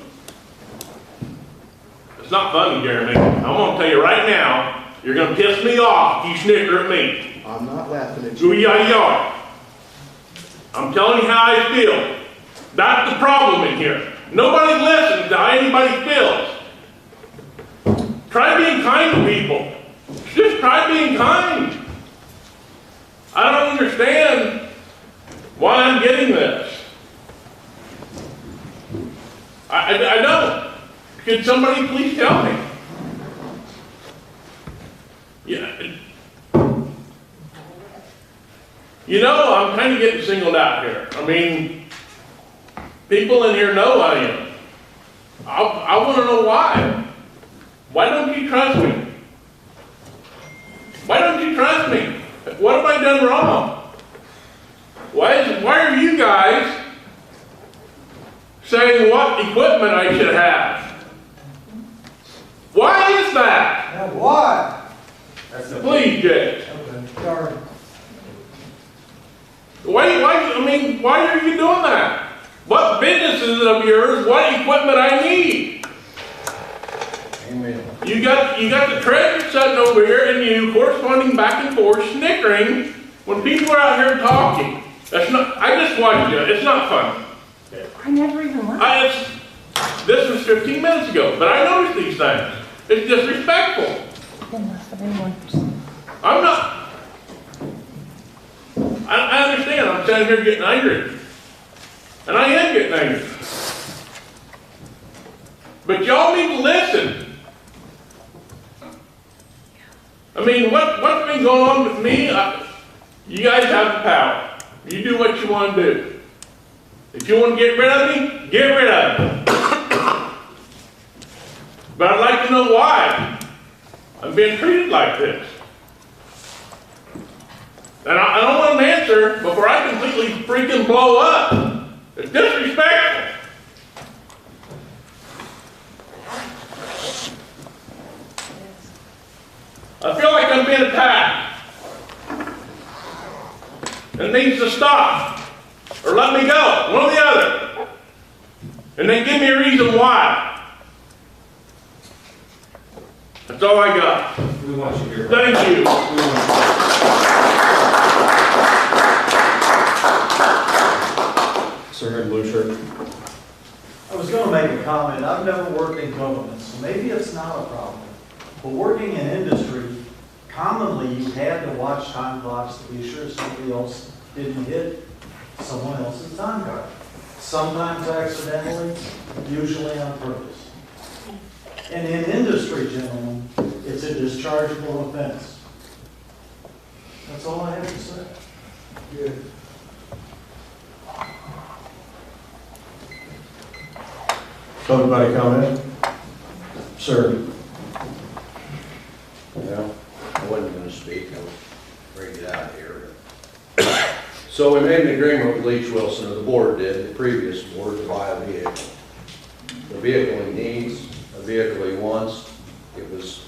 It's not funny, Jeremy. I'm going to tell you right now, you're going to piss me off if you snicker at me. I'm not laughing at you. Ooh, yeah, you are. I'm telling you how I feel. That's the problem in here. Nobody listens to how anybody feels. Try being kind to people. Just try being kind. I don't understand why I'm getting this. I don't. Could somebody please tell me? Yeah. You know, I'm kind of getting singled out here. I mean, people in here know I am. I want to know why. Why don't you trust me? Why don't you trust me? What have I done wrong? Why are you guys saying what equipment I should have? Why is that? Now, why? Please, Jay. Sorry. Why are you doing that? what businesses of yours, what equipment I need. Amen. You got the treasurer sitting over here and you corresponding back and forth, snickering when people are out here talking. That's not, I just watched it, it's not fun. I never even laughed. This was 15 minutes ago, but I noticed these things. It's disrespectful. I didn't laugh at anyone. I'm not. I understand, I'm sitting here getting angry. And I am getting angry. But y'all need to listen. I mean, what's been going on with me? You guys have the power. You do what you want to do. If you want to get rid of me, get rid of me. But I'd like to know why I'm being treated like this. And I don't want an answer before I completely freaking blow up. It's disrespectful. I feel like I'm being attacked. It needs to stop. Or let me go. One or the other. And then give me a reason why. That's all I got. We want you here. Thank you. Sir in blue shirt. I was going to make a comment. I've never worked in government, so maybe it's not a problem. But working in industry, commonly you had to watch time clocks to be sure somebody else didn't hit someone else's time card. Sometimes accidentally, usually on purpose. And in industry, gentlemen, it's a dischargeable offense. That's all I have to say. Good. Anybody comment? Sir. Well, I wasn't going to speak, I was ready to get out of here. So we made an agreement with Leach Wilson, or the board did, the previous board, to buy a vehicle. The vehicle he needs, a vehicle he wants, it was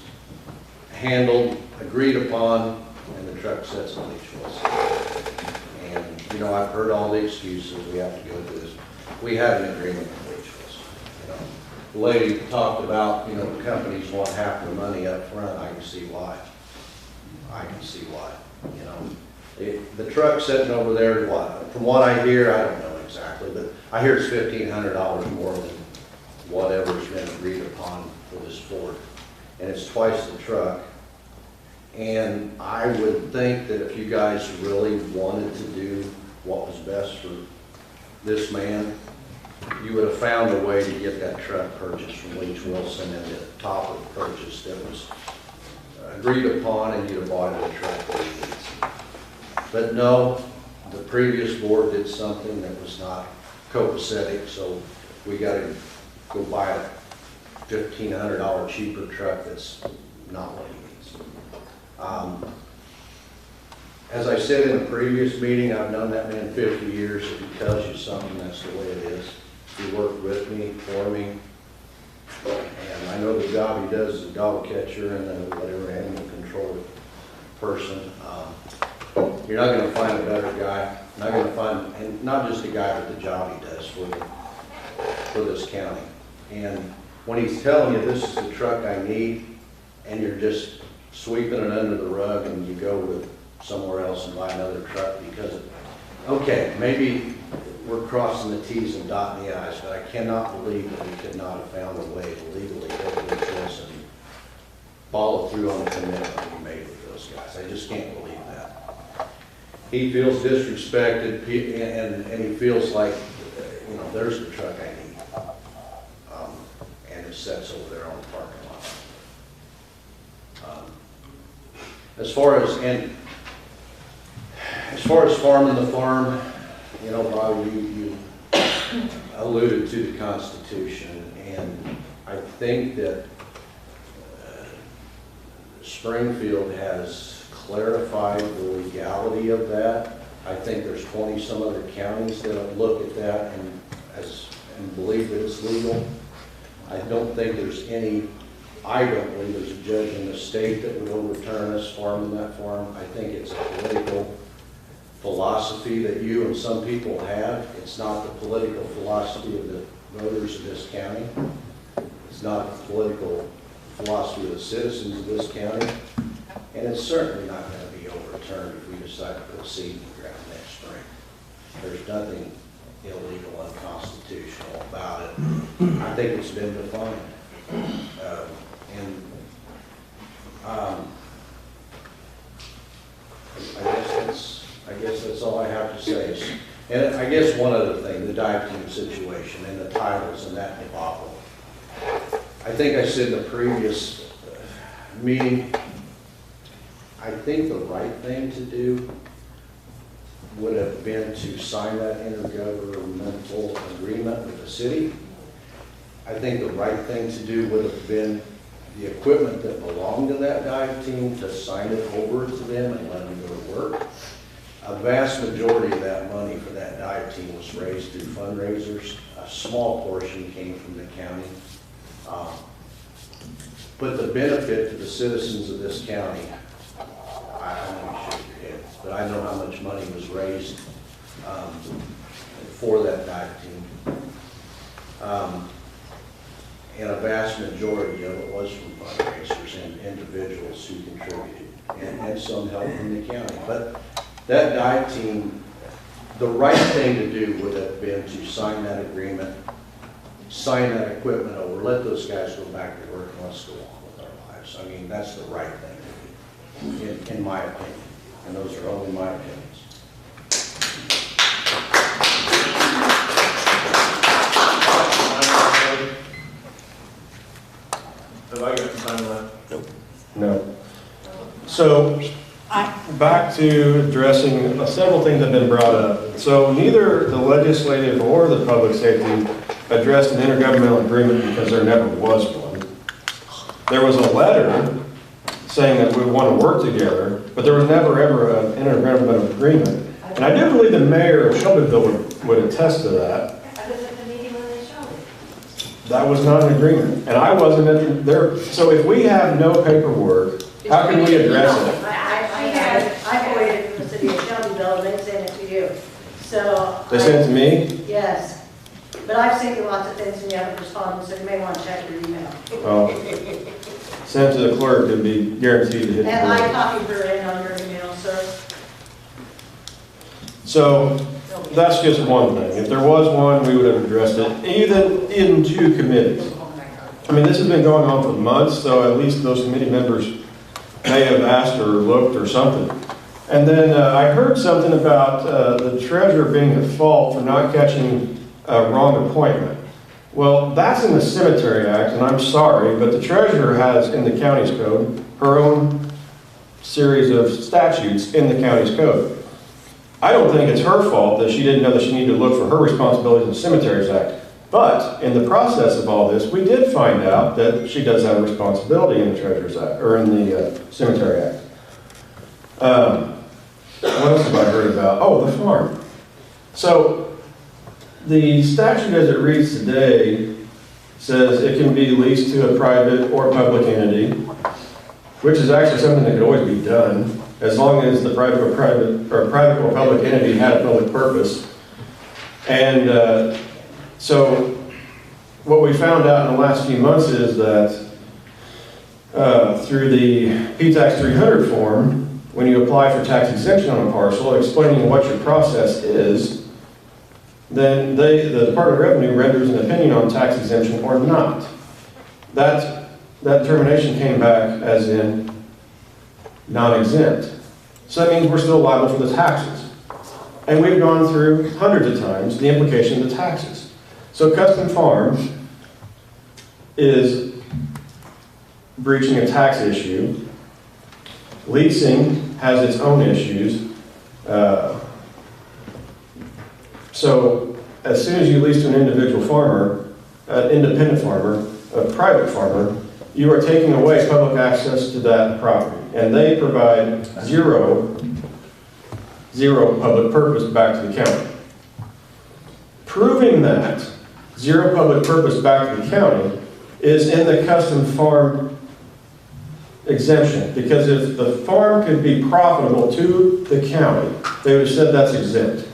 handled, agreed upon, and the truck sits in Leach Wilson. And, you know, I've heard all the excuses, we have to go through this. We had an agreement with Leach Wilson. You know, the lady talked about, you know, the companies want half their money up front. I can see why. I can see why, you know. The truck sitting over there, what? From what I hear, I don't know exactly, but I hear it's $1,500 more than whatever's been agreed upon for this Ford. And it's twice the truck. And I would think that if you guys really wanted to do what was best for this man, you would have found a way to get that truck purchased from Leach Wilson and the top of the purchase that was agreed upon, and you'd have bought a truck that he needs. But no, the previous board did something that was not copacetic, so we got to go buy a $1,500 cheaper truck that's not what he needs. As I said in a previous meeting, I've known that man 50 years. If he tells you something, that's the way it is. He worked with me, for me, and I know the job he does as a dog catcher and then whatever animal control person. You're not going to find a better guy. Not going to find, and not just a guy, but the job he does for this county. And when he's telling you this is the truck I need, and you're just sweeping it under the rug, and you go with somewhere else and buy another truck because, okay, maybe we're crossing the T's and dotting the I's, but I cannot believe that we could not have found a way to legally go to Leach Wilson and follow through on the commitment we made with those guys. I just can't believe that. He feels disrespected, and he feels like, you know, there's the truck I need. And it sits over there on the parking lot. As far as farming the farm, you know, Bob, you alluded to the Constitution, and I think that Springfield has clarified the legality of that. I think there's 20 some other counties that look at that and believe that it's legal. I don't think there's any. I don't believe there's a judge in the state that would overturn us farming that farm. I think it's a political philosophy that you and some people have. It's not the political philosophy of the voters of this county. It's not the political philosophy of the citizens of this county. And it's certainly not going to be overturned if we decide to put seed in the ground next spring. There's nothing illegal, unconstitutional about it. I think it's been defined. I guess that's all I have to say. And I guess one other thing, the dive team situation and the titles and that debacle. I think I said in the previous meeting, I think the right thing to do would have been to sign that intergovernmental agreement with the city. I think the right thing to do would have been the equipment that belonged to that dive team to sign it over to them and let them go to work. A vast majority of that money for that dive team was raised through fundraisers. A small portion came from the county. But the benefit to the citizens of this county, I don't know if you shake your head, but I know how much money was raised for that dive team. And a vast majority of it was from fundraisers and individuals who contributed, and some help from the county. But that dive team, the right thing to do would have been to sign that agreement, sign that equipment over, let those guys go back to work, and let's go on with our lives. I mean, that's the right thing to do, in my opinion. And those are only my opinions. Have I got some time left? No. So, back to addressing several things that have been brought up. So neither the legislative or the public safety addressed an intergovernmental agreement because there never was one. There was a letter saying that we want to work together, but there was never ever an intergovernmental agreement. And I do believe the mayor of Shelbyville would attest to that. I was at the meeting when they showed it. That was not an agreement, and I wasn't there. So if we have no paperwork, how can we address it? I forwarded it from the city of Shelbyville, and they sent it to you. So. They sent it to me? Yes. But I've sent you lots of things and you haven't responded, so you may want to check your email. Well, sent to the clerk would be guaranteed to hit the And I board. copied her in on your email, sir. So that's just one thing. If there was one, we would have addressed it, even in two committees. I mean, this has been going on for months, so at least those committee members may have asked or looked or something. And then I heard something about the treasurer being at fault for not catching a wrong appointment. Well, that's in the Cemetery Act, and I'm sorry, but the treasurer has in the county's code her own series of statutes in the county's code. I don't think it's her fault that she didn't know that she needed to look for her responsibilities in the Cemeteries Act. But in the process of all this, we did find out that she does have a responsibility in the Treasurer's Act, or in the Cemetery Act. What else have I heard about? Oh, the farm. So the statute as it reads today says it can be leased to a private or public entity, which is actually something that could always be done, as long as the private or public entity had a public purpose. And so what we found out in the last few months is that through the P-Tax 300 form, when you apply for tax exemption on a parcel, explaining what your process is, then the Department of Revenue renders an opinion on tax exemption or not. That determination came back as in non-exempt. So that means we're still liable for the taxes. And we've gone through hundreds of times the implication of the taxes. So Custom Farm is breaching a tax issue. Leasing has its own issues. So as soon as you lease to an individual farmer, an independent farmer, a private farmer, you are taking away public access to that property. And they provide zero public purpose back to the county. Proving that zero public purpose back to the county is in the Custom Farm exemption, because if the farm could be profitable to the county, they would have said that's exempt.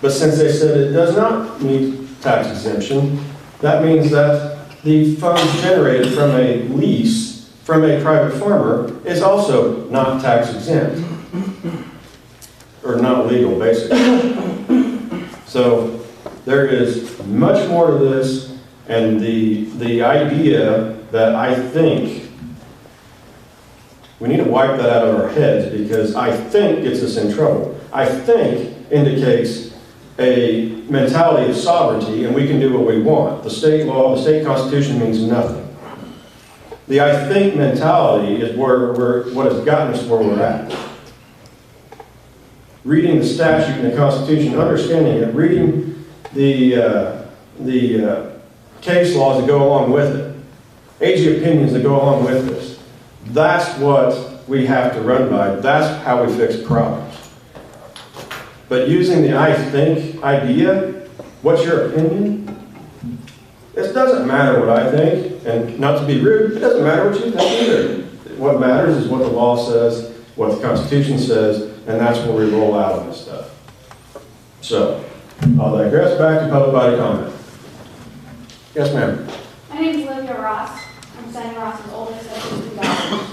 But since they said it does not meet tax exemption, that means that the funds generated from a lease from a private farmer is also not tax exempt, or not legal, basically. So there is much more to this, and the idea that I think we need to wipe that out of our heads, because I think gets us in trouble. I think indicates a mentality of sovereignty, and we can do what we want. The state law, the state constitution means nothing. The I think mentality is what has gotten us where we're at. Reading the statute and the Constitution, understanding it, reading the case laws that go along with it, AG opinions that go along with this. That's what we have to run by. That's how we fix problems. But using the I think idea, what's your opinion? It doesn't matter what I think, and not to be rude, it doesn't matter what you think either. What matters is what the law says, what the Constitution says, and that's where we roll out on this stuff. So, I'll digress back to public body comment. Yes, ma'am. My name is Olivia Ross. I'm Sonny Ross's oldest of his 2 daughters.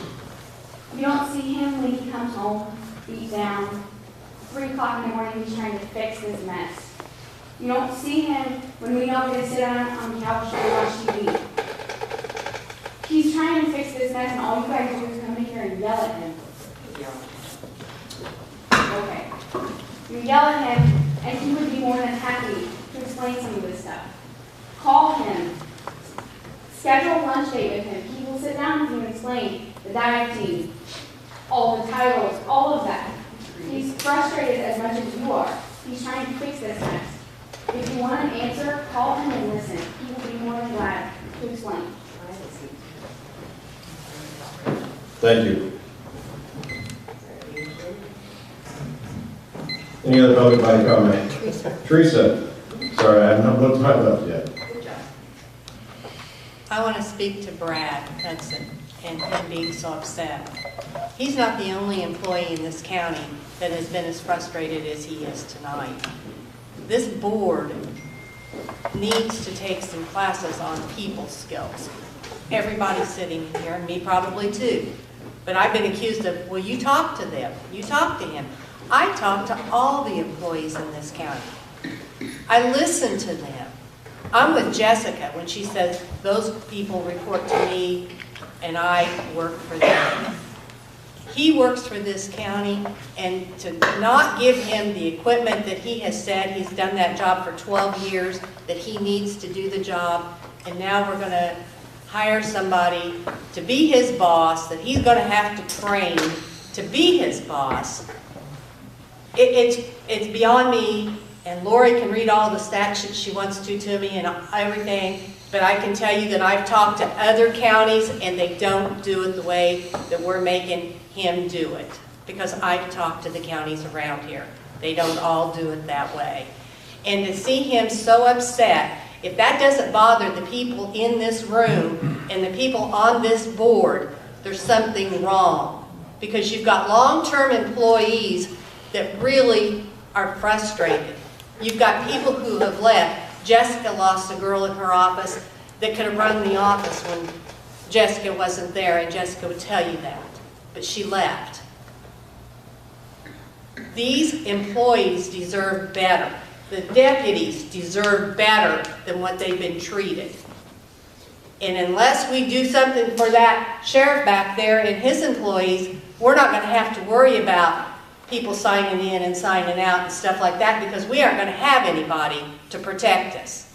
You don't see him when he comes home, beat down. 3 o'clock in the morning, he's trying to fix this mess. You don't see him when we don't get to sit down on the couch and watch TV. He's trying to fix this mess, and all you guys do is come in here and yell at him. Okay. You yell at him, and he would be more than happy to explain some of this stuff. Call him. Schedule a lunch date with him. He will sit down with you and explain the dive team, all the titles, all of that. He's frustrated as much as you are. He's trying to fix this mess. If you want an answer, call him and listen. He will be more than glad to explain. Thank you. Any other public body comment? Teresa. Sorry, I have not looked my left yet. I want to speak to Brad Hudson and him being so upset. He's not the only employee in this county that has been as frustrated as he is tonight. This board needs to take some classes on people skills. Everybody sitting in here, and me probably too. But I've been accused of, well, you talk to them, you talk to him. I talk to all the employees in this county. I listen to them. I'm with Jessica when she says those people report to me and I work for them. He works for this county, and to not give him the equipment that he has said, he's done that job for 12 years, that he needs to do the job, and now we're going to hire somebody to be his boss, that he's going to have to train to be his boss. It's beyond me, and Lori can read all the statutes she wants to me and everything, but I can tell you that I've talked to other counties and they don't do it the way that we're making him do it, because I've talked to the counties around here. They don't all do it that way. And to see him so upset, if that doesn't bother the people in this room and the people on this board, there's something wrong. Because you've got long-term employees that really are frustrated. You've got people who have left. Jessica lost a girl in her office that could have run the office when Jessica wasn't there, and Jessica would tell you that. But she left. These employees deserve better. The deputies deserve better than what they've been treated. And unless we do something for that sheriff back there and his employees, we're not going to have to worry about people signing in and signing out and stuff like that, because we aren't going to have anybody to protect us.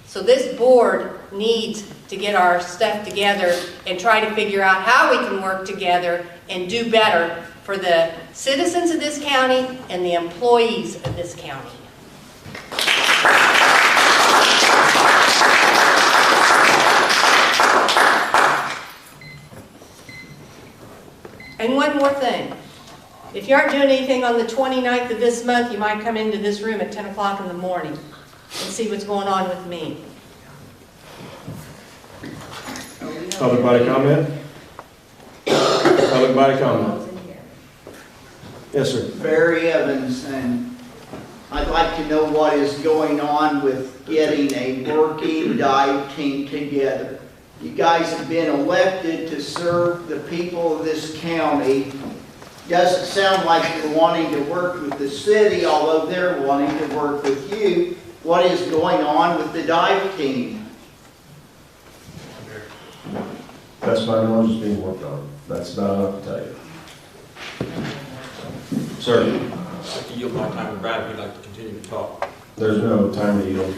So this board needs to get our stuff together and try to figure out how we can work together and do better for the citizens of this county and the employees of this county. And one more thing. If you aren't doing anything on the 29th of this month, you might come into this room at 10 o'clock in the morning and see what's going on with me. Public body comment? body comment. Yes, sir. Barry Evans, and I'd like to know what is going on with getting a working dive team together. You guys have been elected to serve the people of this county. Doesn't sound like you're wanting to work with the city, although they're wanting to work with you. What is going on with the dive team? Best my knowledge is being worked on. That's about enough to tell you. Sir, I'd like to yield my time to Brad if you'd like to continue to talk. there's no time to yield.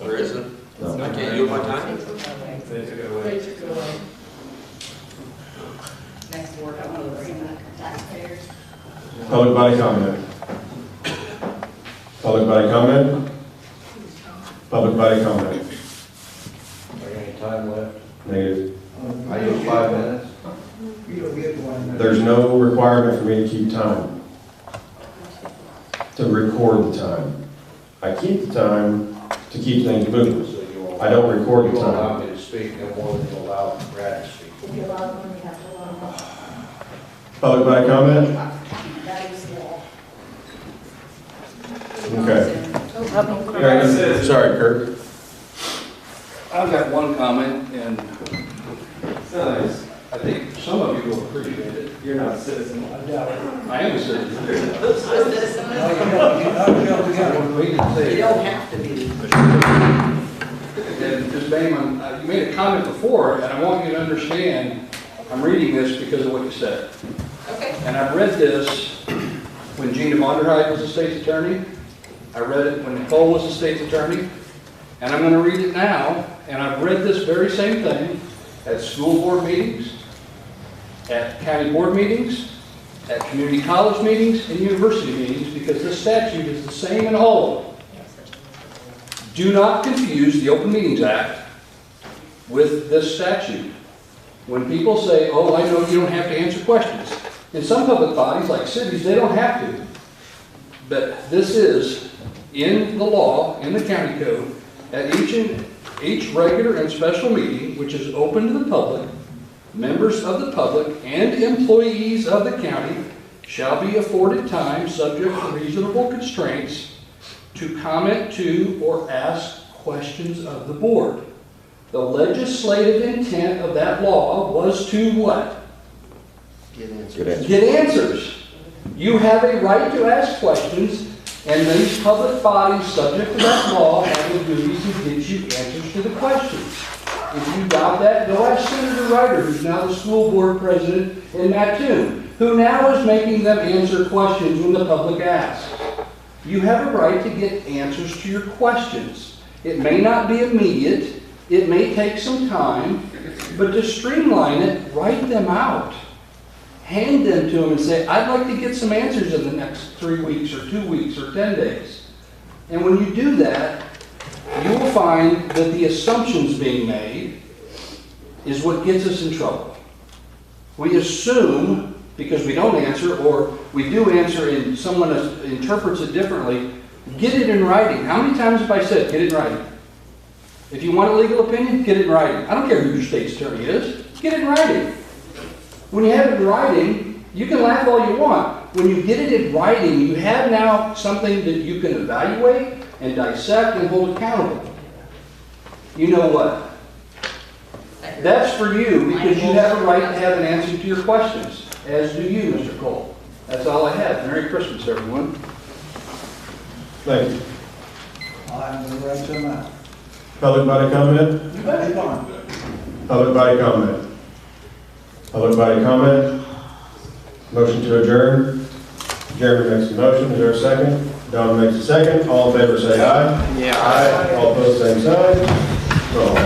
There isn't? No. I can't yield my time? Next word, I want to bring back taxpayers. Public body comment. Public body comment. Public body comment. Are there any time left? Negative. I use 5 minutes. You don't get 1 minute. There's no requirement for me to keep time, to record the time. I keep the time to keep things moving. I don't record the You won't allow time. me to speak no more than you allow Brad to speak. If you allow them, you have to allow them. Public body comment? That is law. Okay. Sorry, Kurt. I've got one comment, and I think some of you will appreciate it. You're not a citizen. I doubt it. I am a citizen. You don't have to be. And Ms. Bayman, you made a comment before, and I want you to understand, I'm reading this because of what you said. Okay. And I've read this when Gina Vonderhyde was the state's attorney. I read it when Nicole was the state's attorney. And I'm going to read it now. And I've read this very same thing at school board meetings, at county board meetings, at community college meetings, and university meetings, because this statute is the same in all of them. Do not confuse the Open Meetings Act with this statute. When people say, oh, I know you don't have to answer questions. In some public bodies, like cities, they don't have to. But this is in the law, in the county code, at each regular and special meeting, which is open to the public, members of the public and employees of the county shall be afforded time, subject to reasonable constraints, to comment to or ask questions of the board. The legislative intent of that law was to what? Get answers. Get answers. You have a right to ask questions, and these public bodies subject to that law have a duty to get you answers to the questions. If you doubt that, go ask Senator Ryder, who's now the school board president in Mattoon, who now is making them answer questions when the public asks. You have a right to get answers to your questions. It may not be immediate, it may take some time, but to streamline it, write them out. Hand them to them and say, I'd like to get some answers in the next 3 weeks or 2 weeks or 10 days. And when you do that, you will find that the assumptions being made is what gets us in trouble. We assume, because we don't answer, or we do answer and someone interprets it differently, get it in writing. How many times have I said, get it in writing? If you want a legal opinion, get it in writing. I don't care who your state's attorney is, get it in writing. When you have it in writing, you can laugh all you want. When you get it in writing, you have now something that you can evaluate and dissect and hold accountable. You know what? That's for you, because you have a right to have an answer to your questions, as do you, Mr. Cole. That's all I have. Merry Christmas, everyone. Thank you. I'm going to write some out. Public body comment? You better go on. Public body comment. Public body comment. Motion to adjourn. Jeremy makes a motion. Is there a second? Don makes a second. All in favor say aye. Yeah. Aye. All opposed, same sign. Roll.